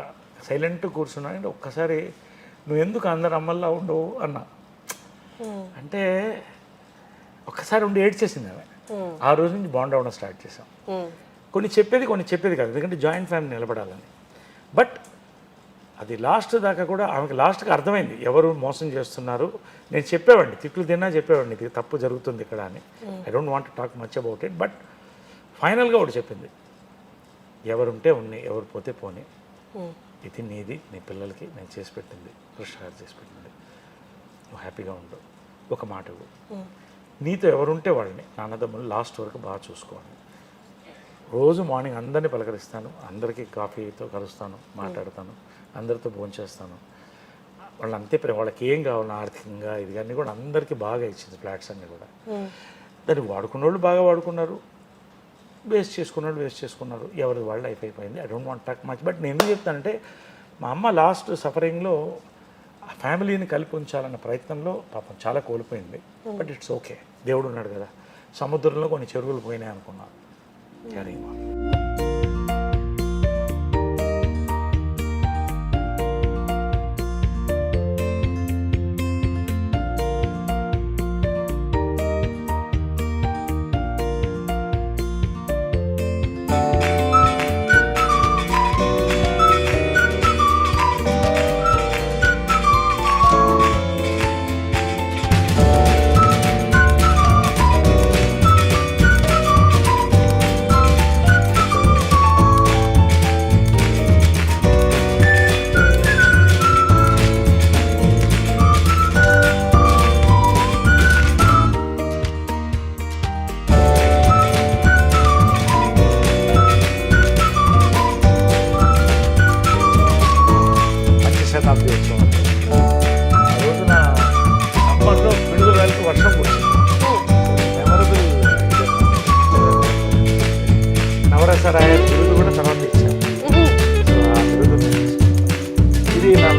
సైలెంట్ కూర్చున్నాను, ఒక్కసారి నువ్వు ఎందుకు అందరు అమ్మల్లా ఉండవు అన్నా. అంటే ఒక్కసారి ఉండి ఏడ్చేసింది ఆమె. ఆ రోజు నుంచి బాండ్ అవ్వడం స్టార్ట్ చేసాం. కొన్ని చెప్పేది కాదు, ఎందుకంటే జాయింట్ ఫ్యామిలీ నిలబడాలని. బట్ అది లాస్ట్ దాకా కూడా ఆమెకి లాస్ట్కి అర్థమైంది ఎవరు మోసం చేస్తున్నారు. నేను చెప్పేవాడిని, తిట్లు తిన్నా చెప్పేవాడిని, ఇది తప్పు జరుగుతుంది ఇక్కడ అని. I don't want to talk much about it. But ఫైనల్గా ఒకటి చెప్పింది, ఎవరుంటే ఉన్నాయి, ఎవరు పోతే పోనీ, ఇది నీది, నీ పిల్లలకి నేను చేసి పెట్టింది, కృష్ణ గారు చేసి పెట్టింది, నువ్వు హ్యాపీగా ఉండు, ఒక మాట నీతో ఎవరుంటే వాళ్ళని నాన్నదమ్ములు లాస్ట్ వరకు బాగా చూసుకోవాలి. రోజు మార్నింగ్ అందరినీ పలకరిస్తాను, అందరికీ కాఫీతో కలుస్తాను, మాట్లాడతాను, అందరితో భోంచేస్తాను. వాళ్ళు అంతే ప్రేమ, వాళ్ళకి ఏం కావాలి ఆర్థికంగా ఇది కానీ కూడా అందరికీ బాగా ఇచ్చింది. ఫ్లాట్స్ అన్నీ కూడా దాన్ని వాడుకున్న వాళ్ళు బాగా వాడుకున్నారు, వేస్ట్ చేసుకున్నారు, ఎవరి వాళ్ళు అయిపోయింది. I don't want talk much. But నేను ఎందుకు చెప్తానంటే, మా అమ్మ లాస్ట్ సఫరింగ్లో ఆ ఫ్యామిలీని కలిపి ఉంచాలన్న ప్రయత్నంలో పాపం చాలా కోల్పోయింది. బట్ ఇట్స్ ఓకే, దేవుడు ఉన్నాడు కదా. సముద్రంలో కొన్ని చెరువులు పోయినాయి అనుకున్నాను.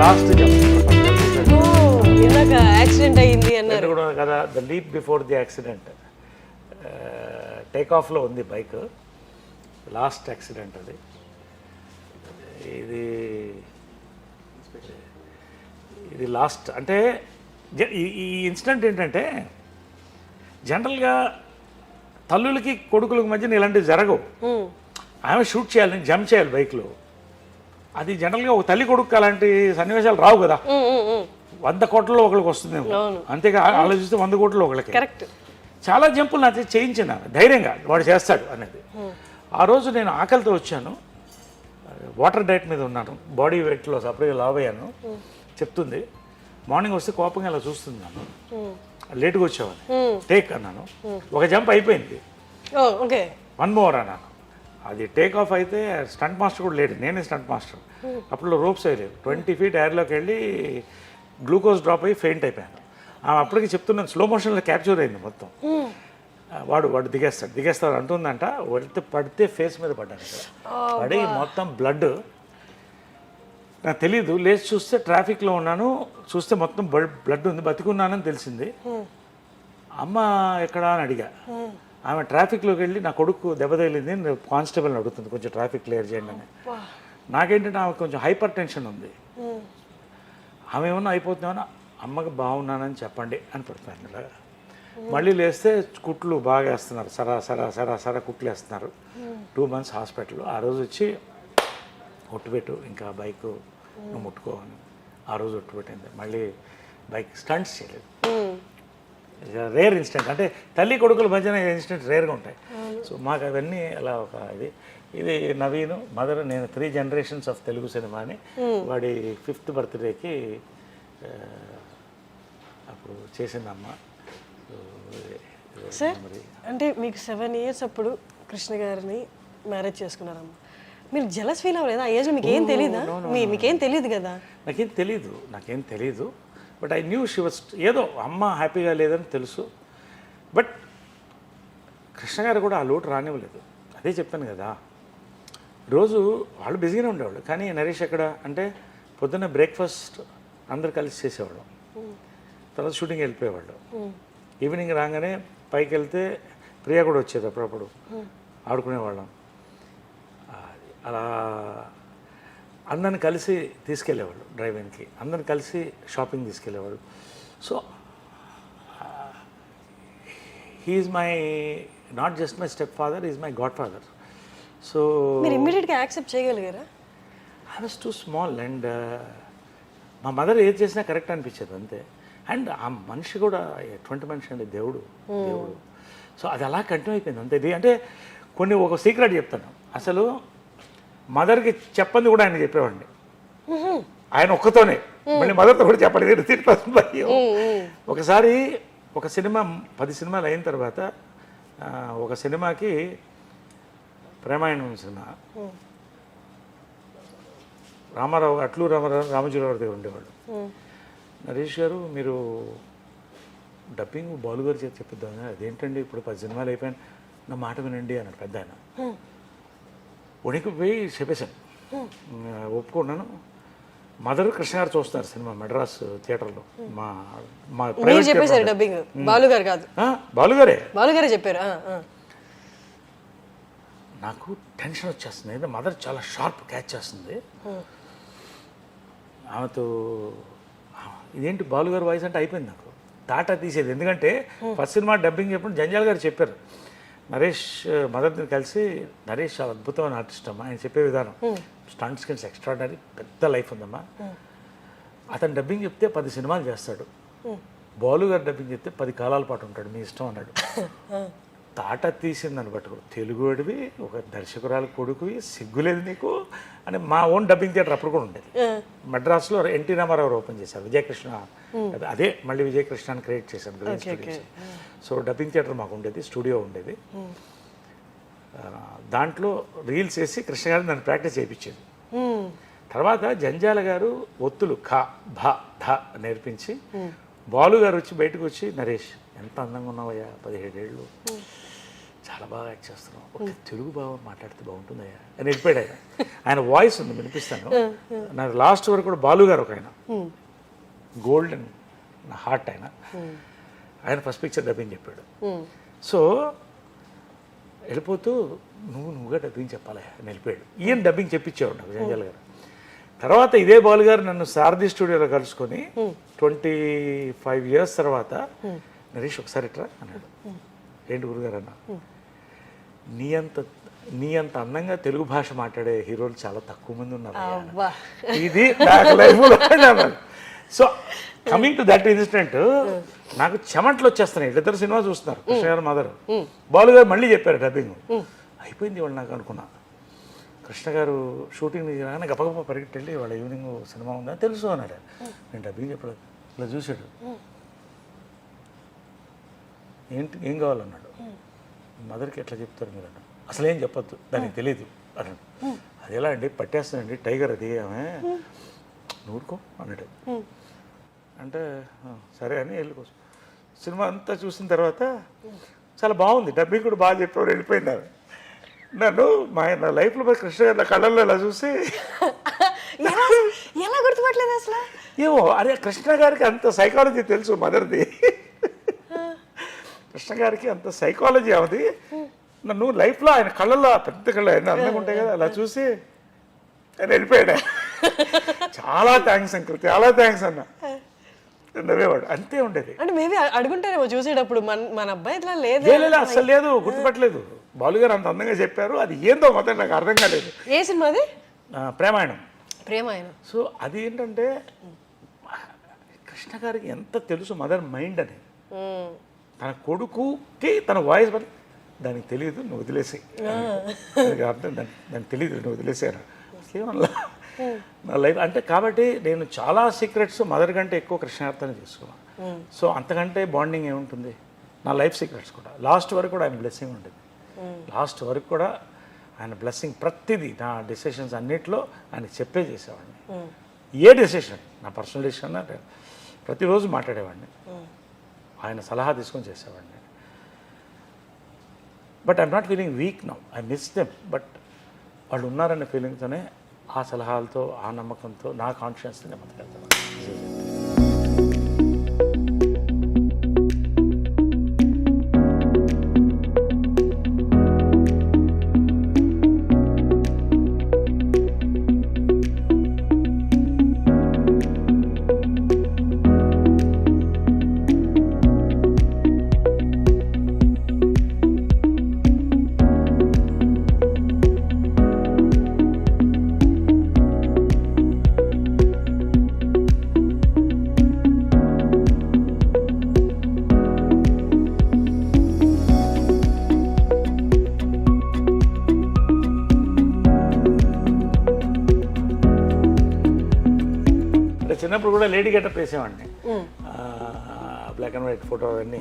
లాస్ట్ జంప్ ఇందాక యాక్సిడెంట్ అయ్యింది అన్నారు కూడా కదా, the leap before the accident. Take ఆఫ్లో ఉంది బైక్, లాస్ట్ యాక్సిడెంట్ అది. ఇది లాస్ట్ అంటే ఈ ఇన్సిడెంట్ ఏంటంటే జనరల్గా తల్లులకి కొడుకులకి మధ్యన ఇలాంటివి జరగవు. ఆమె షూట్ చేయాలి, జంప్ చేయాలి బైక్లో. అది జనరల్గా ఒక తల్లి కొడుకు అలాంటి సన్నివేశాలు రావు కదా. 100 కోట్లలో ఒకరికి వస్తుందేమో, అంతేగా ఆలోచిస్తే 100 కోట్లలో ఒకరికి. కరెక్ట్. చాలా జంపులు నాతో చేయించిన ధైర్యంగా వాడు చేస్తాడు అనేది. ఆ రోజు నేను ఆకలితో వచ్చాను, వాటర్ డైట్ మీద ఉన్నాను, బాడీ వెయిట్లో సపరేట్గా లావ్ అయ్యాను. చెప్తుంది మార్నింగ్ వస్తే కోపంగా ఇలా చూస్తుంది నన్ను, లేట్గా వచ్చావని. టేక్ అన్నాను, ఒక జంప్ అయిపోయింది, 1 మోర్ అన్నాను. అది టేక్ ఆఫ్ అయితే స్టంట్ మాస్టర్ కూడా లేడు, నేనే స్టంట్ మాస్టర్. అప్పుడు రోప్స్ వేయలేదు. 20 feet ఎయిర్లోకి వెళ్ళి గ్లూకోజ్ డ్రాప్ అయ్యి ఫెయింట్ అయిపోయాను. అప్పటికి చెప్తున్నాను, స్లో మోషన్లో క్యాప్చర్ అయింది మొత్తం. వాడు దిగేస్తాడు అంటుందంట. పడితే ఫేస్ మీద పడ్డాను ఇక్కడ, పడి మొత్తం బ్లడ్. నాకు తెలీదు, లేచి చూస్తే ట్రాఫిక్లో ఉన్నాను, చూస్తే మొత్తం బ్లడ్ ఉంది, బతికున్నానని తెలిసింది. అమ్మ ఎక్కడా అని అడిగా. ఆమె ట్రాఫిక్లోకి వెళ్ళి నా కొడుకు దెబ్బ తగిలింది, కానిస్టేబుల్ని అడుగుతుంది కొంచెం ట్రాఫిక్ క్లియర్ చేయండి అని. నాకేంటంటే ఆమె కొంచెం హైపర్ టెన్షన్ ఉంది. ఆమె ఏమన్నా అయిపోతుందేమన్నా, అమ్మకి బాగున్నానని చెప్పండి అని పెడతాను ఇలాగా. మళ్ళీ లేస్తే కుట్లు బాగా వేస్తున్నారు, సరా కుట్లు వేస్తున్నారు. 2 months హాస్పిటల్. ఆ రోజు వచ్చి ఒట్టుపెట్టు, ఇంకా బైక్ నువ్వు ముట్టుకోవని ఆ రోజు ఒట్టుపెట్టింది. మళ్ళీ బైక్ స్టంట్స్ చేయలేదు. రేర్ ఇన్సిడెంట్, అంటే తల్లి కొడుకుల మధ్యన ఇన్సిడెంట్స్ రేర్గా ఉంటాయి. సో మాకు అవన్నీ అలా ఒక ఇది నవీన్ మదర్, నేను 3 generations ఆఫ్ తెలుగు సినిమాని. వాడి 5th birthdayకి అప్పుడు చేసిందమ్మ. సార్ అంటే మీకు 7 years అప్పుడు కృష్ణ గారిని మ్యారేజ్ చేసుకున్నారమ్మ. మీరు జెలస్ ఫీల్ అవ్వలేదా? ఆ ఏజ్లో మీకు ఏం తెలీదా? మీకేం తెలియదు కదా. నాకేం తెలీదు. But I knew she was, ఏదో అమ్మ హ్యాపీగా లేదని తెలుసు. బట్ కృష్ణ గారు కూడా ఆ లోటు రానివ్వలేదు. అదే చెప్పాను కదా, రోజు వాళ్ళు బిజీగానే ఉండేవాళ్ళు. కానీ నరేష్ ఎక్కడ అంటే పొద్దున్న బ్రేక్ఫాస్ట్ అందరు కలిసి చేసేవాళ్ళం, తర్వాత షూటింగ్ వెళ్ళిపోయేవాళ్ళు. ఈవినింగ్ రాగానే పైకి వెళ్తే ప్రియా కూడా వచ్చేది, అప్పుడప్పుడు ఆడుకునేవాళ్ళం. అలా అందరిని కలిసి తీసుకెళ్ళేవాళ్ళు డ్రైవింగ్కి, అందరిని కలిసి షాపింగ్ తీసుకెళ్ళేవాళ్ళు. So he's my not just my stepfather, is my godfather. So మీరు ఇమ్మీడియట్గా యాక్సెప్ట్ చేయగలిగారా? I was too small and మా మదర్ ఏది చేసినా కరెక్ట్ అనిపించేది అంతే. అండ్ ఆ మనిషి కూడా ఎటువంటి మనిషి అండి, దేవుడు. సో అది అలా కంటిన్యూ అయిపోయింది అంతే. అంటే ఒక సీక్రెట్ చెప్తాను, అసలు మదర్కి చెప్పంది కూడా ఆయన చెప్పేవాడిని, ఆయన ఒక్కతోనే. మళ్ళీ మదర్తో కూడా చెప్పండి. ఒకసారి ఒక సినిమా 10 సినిమాలు అయిన తర్వాత ఒక సినిమాకి ప్రేమాయణం సినిమా, అట్లూరు రామోజీరావు దగ్గర ఉండేవాళ్ళు. నరేష్ గారు మీరు డబ్బింగ్ బాలు గారు చేసి చెప్పిద్దాం. అదేంటండి ఇప్పుడు 10 సినిమాలు అయిపోయాను, నా మాట వినండి అన్నాడు పెద్ద ఆయన. ఉనికి పోయి చెప్పేశాను, ఒప్పుకున్నాను. మదర్ కృష్ణ గారు చూస్తున్నారు సినిమా మెడ్రాస్ థియేటర్లో. మా చెప్పేశారు డబ్బింగ్, బాలు గారు కాదు, బాలుగారే చెప్పారు. నాకు టెన్షన్ వచ్చేస్తుంది. మదర్ చాలా షార్ప్ క్యాచ్ చేస్తుంది. ఆమెతో ఇదేంటి బాలుగారు వాయిస్ అంటే అయిపోయింది నాకు, టాటా తీసేది. ఎందుకంటే ఫస్ట్ సినిమా డబ్బింగ్ చెప్పినప్పుడు జంజాల్ గారు చెప్పారు, నరేష్ మదర్ని కలిసి, నరేష్ చాలా అద్భుతమైన ఆర్టిస్ట్ అమ్మా, ఆయన చెప్పే విధానం స్టంట్ స్కిల్స్ ఎక్స్ట్రాడనరీ, పెద్ద లైఫ్ ఉందమ్మా. అతను డబ్బింగ్ చెప్తే 10 సినిమాలు చేస్తాడు, బాలు గారు డబ్బింగ్ చెప్తే 10 కాలాల పాటు ఉంటాడు, మీ ఇష్టం అన్నాడు. తాట తీసిందని పట్టుకో, తెలుగు అడివి, ఒక దర్శకురాలు కొడుకువి, సిగ్గులేదు నీకు అని. మా ఓన్ డబ్బింగ్ థియేటర్ అప్పుడు కూడా ఉండేది మెడ్రాస్లో. ఎన్టీ రామారావు ఓపెన్ చేశారు, విజయకృష్ణ, అదే మళ్ళీ విజయకృష్ణని క్రియేట్ చేశాను green studios. So dubbing theatre మాకు ఉండేది, స్టూడియో ఉండేది. దాంట్లో రీల్స్ వేసి కృష్ణ గారిని నన్ను ప్రాక్టీస్ చేయించేది. తర్వాత జంజాల గారు ఒత్తులు ఖ భ ధ నేర్పించి, బాలు గారు వచ్చి బయటకు వచ్చి, నరేష్ ఎంత అందంగా ఉన్నావయ్యా, 17 ఏళ్ళు, చాలా బాగా యాక్ట్ చేస్తున్నావు, ఒక తెలుగు బాగా మాట్లాడితే బాగుంటుందయ్యా అని వెళ్ళిపోయాడు ఆయన. ఆయన వాయిస్ ఉంది, వినిపిస్తాను. నాకు లాస్ట్ వరకు కూడా బాలు గారు ఒక ఆయన గోల్డెన్ నా హార్ట్ ఆయన ఫస్ట్ పిక్చర్ డబ్బింగ్ చెప్పాడు. సో వెళ్ళిపోతూ నువ్వుగా డబ్బింగ్ చెప్పాలయ్యా అని వెళ్ళిపోయాడు. ఈయన డబ్బింగ్ చెప్పించేవాడు నాకు జంజాల్ గారు. తర్వాత ఇదే బాలు గారు నన్ను సారథి స్టూడియోలో కలుసుకొని 25 years తర్వాత నరేష్ ఒకసారి ఇట్రా అన్నాడు. ఏంటి గురుగారు అన్న, నీ అంత అందంగా తెలుగు భాష మాట్లాడే హీరోలు చాలా తక్కువ మంది ఉన్నారు, ఇది నాకు లైఫ్లో అన్నాడు. So coming to that incident, నాకు చెమట్లు వచ్చేస్తున్నాయి. ఇద్దరు సినిమా చూస్తున్నారు, కృష్ణ గారు మదర్. బాలు గారు మళ్ళీ చెప్పారు డబ్బింగ్. అయిపోయింది వాళ్ళు నాకు అనుకున్నా. కృష్ణ గారు షూటింగ్ రాగానే గప్పగప్ప పరిగెట్టి వెళ్ళి వాళ్ళ ఈవినింగ్ సినిమా ఉందని తెలుసు అన్నాడు. నేను డబ్బింగ్ చెప్పలేదు. ఇలా చూశాడు, ఏం కావాలన్నాడు. మదర్కి ఎట్లా చెప్తారు మీరు అన్నాడు. అసలు ఏం చెప్పొద్దు, దానికి తెలియదు అన్నాడు. అది ఎలా అండి, పట్టేస్తుందండి టైగర్ అది, ఆమె నూరుకో అన్నాడు. అంటే సరే అని వెళ్ళిపోవచ్చు. సినిమా అంతా చూసిన తర్వాత చాలా బాగుంది, డబ్బింగ్ కూడా బాగా చెప్పేవారు, వెళ్ళిపోయింది ఆమె. నన్ను నా లైఫ్లో కృష్ణ గారి కళ్ళల్లో ఇలా చూసి ఎలా గుర్తుపట్టలేదు అసలు. ఏమో అరే కృష్ణ గారికి అంత సైకాలజీ తెలుసు మదర్ది. కృష్ణ గారికి అంత సైకాలజీ అవది. నన్ను లైఫ్లో ఆయన కళ్ళల్లో పెద్ద కళ్ళు ఆయన అందంగా ఉంటాయి కదా, అలా చూసి ఆయన వెళ్ళిపోయాడు. చాలా థ్యాంక్స్ అంకుల్, చాలా థ్యాంక్స్ అన్న నవ్వేవాడు. అంతే ఉండేది. అంటే మేబీ అడుగుంటారేమో చూసేటప్పుడు మన అబ్బాయి ఇట్లా లేదు, అసలు లేదు, గుర్తుపట్టలేదు. బాలు గారు అంత అందంగా చెప్పారు, అది ఏందో మొత్తం నాకు అర్థం కాలేదు. ఏ సినిమా అది? ప్రేమాయణం. ప్రేమాయణం. సో అది ఏంటంటే కృష్ణ గారికి ఎంత తెలుసు మదర్ మైండ్ అని. తన కొడుకుకి తన వాయిస్ బట్టి దానికి తెలియదు, నువ్వు వదిలేసి అర్థం, దానికి తెలియదు, నువ్వు వదిలేసాను ఏమన్నా నా లైఫ్ అంటే. కాబట్టి నేను చాలా సీక్రెట్స్ మదర్ కంటే ఎక్కువ కృష్ణ గారితోనే తీసుకున్నాను. సో అంతకంటే బాండింగ్ ఏముంటుంది. నా లైఫ్ సీక్రెట్స్ కూడా లాస్ట్ వరకు కూడా ఆయన బ్లెస్సింగ్ ఉండేది. లాస్ట్ వరకు కూడా ఆయన బ్లెస్సింగ్ ప్రతిదీ, నా డెసిషన్స్ అన్నిట్లో ఆయన చెప్పే చేసేవాడిని. ఏ డెసిషన్, నా పర్సనల్ డెసిషన్ ప్రతిరోజు మాట్లాడేవాడిని, ఆయన సలహా తీసుకొని చేసేవాడిని. But I'm not feeling week now, I miss them. But వాళ్ళు ఉన్నారనే ఫీలింగ్తోనే, ఆ సలహాలతో, ఆ నమ్మకంతో, నా కాన్ఫిడెన్స్తో నేను బతకెళ్తాను. చిన్నప్పుడు కూడా లేడీ గెటప్ వేసేవాడిని, బ్లాక్ అండ్ వైట్ ఫోటో అవన్నీ.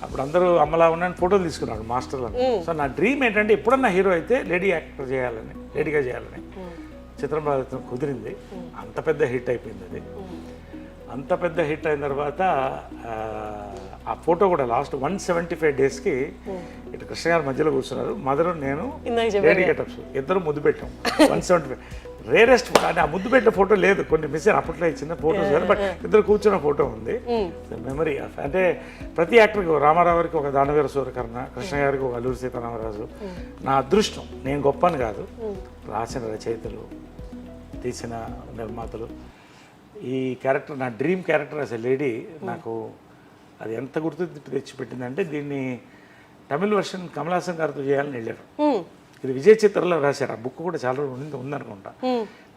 అప్పుడు అందరూ అమ్మలా ఉన్నాను ఫోటోలు తీసుకున్నాడు మాస్టర్లను. సో నా డ్రీమ్ ఏంటంటే ఎప్పుడన్నా హీరో అయితే లేడీ యాక్టర్ చేయాలని, లేడీగా చేయాలని. చిత్రం కుదిరింది, అంత పెద్ద హిట్ అయిపోయింది అది. అంత పెద్ద హిట్ అయిన తర్వాత ఆ ఫోటో కూడా లాస్ట్ 175 daysకి ఇటు కృష్ణ గారి మధ్యలో కూర్చున్నారు, మదరు నేను, లేడీ గెటప్స్ ఇద్దరు ముద్దు పెట్టాం. 175 రేరెస్ట్ అంటే ఆ ముద్దు పెట్టిన ఫోటో లేదు, కొన్ని మిస్ అయిన అప్పట్లో చిన్న ఫోటోస్ కానీ, బట్ ఇద్దరు కూర్చున్న ఫోటో ఉంది. మెమరీ అంటే ప్రతి యాక్టర్కి, రామారావు గారికి ఒక దానవీర సూర్యకర్ణ, కృష్ణ గారికి ఒక అల్లూరి సీతారామరాజు. నా అదృష్టం, నేను గొప్ప అని కాదు, రాసిన రచయితలు, తీసిన నిర్మాతలు. ఈ క్యారెక్టర్ నా dream character as a lady. నాకు అది ఎంత గుర్తు తెచ్చిపెట్టిందంటే, దీన్ని తమిళ వర్షన్ కమల్ హాసన్ గారితో చేయాలని వెళ్ళారు. ఇది విజయ్ చిత్రలో రాశారు, ఆ బుక్ కూడా చాలా ఉందనుకుంటా.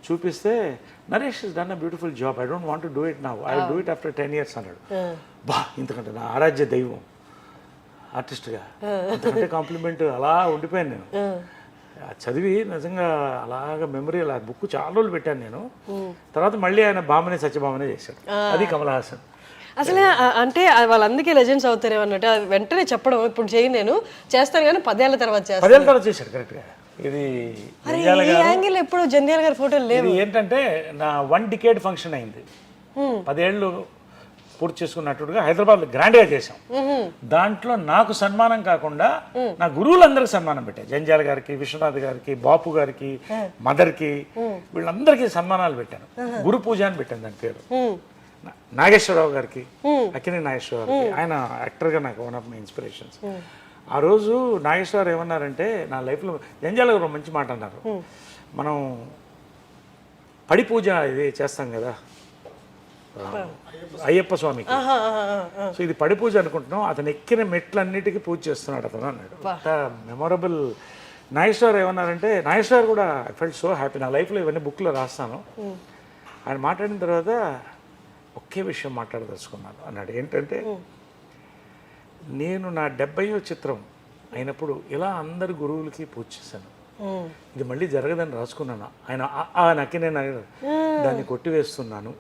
చూపిస్తే Naresh is done a beautiful job, I don't want to do it now, I will do it after 10 years అన్నాడు. బా, ఇంతకంటే నా ఆరాధ్య దైవం ఆర్టిస్ట్గా, అంతకంటే కాంప్లిమెంట్ అలా ఉండిపోయాను నేను. చదివి నిజంగా అలాగ మెమరీ, అలా బుక్ చాలా రోజులు పెట్టాను నేను. తర్వాత మళ్ళీ ఆయన భామనే సత్యభామనే చేశాడు, అది కమల్ హాసన్. అసలే అంటే వాళ్ళందుకే లెజెండ్స్ అవుతారేమో అన్నట్టు వెంటనే చెప్పడం, ఇప్పుడు చేయను నేను చేస్తాను కానీ 10 ఏళ్ల తర్వాత చేస్తాను. 10 ఏళ్ల తర్వాత చేశాడు కరెక్ట్గా. ఇది యాంగిల్ ఎప్పుడు జంధ్యాల గారి ఫోటోలు లేవు. ఏంటంటే నా 1 decade ఫంక్షన్ అయింది. 10 ఏళ్ళు పూర్తి చేసుకున్నట్టుగా హైదరాబాద్లో గ్రాండ్గా చేసాం. దాంట్లో నాకు సన్మానం కాకుండా నా గురువులందరికీ సన్మానం పెట్టాను. జంజాల గారికి, విశ్వనాథ్ గారికి, బాపు గారికి, మదర్కి, వీళ్ళందరికీ సన్మానాలు పెట్టాను. గురు పూజ అని పెట్టాను దాని పేరు. నాగేశ్వరరావు గారికి, అక్కినేని నాగేశ్వరరావు గారికి, ఆయన యాక్టర్గా నాకు వన్ ఆఫ్ మై ఇన్స్పిరేషన్స్. ఆ రోజు నాగేశ్వరరావు ఏమన్నారంటే, నా లైఫ్లో జంజాల గారు మంచి మాట అన్నారు, మనం పడి పూజ ఇది చేస్తాం కదా అయ్యప్ప స్వామికి, సో ఇది పడి పూజ అనుకుంటున్నాం, అతను ఎక్కిన మెట్లన్నిటికీ పూజ చేస్తున్నాడు అతను అన్నాడు. మెమొరబుల్. నాగేశ్వర్ ఏమన్నారంటే, నాగేశ్వర్ కూడా ఐ ఫెల్ట్ సో హ్యాపీ. నా లైఫ్లో ఇవన్నీ బుక్లో రాస్తాను. ఆయన మాట్లాడిన తర్వాత ఒకే విషయం మాట్లాడదలుచుకున్నాను అన్నాడు. ఏంటంటే, నేను నా 70వ చిత్రం అయినప్పుడు ఇలా అందరు గురువులకి పూజ చేశాను, ఇది మళ్ళీ జరగదని రాసుకున్నాను. ఆయన నక్కినే దాన్ని కొట్టివేస్తున్నాను,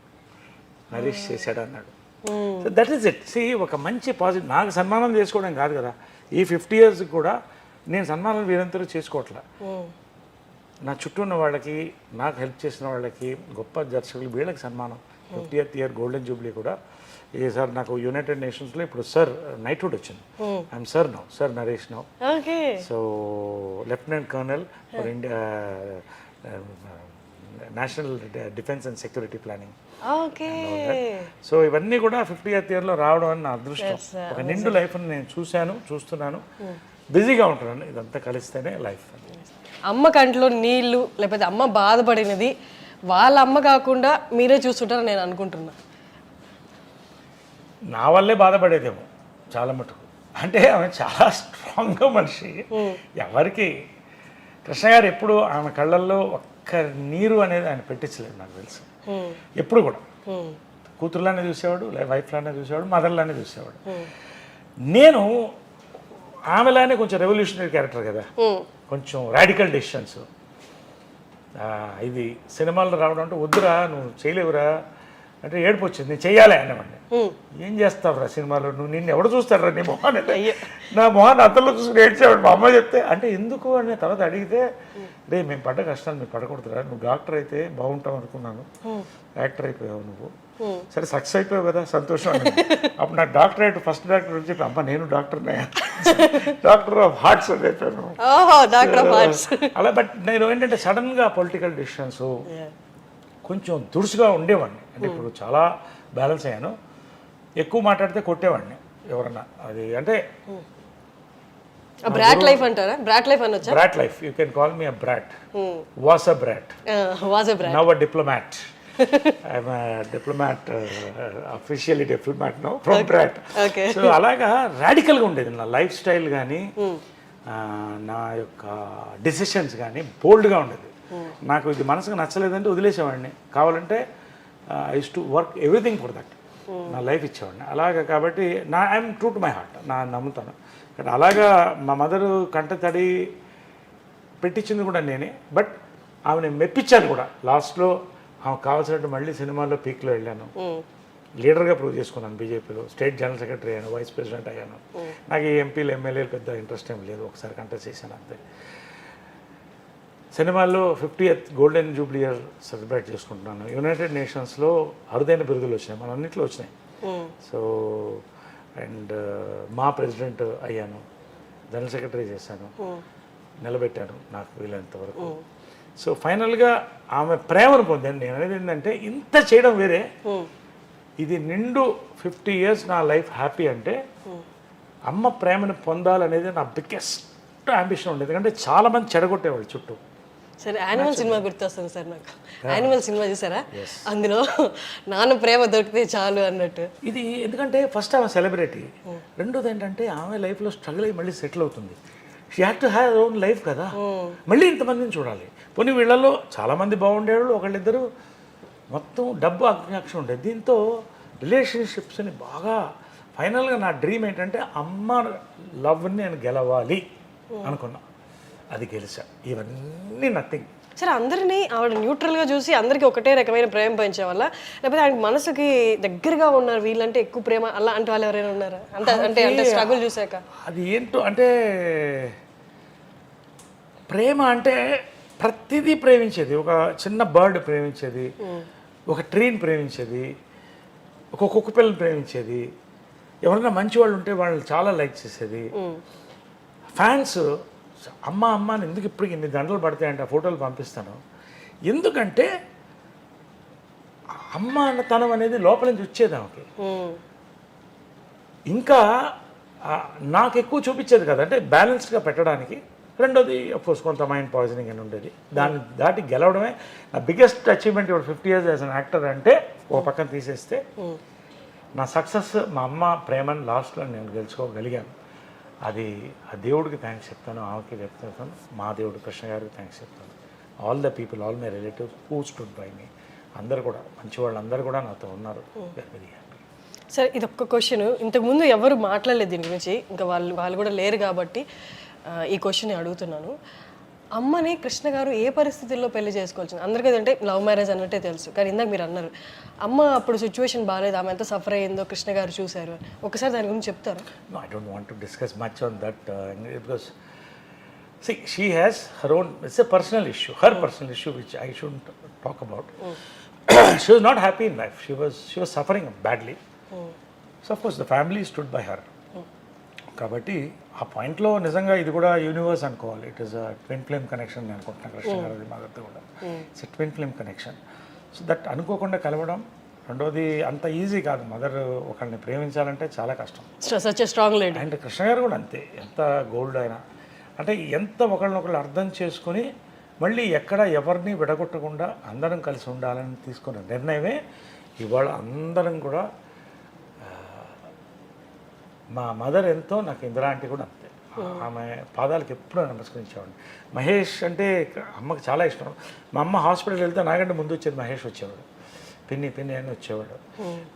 నరేష్ చేశాడు అన్నాడు. So that is it. See, ఒక మంచి పాజిటివ్. నాకు సన్మానం చేసుకోవడం కాదు కదా, ఈ 50 years కూడా నేను సన్మానం వీరంతరూ చేసుకోవట్లే. నా చుట్టూ ఉన్న వాళ్ళకి, నాకు హెల్ప్ చేసిన వాళ్ళకి, గొప్ప దర్శకులు, వీళ్ళకి సన్మానం. 50th year గోల్డెన్ జూబ్లీ కూడా ఇది సార్. నాకు యునైటెడ్ నేషన్స్లో ఇప్పుడు సార్ నైట్హుడ్ వచ్చింది. I'm sir now, sir Naresh now. So lieutenant colonel for India, national defence and security planning. So ఇవన్నీ కూడా 50th yearలో రావడం అని నా అదృష్టం. ఒక నిండు లైఫ్ని నేను చూస్తున్నాను, బిజీగా ఉంటున్నాను. ఇదంతా కలిస్తేనే లైఫ్. అమ్మ కంట్లో నీళ్ళు, లేకపోతే అమ్మ బాధపడినది వాళ్ళ అమ్మ కాకుండా మీరే చూస్తుంటారని నేను అనుకుంటున్నా. నా వల్లే బాధపడేదేమో చాలా మటుకు. అంటే ఆమె చాలా స్ట్రాంగ్గా మనిషి. ఎవరికి కృష్ణ గారు ఎప్పుడు ఆమె కళ్ళల్లో ఒక్క నీరు అనేది ఆయన పెట్టించలేదు నాకు తెలుసు. ఎప్పుడు కూడా కూతురులానే చూసేవాడు, వైఫ్లానే చూసేవాడు, మదర్లానే చూసేవాడు. నేను ఆమెలానే కొంచెం రెవల్యూషనరీ క్యారెక్టర్ కదా, కొంచెం రాడికల్ డెసిషన్స్. ఇది సినిమాల్లో రావడం అంటే, వద్దురా నువ్వు చేయలేవురా అంటే ఏడుపు వచ్చింది, నేను చెయ్యాలి అనేవాడిని. ఏం చేస్తావురా సినిమాలో, నువ్వు నిన్ను ఎవడు చూస్తాడురా నీ మొహాన్ని, నా మొహాన్ని అతల్లో చూసుకుని ఏడ్చేవాడు. మా అమ్మ చెప్తే, అంటే ఎందుకు అని తర్వాత అడిగితే, రే మేము పడ్డ కష్టాలు మీరు పడకూడదురా, నువ్వు డాక్టర్ అయితే బాగుంటావు అనుకున్నాను, యాక్టర్ అయిపోయావు నువ్వు, సరే సక్సెస్ అయిపోయావు కదా, సంతోషం అని. అప్పుడు నాకు డాక్టరేట్, ఫస్ట్ డాక్టర్ అని చెప్పి, అమ్మ నేను డాక్టర్నే, డాక్టర్ ఆఫ్ హార్ట్స్ అని చెప్పాను అలా. బట్ నేను ఏంటంటే సడన్గా పొలిటికల్ డిసిషన్స్ కొంచెం దురుసుగా ఉండేవాడిని. అంటే ఇప్పుడు చాలా బ్యాలెన్స్ అయ్యాను. ఎక్కువ మాట్లాడితే కొట్టేవాడిని ఎవరన్నా. అది అంటే బ్రాట్ లైఫ్ అంటారా? బ్రాట్ లైఫ్ అనొచ్చా? Brat life, you can call me a brat. Was a brat, now a diplomat. I'm a diplomat, officially diplomat now from brat. So అలాగా రాడికల్గా ఉండేది నా లైఫ్ స్టైల్ కానీ, నా యొక్క డిసిషన్స్ కానీ బోల్డ్గా ఉండేది. నాకు ఇది మనసుకు నచ్చలేదంటే వదిలేసేవాడిని. కావాలంటే I use to work everything for that, నా లైఫ్ ఇచ్చేవాడిని అలాగా. కాబట్టి I'm true to my heart, నమ్ముతాను. కానీ అలాగా మా మదరు కంట తడి పెట్టించింది కూడా నేనే. బట్ ఆమెను మెప్పించాను కూడా. లాస్ట్లో ఆమెకు కావాల్సినట్టు మళ్ళీ సినిమాల్లో పీక్లో వెళ్ళాను, లీడర్గా ప్రూవ్ చేసుకున్నాను. బీజేపీలో స్టేట్ జనరల్ సెక్రటరీ అయ్యాను, వైస్ ప్రెసిడెంట్ అయ్యాను. నాకు ఈ ఎంపీలు ఎమ్మెల్యేలు పెద్ద ఇంట్రెస్ట్ ఏం లేదు, ఒకసారి కంటెస్ట్ చేశాను అంతే. సినిమాల్లో 50th golden Jubilee year celebrate చేసుకుంటున్నాను. యునైటెడ్ నేషన్స్లో అరుదైన బిరుదులు వచ్చినాయి, మన అన్నింటిలో వచ్చినాయి. సో అండ్ మా ప్రెసిడెంట్ అయ్యాను, జనరల్ సెక్రటరీ చేశాను, నిలబెట్టాను నాకు వీలైనంత వరకు. సో ఫైనల్గా ఆమె ప్రేమను పొందాను. నేను అనేది ఏంటంటే, ఇంత చేయడం వేరే, ఇది నిండు 50 years నా లైఫ్ హ్యాపీ అంటే అమ్మ ప్రేమను పొందాలనేది నా బిగ్గెస్ట్ అంబిషన్ ఉండేది. ఎందుకంటే చాలామంది చెడగొట్టేవాళ్ళు చుట్టూ. సరే, యానిమల్ సినిమా గుర్తొస్తుంది సార్ నాకు. యానిమల్ సినిమా చూసారా? అందులో నాన్న ప్రేమ దొరికితే చాలు అన్నట్టు. ఇది ఎందుకంటే ఫస్ట్ ఆమె సెలబ్రిటీ, రెండోది ఏంటంటే ఆమె లైఫ్లో స్ట్రగుల్ అయ్యి మళ్ళీ సెటిల్ అవుతుంది. She had to have own life కదా, మళ్ళీ ఇంతమందిని చూడాలి. పోనీ వీళ్ళల్లో చాలామంది బాగుండేవాళ్ళు, ఒకళ్ళిద్దరు మొత్తం డబ్బు ఆకాంక్ష ఉండేది. దీంతో రిలేషన్షిప్స్ని బాగా ఫైనల్గా నా డ్రీమ్ ఏంటంటే అమ్మ లవ్ని నేను గెలవాలి అనుకున్నా, అది గెలిచా. ఇవన్నీ నథింగ్. సరే, అందరినీ ఆవిడ న్యూట్రల్గా చూసి అందరికీ ఒకటే రకమైన ప్రేమ పెంచే వల్ల, లేకపోతే ఆయన మనసుకి దగ్గరగా ఉన్నారు వీళ్ళంటే ఎక్కువ ప్రేమ అలా అంటే వాళ్ళు ఎవరైనా ఉన్నారా? అంటే స్ట్రగుల్ చూసాక అది ఏంటో అంటే, ప్రేమ అంటే ప్రతిదీ ప్రేమించేది. ఒక చిన్న బర్డ్ ప్రేమించేది, ఒక ట్రీని ప్రేమించేది, ఒక కుక్క పిల్లలు ప్రేమించేది, ఎవరైనా మంచి వాళ్ళు ఉంటే వాళ్ళు చాలా లైక్ చేసేది. ఫ్యాన్స్ అమ్మ అమ్మ అని ఎందుకు ఇప్పటికి ఇన్ని గంటలు పడతాయంటే ఆ ఫోటోలు పంపిస్తాను. ఎందుకంటే అమ్మ అన్నతనం అనేది లోపల నుంచి వచ్చేది ఆమెకి. ఇంకా నాకు ఎక్కువ చూపించేది కదా, అంటే బ్యాలెన్స్డ్గా పెట్టడానికి. రెండోది అఫ్కోర్స్ కొంత మైండ్ పాయిజనింగ్ అని ఉండేది. దాన్ని దాటి గెలవడమే నా బిగ్గెస్ట్ అచీవ్మెంట్. ఇప్పుడు 50 years యాజ్ అన్ యాక్టర్ అంటే ఓ పక్కన తీసేస్తే నా సక్సెస్ మా అమ్మ ప్రేమను లాస్ట్లో నేను గెలుచుకోగలిగాను. అది ఆ దేవుడికి థ్యాంక్స్ చెప్తాను, ఆమెకి చెప్తాను, మా దేవుడు కృష్ణ గారికి థ్యాంక్స్ చెప్తాను. All the people, all my relatives who stood by me, అందరు కూడా మంచి వాళ్ళందరూ కూడా నాతో ఉన్నారు. Very happy. సరే, ఇది ఒక్క క్వశ్చన్. ఇంతకుముందు ఎవరు మాట్లాడలేదు దీని గురించి, ఇంకా వాళ్ళు కూడా లేరు కాబట్టి ఈ క్వశ్చన్ అడుగుతున్నాను. అమ్మని కృష్ణ గారు ఏ పరిస్థితుల్లో పెళ్లి చేసుకోవాల్సింది? అందరికీ అంటే లవ్ మ్యారేజ్ అన్నట్టే తెలుసు, కానీ ఇందాక మీరు అన్నారు అమ్మ అప్పుడు సిచ్యువేషన్ బాగాలేదు, ఆమె ఎంత సఫర్ అయ్యిందో కృష్ణ గారు చూశారు. ఒకసారి దాని గురించి చెప్తారా? No, I don't want to discuss much on that because see, she has her own, it's a personal issue, her personal issue which I shouldn't talk about. She was not happy in life. She was suffering badly. So of course the family stood by her. కాబట్టి ఆ పాయింట్లో నిజంగా ఇది కూడా యూనివర్స్ అనుకోవాలి. It is a twin flame connection నేను అనుకుంటున్నాను కృష్ణ గారి మాతో కూడా. It's twin flame connection. So that అనుకోకుండా కలవడం. రెండోది అంత ఈజీ కాదు, మదర్ ఒకరిని ప్రేమించాలంటే చాలా కష్టం. Such a strong lady. And Krishna గారు కూడా అంతే, ఎంత గోల్డ్ అయినా అంటే ఎంత ఒకళ్ళనొకళ్ళు అర్థం చేసుకుని మళ్ళీ ఎక్కడ ఎవరిని విడగొట్టకుండా అందరం కలిసి ఉండాలని తీసుకున్న నిర్ణయమే ఇవాళ అందరం కూడా. మా మదర్ ఎంతో, నాకు ఇందిరా ఆంటీ కూడా అంతే. ఆమె పాదాలకు ఎప్పుడూ నమస్కరించేవాడిని. మహేష్ అంటే అమ్మకి చాలా ఇష్టం. మా అమ్మ హాస్పిటల్కి వెళ్తే నాకంటే ముందు వచ్చేది మహేష్ వచ్చేవాడు, పిన్ని పిన్ని అని వచ్చేవాడు.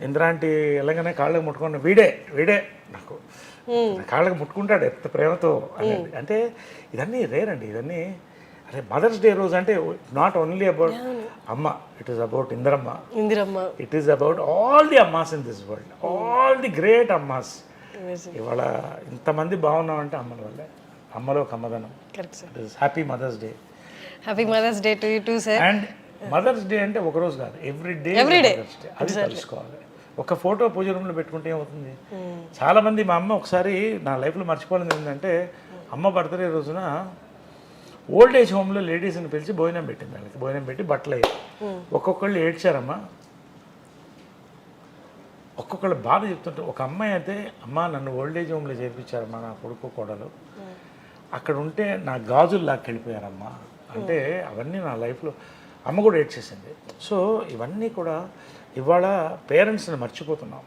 ఇందిరా ఆంటీ వెళ్ళగానే కాళ్ళకి ముట్టుకుని వీడే నాకు కాళ్ళకి ముట్టుకుంటాడు ఎంత ప్రేమతో అనేది. అంటే ఇదన్నీ రేర్ అండి, ఇవన్నీ. అదే మదర్స్ డే రోజు అంటే not only about amma, it is about Indiramma, it is about all the ammas in this world, all the great ammas. ఇవాళ ఇంతమంది బాగున్నామంటే అమ్మల వల్లే, అమ్మలో కమ్మదనం. Happy mother's day. Happy mother's day to you too sir. And mother's day అంటే ఒక రోజు కాదు, ఎవ్రీ డే మదర్స్ డే. అది తెలుసుకోవాలి. ఒక ఫోటో పూజ రూమ్లో పెట్టుకుంటే ఏమవుతుంది? చాలా మంది, మా అమ్మ ఒకసారి నా లైఫ్లో మర్చిపోలేదు ఏంటంటే, అమ్మ బర్త్డే రోజున ఓల్డ్ ఏజ్ హోమ్లో లేడీస్ని పిలిచి భోజనం పెట్టింది. వాళ్ళకి భోజనం పెట్టి బట్టలు అయ్యాయి. ఒక్కొక్కళ్ళు ఏడ్చారమ్మా, ఒక్కొక్కళ్ళు బాధ చెప్తుంటారు. ఒక అమ్మాయి అయితే, అమ్మ నన్ను ఓల్డ్ ఏజ్ హోమ్లో చేర్పించారమ్మా నా కొడుకు కోడలు, అక్కడ ఉంటే నా గాజులు లాక్కెళ్ళిపోయారమ్మా అంటే. అవన్నీ నా లైఫ్లో అమ్మ కూడా ఏడ్చేసింది. సో ఇవన్నీ కూడా ఇవాళ పేరెంట్స్ని మర్చిపోతున్నాం.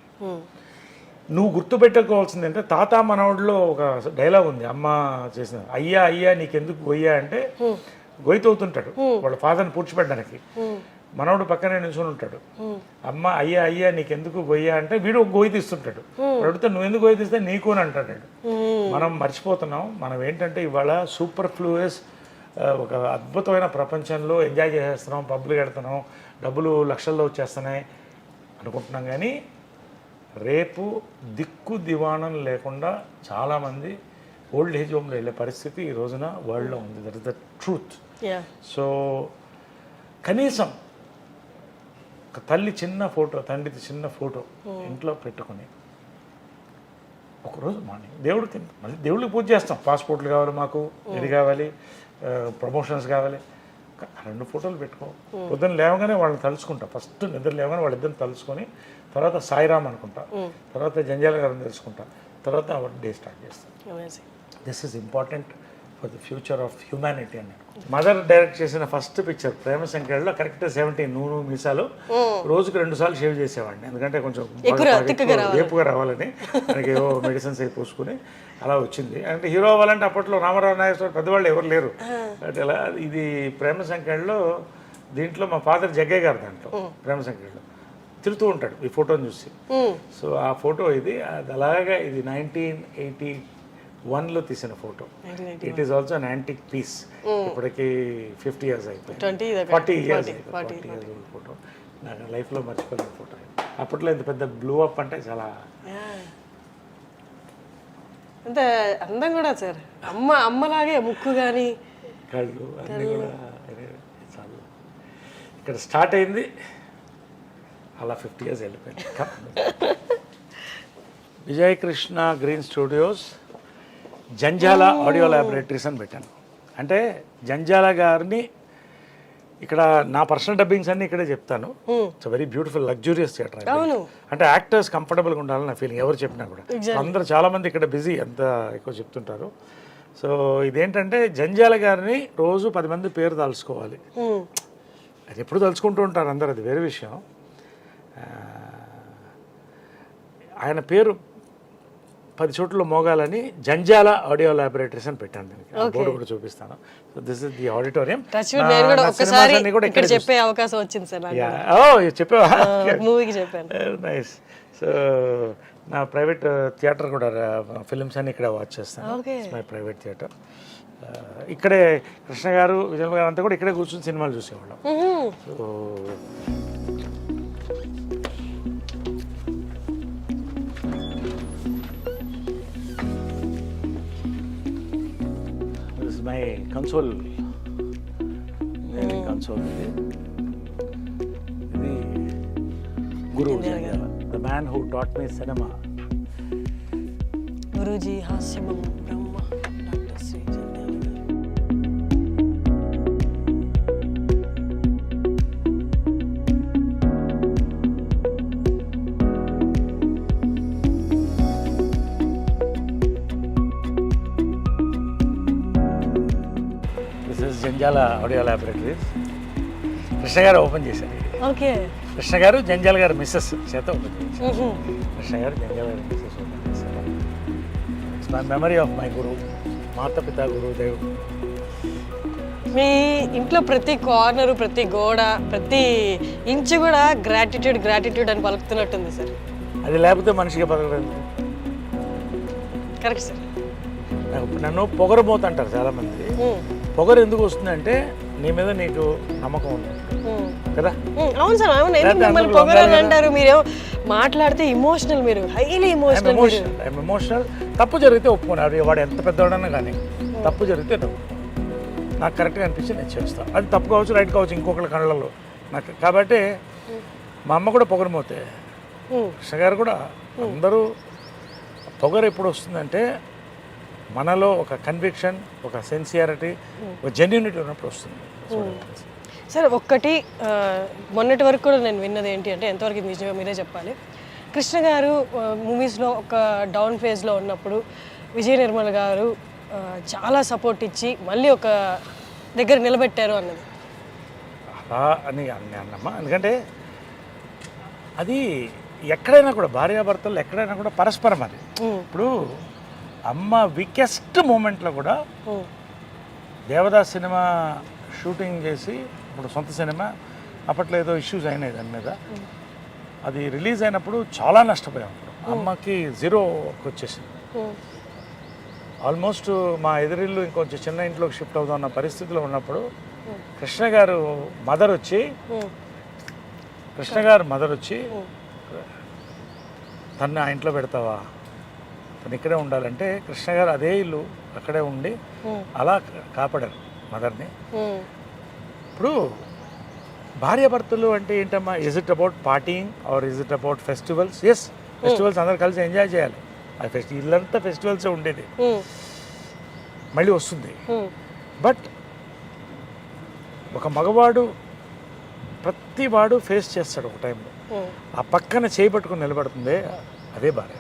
నువ్వు గుర్తుపెట్టుకోవాల్సింది అంటే, తాత మనవడిలో ఒక డైలాగ్ ఉంది అమ్మ చేసిన, అయ్యా అయ్యా నీకెందుకు గొయ్యా అంటే గొయ్యతవుతుంటాడు వాళ్ళ ఫాదర్ని పూడ్చిపెట్టడానికి. మనవడు పక్కనే నిల్చొని ఉంటాడు. అమ్మ అయ్యా అయ్యా నీకెందుకు గొయ్యా అంటే వీడు గొయ్యి తీస్తుంటాడు. అడిగితే నువ్వు ఎందుకు గొయ్యి తీస్తే నీకు అని అంటాడు. మనం మర్చిపోతున్నాం. మనం ఏంటంటే ఇవాళ సూపర్ ఫ్లూయస్ ఒక అద్భుతమైన ప్రపంచంలో ఎంజాయ్ చేసేస్తున్నాం, పబ్బులు కడుతున్నాం, డబ్బులు లక్షల్లో వచ్చేస్తున్నాయి అనుకుంటున్నాం. కానీ రేపు దిక్కు దివాణం లేకుండా చాలామంది ఓల్డ్ ఏజ్ హోమ్లో వెళ్ళే పరిస్థితి ఈ రోజున వరల్డ్లో ఉంది. That is the truth. So కనీసం ఒక తల్లి చిన్న ఫోటో, తండ్రిది చిన్న ఫోటో ఇంట్లో పెట్టుకుని ఒకరోజు మార్నింగ్ దేవుడికి, మళ్ళీ దేవుడికి పూజ చేస్తాం. పాస్పోర్ట్లు కావాలి మాకు, ఇది కావాలి, ప్రమోషన్స్ కావాలి, 2 ఫోటోలు పెట్టుకో. పొద్దున్న లేవగానే వాళ్ళని తలుచుకుంటా. ఫస్ట్ నిద్ర లేవగానే వాళ్ళిద్దరిని తలుచుకొని, తర్వాత సాయిరామ్ అనుకుంటా, తర్వాత జంజాల గారిని తెలుసుకుంటా, తర్వాత అవర్ డే స్టార్ట్ చేస్తాం. This is important for the future of humanity అని. మదర్ డైరెక్ట్ చేసిన ఫస్ట్ పిక్చర్ ప్రేమ సంఖ్యలో కరెక్ట్ 17 నూనె మీసాలు రోజుకు 2 సార్లు షేవ్ చేసేవాడిని. ఎందుకంటే కొంచెం ఏపుగా రావాలని, మనకి ఏవో మెడిసిన్స్ అవి పూసుకుని అలా వచ్చింది. అంటే హీరో అవ్వాలంటే అప్పట్లో రామారావు నాగేశ్వర పెద్దవాళ్ళు ఎవరు లేరు. అంటే అలా ఇది ప్రేమ సంఖ్యలో, దీంట్లో మా ఫాదర్ జగ్గయ్య గారు దాంట్లో ప్రేమ సంఖ్యలో తిరుగుతూ ఉంటాడు ఈ ఫోటోని చూసి. సో ఆ ఫోటో ఇది, అది అలాగా ఇది 1981లో తీసిన photo. It is also an antique piece. ఇప్పటికి 50 years అయిపోయింది, 40 years ఫోటో. నాకు లైఫ్లో మర్చిపోలేని ఫోటో. అప్పట్లో ఇంత పెద్ద బ్లూ అప్ అంటే చాలా అంత అందం కూడా సార్. అమ్మలాగే ముక్కు కానీ కళ్ళు అన్నీ కూడా చాలా. ఇక్కడ స్టార్ట్ అయింది, అలా 50 years వెళ్ళిపోయింది. Vijay Krishna green studios Janjala audio laboratories అని పెట్టాను. అంటే జంజాల గారిని ఇక్కడ నా పర్సనల్ డబ్బింగ్స్ అన్ని ఇక్కడే చెప్తాను. It's very beautiful luxurious theatre. అంటే యాక్టర్స్ కంఫర్టబుల్గా ఉండాలని నా ఫీలింగ్. ఎవరు చెప్పినా కూడా అందరూ చాలామంది ఇక్కడ బిజీ అంత ఎక్కువ చెప్తుంటారు. సో ఇదేంటంటే జంజాల గారిని రోజు 10 మంది పేరు తలుచుకోవాలి. అది ఎప్పుడు తలుచుకుంటూ ఉంటారు అందరు, అది వేరే విషయం. ఆయన పేరు 10 చోట్ల మోగాలని జంజాల ఆడియో ల్యాబొరేటరీస్ అని పెట్టాను. దానికి బోర్డు కూడా చూపిస్తాను. So this is the auditorium. చెప్పే అవకాశం వచ్చింది సార్. చెప్పావా? మూవీకి చెప్పాను. నైస్. సో నా ప్రైవేట్ థియేటర్ కూడా ఫిలిమ్స్ అన్ని ఇక్కడ వాచ్ చేస్తాను. My private theatre. ఇక్కడే కృష్ణ గారు విజయ్ గారు అంతా కూడా ఇక్కడే కూర్చొని సినిమాలు చూసేవాళ్ళం. సో మై కన్సోల్ కన్సోల్ ఇది guru the man who taught me cinema. Guruji హాస్యమం బ్రహ్మ doctor Shri Jandhyala garu. Jandhyala audio laboratories Krishna గారు ఓపెన్ చేశారు. ఓకే. కృష్ణ గారు జంజాల గారు మిస్సెస్ చేత ఓపెన్ చేశారు. కృష్ణ గారు జంజాల గారు మిస్సెస్ ఓపెన్ చేశారు. It's my memory of my guru, మాతపిత గురుదేవ్. మీ ఇంట్లో ప్రతి కార్నరు, ప్రతి గోడ, ప్రతి ఇంచు కూడా గ్రాటిట్యూడ్ అని పలుకుతున్నట్టుంది సార్. అది లేకపోతే మనిషిగా బతకలేదు. Correct sir. నన్ను పొగరబోతు అంటారు చాలామంది. పొగరు ఎందుకు వస్తుందంటే నీ మీద నీకు నమ్మకం ఉంది కదా. అవును సార్, అవును. మిమ్మల్ని పొగరని అంటారు. మీరు మాట్లాడితే ఇమోషనల్, మీరు హైలీ ఎమోషనల్. తప్పు జరిగితే ఒప్పుకున్నారు. వాడు ఎంత పెద్దవాడన్నా కానీ తప్పు జరిగితే నాకు కరెక్ట్గా అనిపించి నేను చేస్తాను. అది తప్పు కావచ్చు, రైట్ కావచ్చు, ఇంకొకరి కళ్ళల్లో నాకు. కాబట్టి మా అమ్మ కూడా పొగరమోతే, కృష్ణ గారు కూడా. అందరూ పొగరు ఎప్పుడు వస్తుందంటే మనలో ఒక కన్విక్షన్, ఒక సిన్సియారిటీ, ఒక జెన్యూనిటీ ఉన్నప్పుడు వస్తుంది. సార్ ఒక్కటి మొన్నటి వరకు కూడా నేను విన్నది ఏంటి అంటే, ఎంతవరకు నిజంగా మీరే చెప్పాలి. కృష్ణ గారు మూవీస్లో ఒక డౌన్ ఫేజ్లో ఉన్నప్పుడు విజయ నిర్మల్ గారు చాలా సపోర్ట్ ఇచ్చి మళ్ళీ ఒక దగ్గర నిలబెట్టారు అన్నది. అలా అని అన్నమ్మా. ఎందుకంటే అది ఎక్కడైనా కూడా భార్యాభర్తలు ఎక్కడైనా కూడా పరస్పరం. అది ఇప్పుడు అమ్మ వీకెస్ట్ మూమెంట్లో కూడా దేవదాస్ సినిమా షూటింగ్ చేసి, ఇప్పుడు సొంత సినిమా, అప్పట్లో ఏదో ఇష్యూస్ అయినాయి దాని మీద. అది రిలీజ్ అయినప్పుడు చాలా నష్టపోయాం. అమ్మకి 0కి వచ్చేసింది. ఆల్మోస్ట్ మా ఎదురిల్లు ఇంకొంచెం చిన్న ఇంట్లోకి షిఫ్ట్ అవుతున్న పరిస్థితిలో ఉన్నప్పుడు కృష్ణ గారు మదర్ వచ్చి తను ఆ ఇంట్లో పెడతావా, తను ఇక్కడే ఉండాలంటే కృష్ణ గారు అదే ఇల్లు అక్కడే ఉండి అలా కాపాడారు మదర్ని. ఇప్పుడు భార్యాభర్తలు అంటే ఏంటమ్మా, is it about partying or is it about festivals? Yes, festivals అందరు కలిసి ఎంజాయ్ చేయాలి. ఆ ఇల్లంతా ఫెస్టివల్సే ఉండేది, మళ్ళీ వస్తుంది. బట్ ఒక మగవాడు ప్రతి వాడు ఫేస్ చేస్తాడు ఒక టైంలో. ఆ పక్కన చేపట్టుకుని నిలబడుతుంది అదే భార్య.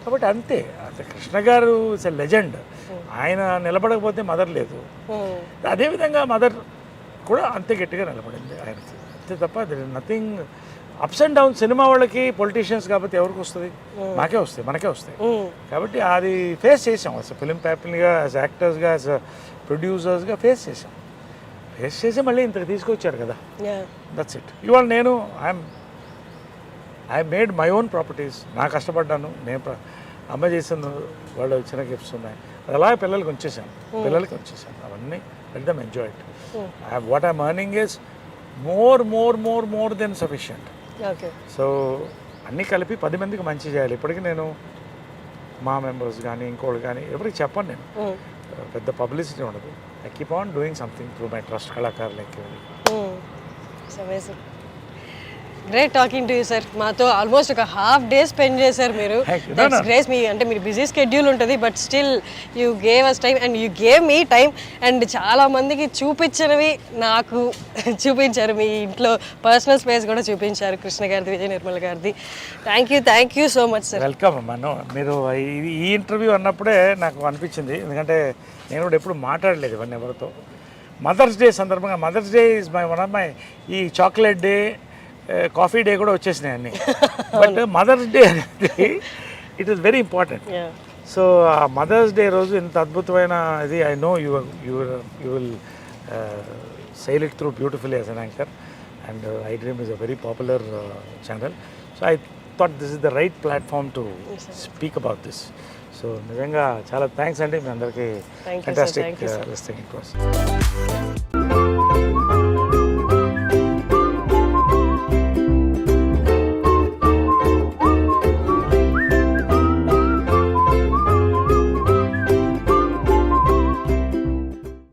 కాబట్టి అంతే. కృష్ణ గారు ఇస్ ఎ లెజెండ్. ఆయన నిలబడకపోతే మదర్ లేదు. అదేవిధంగా మదర్ కూడా అంతే గట్టిగా నిలబడింది ఆయనకి, అంతే తప్ప there is nothing. Ups and down cinema వాళ్ళకి, పొలిటీషియన్స్ కాబట్టి ఎవరికి వస్తుంది? మాకే వస్తాయి, మనకే వస్తాయి. కాబట్టి అది ఫేస్ చేసాం. అసలు ఫిలిం ప్యాపిల్గా, యాజ్ యాక్టర్స్గా, యాజ్ ప్రొడ్యూసర్స్గా ఫేస్ చేసి మళ్ళీ ఇంతకు తీసుకొచ్చారు కదా. That's it. ఇవాళ నేను I made my own properties. నా కష్టపడ్డాను, నేను అమ్మ చేసిన వాళ్ళు చిన్న గిఫ్ట్స్ ఉన్నాయి, అది అలాగే పిల్లలకి ఉంచేసాను. అవన్నీ let them enjoy it. What I'm earning is more than sufficient. So అన్నీ కలిపి 10 మందికి మంచి చేయాలి. ఇప్పటికీ నేను మా మెంబర్స్ కానీ ఇంకోళ్ళు కానీ ఎవరికి చెప్పను. నేను పెద్ద పబ్లిసిటీ ఉండదు. I keep on doing something through my trust కళాకారులకి. Great talking to you sir. మాతో ఆల్మోస్ట్ ఒక హాఫ్ డే స్పెండ్ చేశారు మీరు. Thank you. That's great. మీ అంటే మీరు బిజీ స్కెడ్యూల్ ఉంటుంది, but still you gave us time and you gave me time. And చాలా మందికి చూపించినవి నాకు చూపించారు. మీ ఇంట్లో పర్సనల్ స్పేస్ కూడా చూపించారు, కృష్ణ గారిది, విజయ నిర్మల్ గారిది. Thank you so much sir. Welcome అమ్మా. మీరు ఈ ఇంటర్వ్యూ అన్నప్పుడే నాకు అనిపించింది, ఎందుకంటే నేను కూడా ఎప్పుడు మాట్లాడలేదు ఇవన్నీ ఎవరితో. మదర్స్ డే సందర్భంగా, mother's day is one of my, ఈ చాక్లెట్ డే, కాఫీ డే కూడా వచ్చేసినాయి అన్నీ. బట్ మదర్స్ డే అనేది it is very important. So ఆ మదర్స్ డే రోజు ఇంత అద్భుతమైన ఇది, I know you will sail it through beautifully as an anchor, and iDream is a very popular channel. So I thought this is the right platform to speak about this. So నిజంగా చాలా థ్యాంక్స్ అండి మీ అందరికీ. Thank you, sir. Fantastic Thank you, sir. listening to us.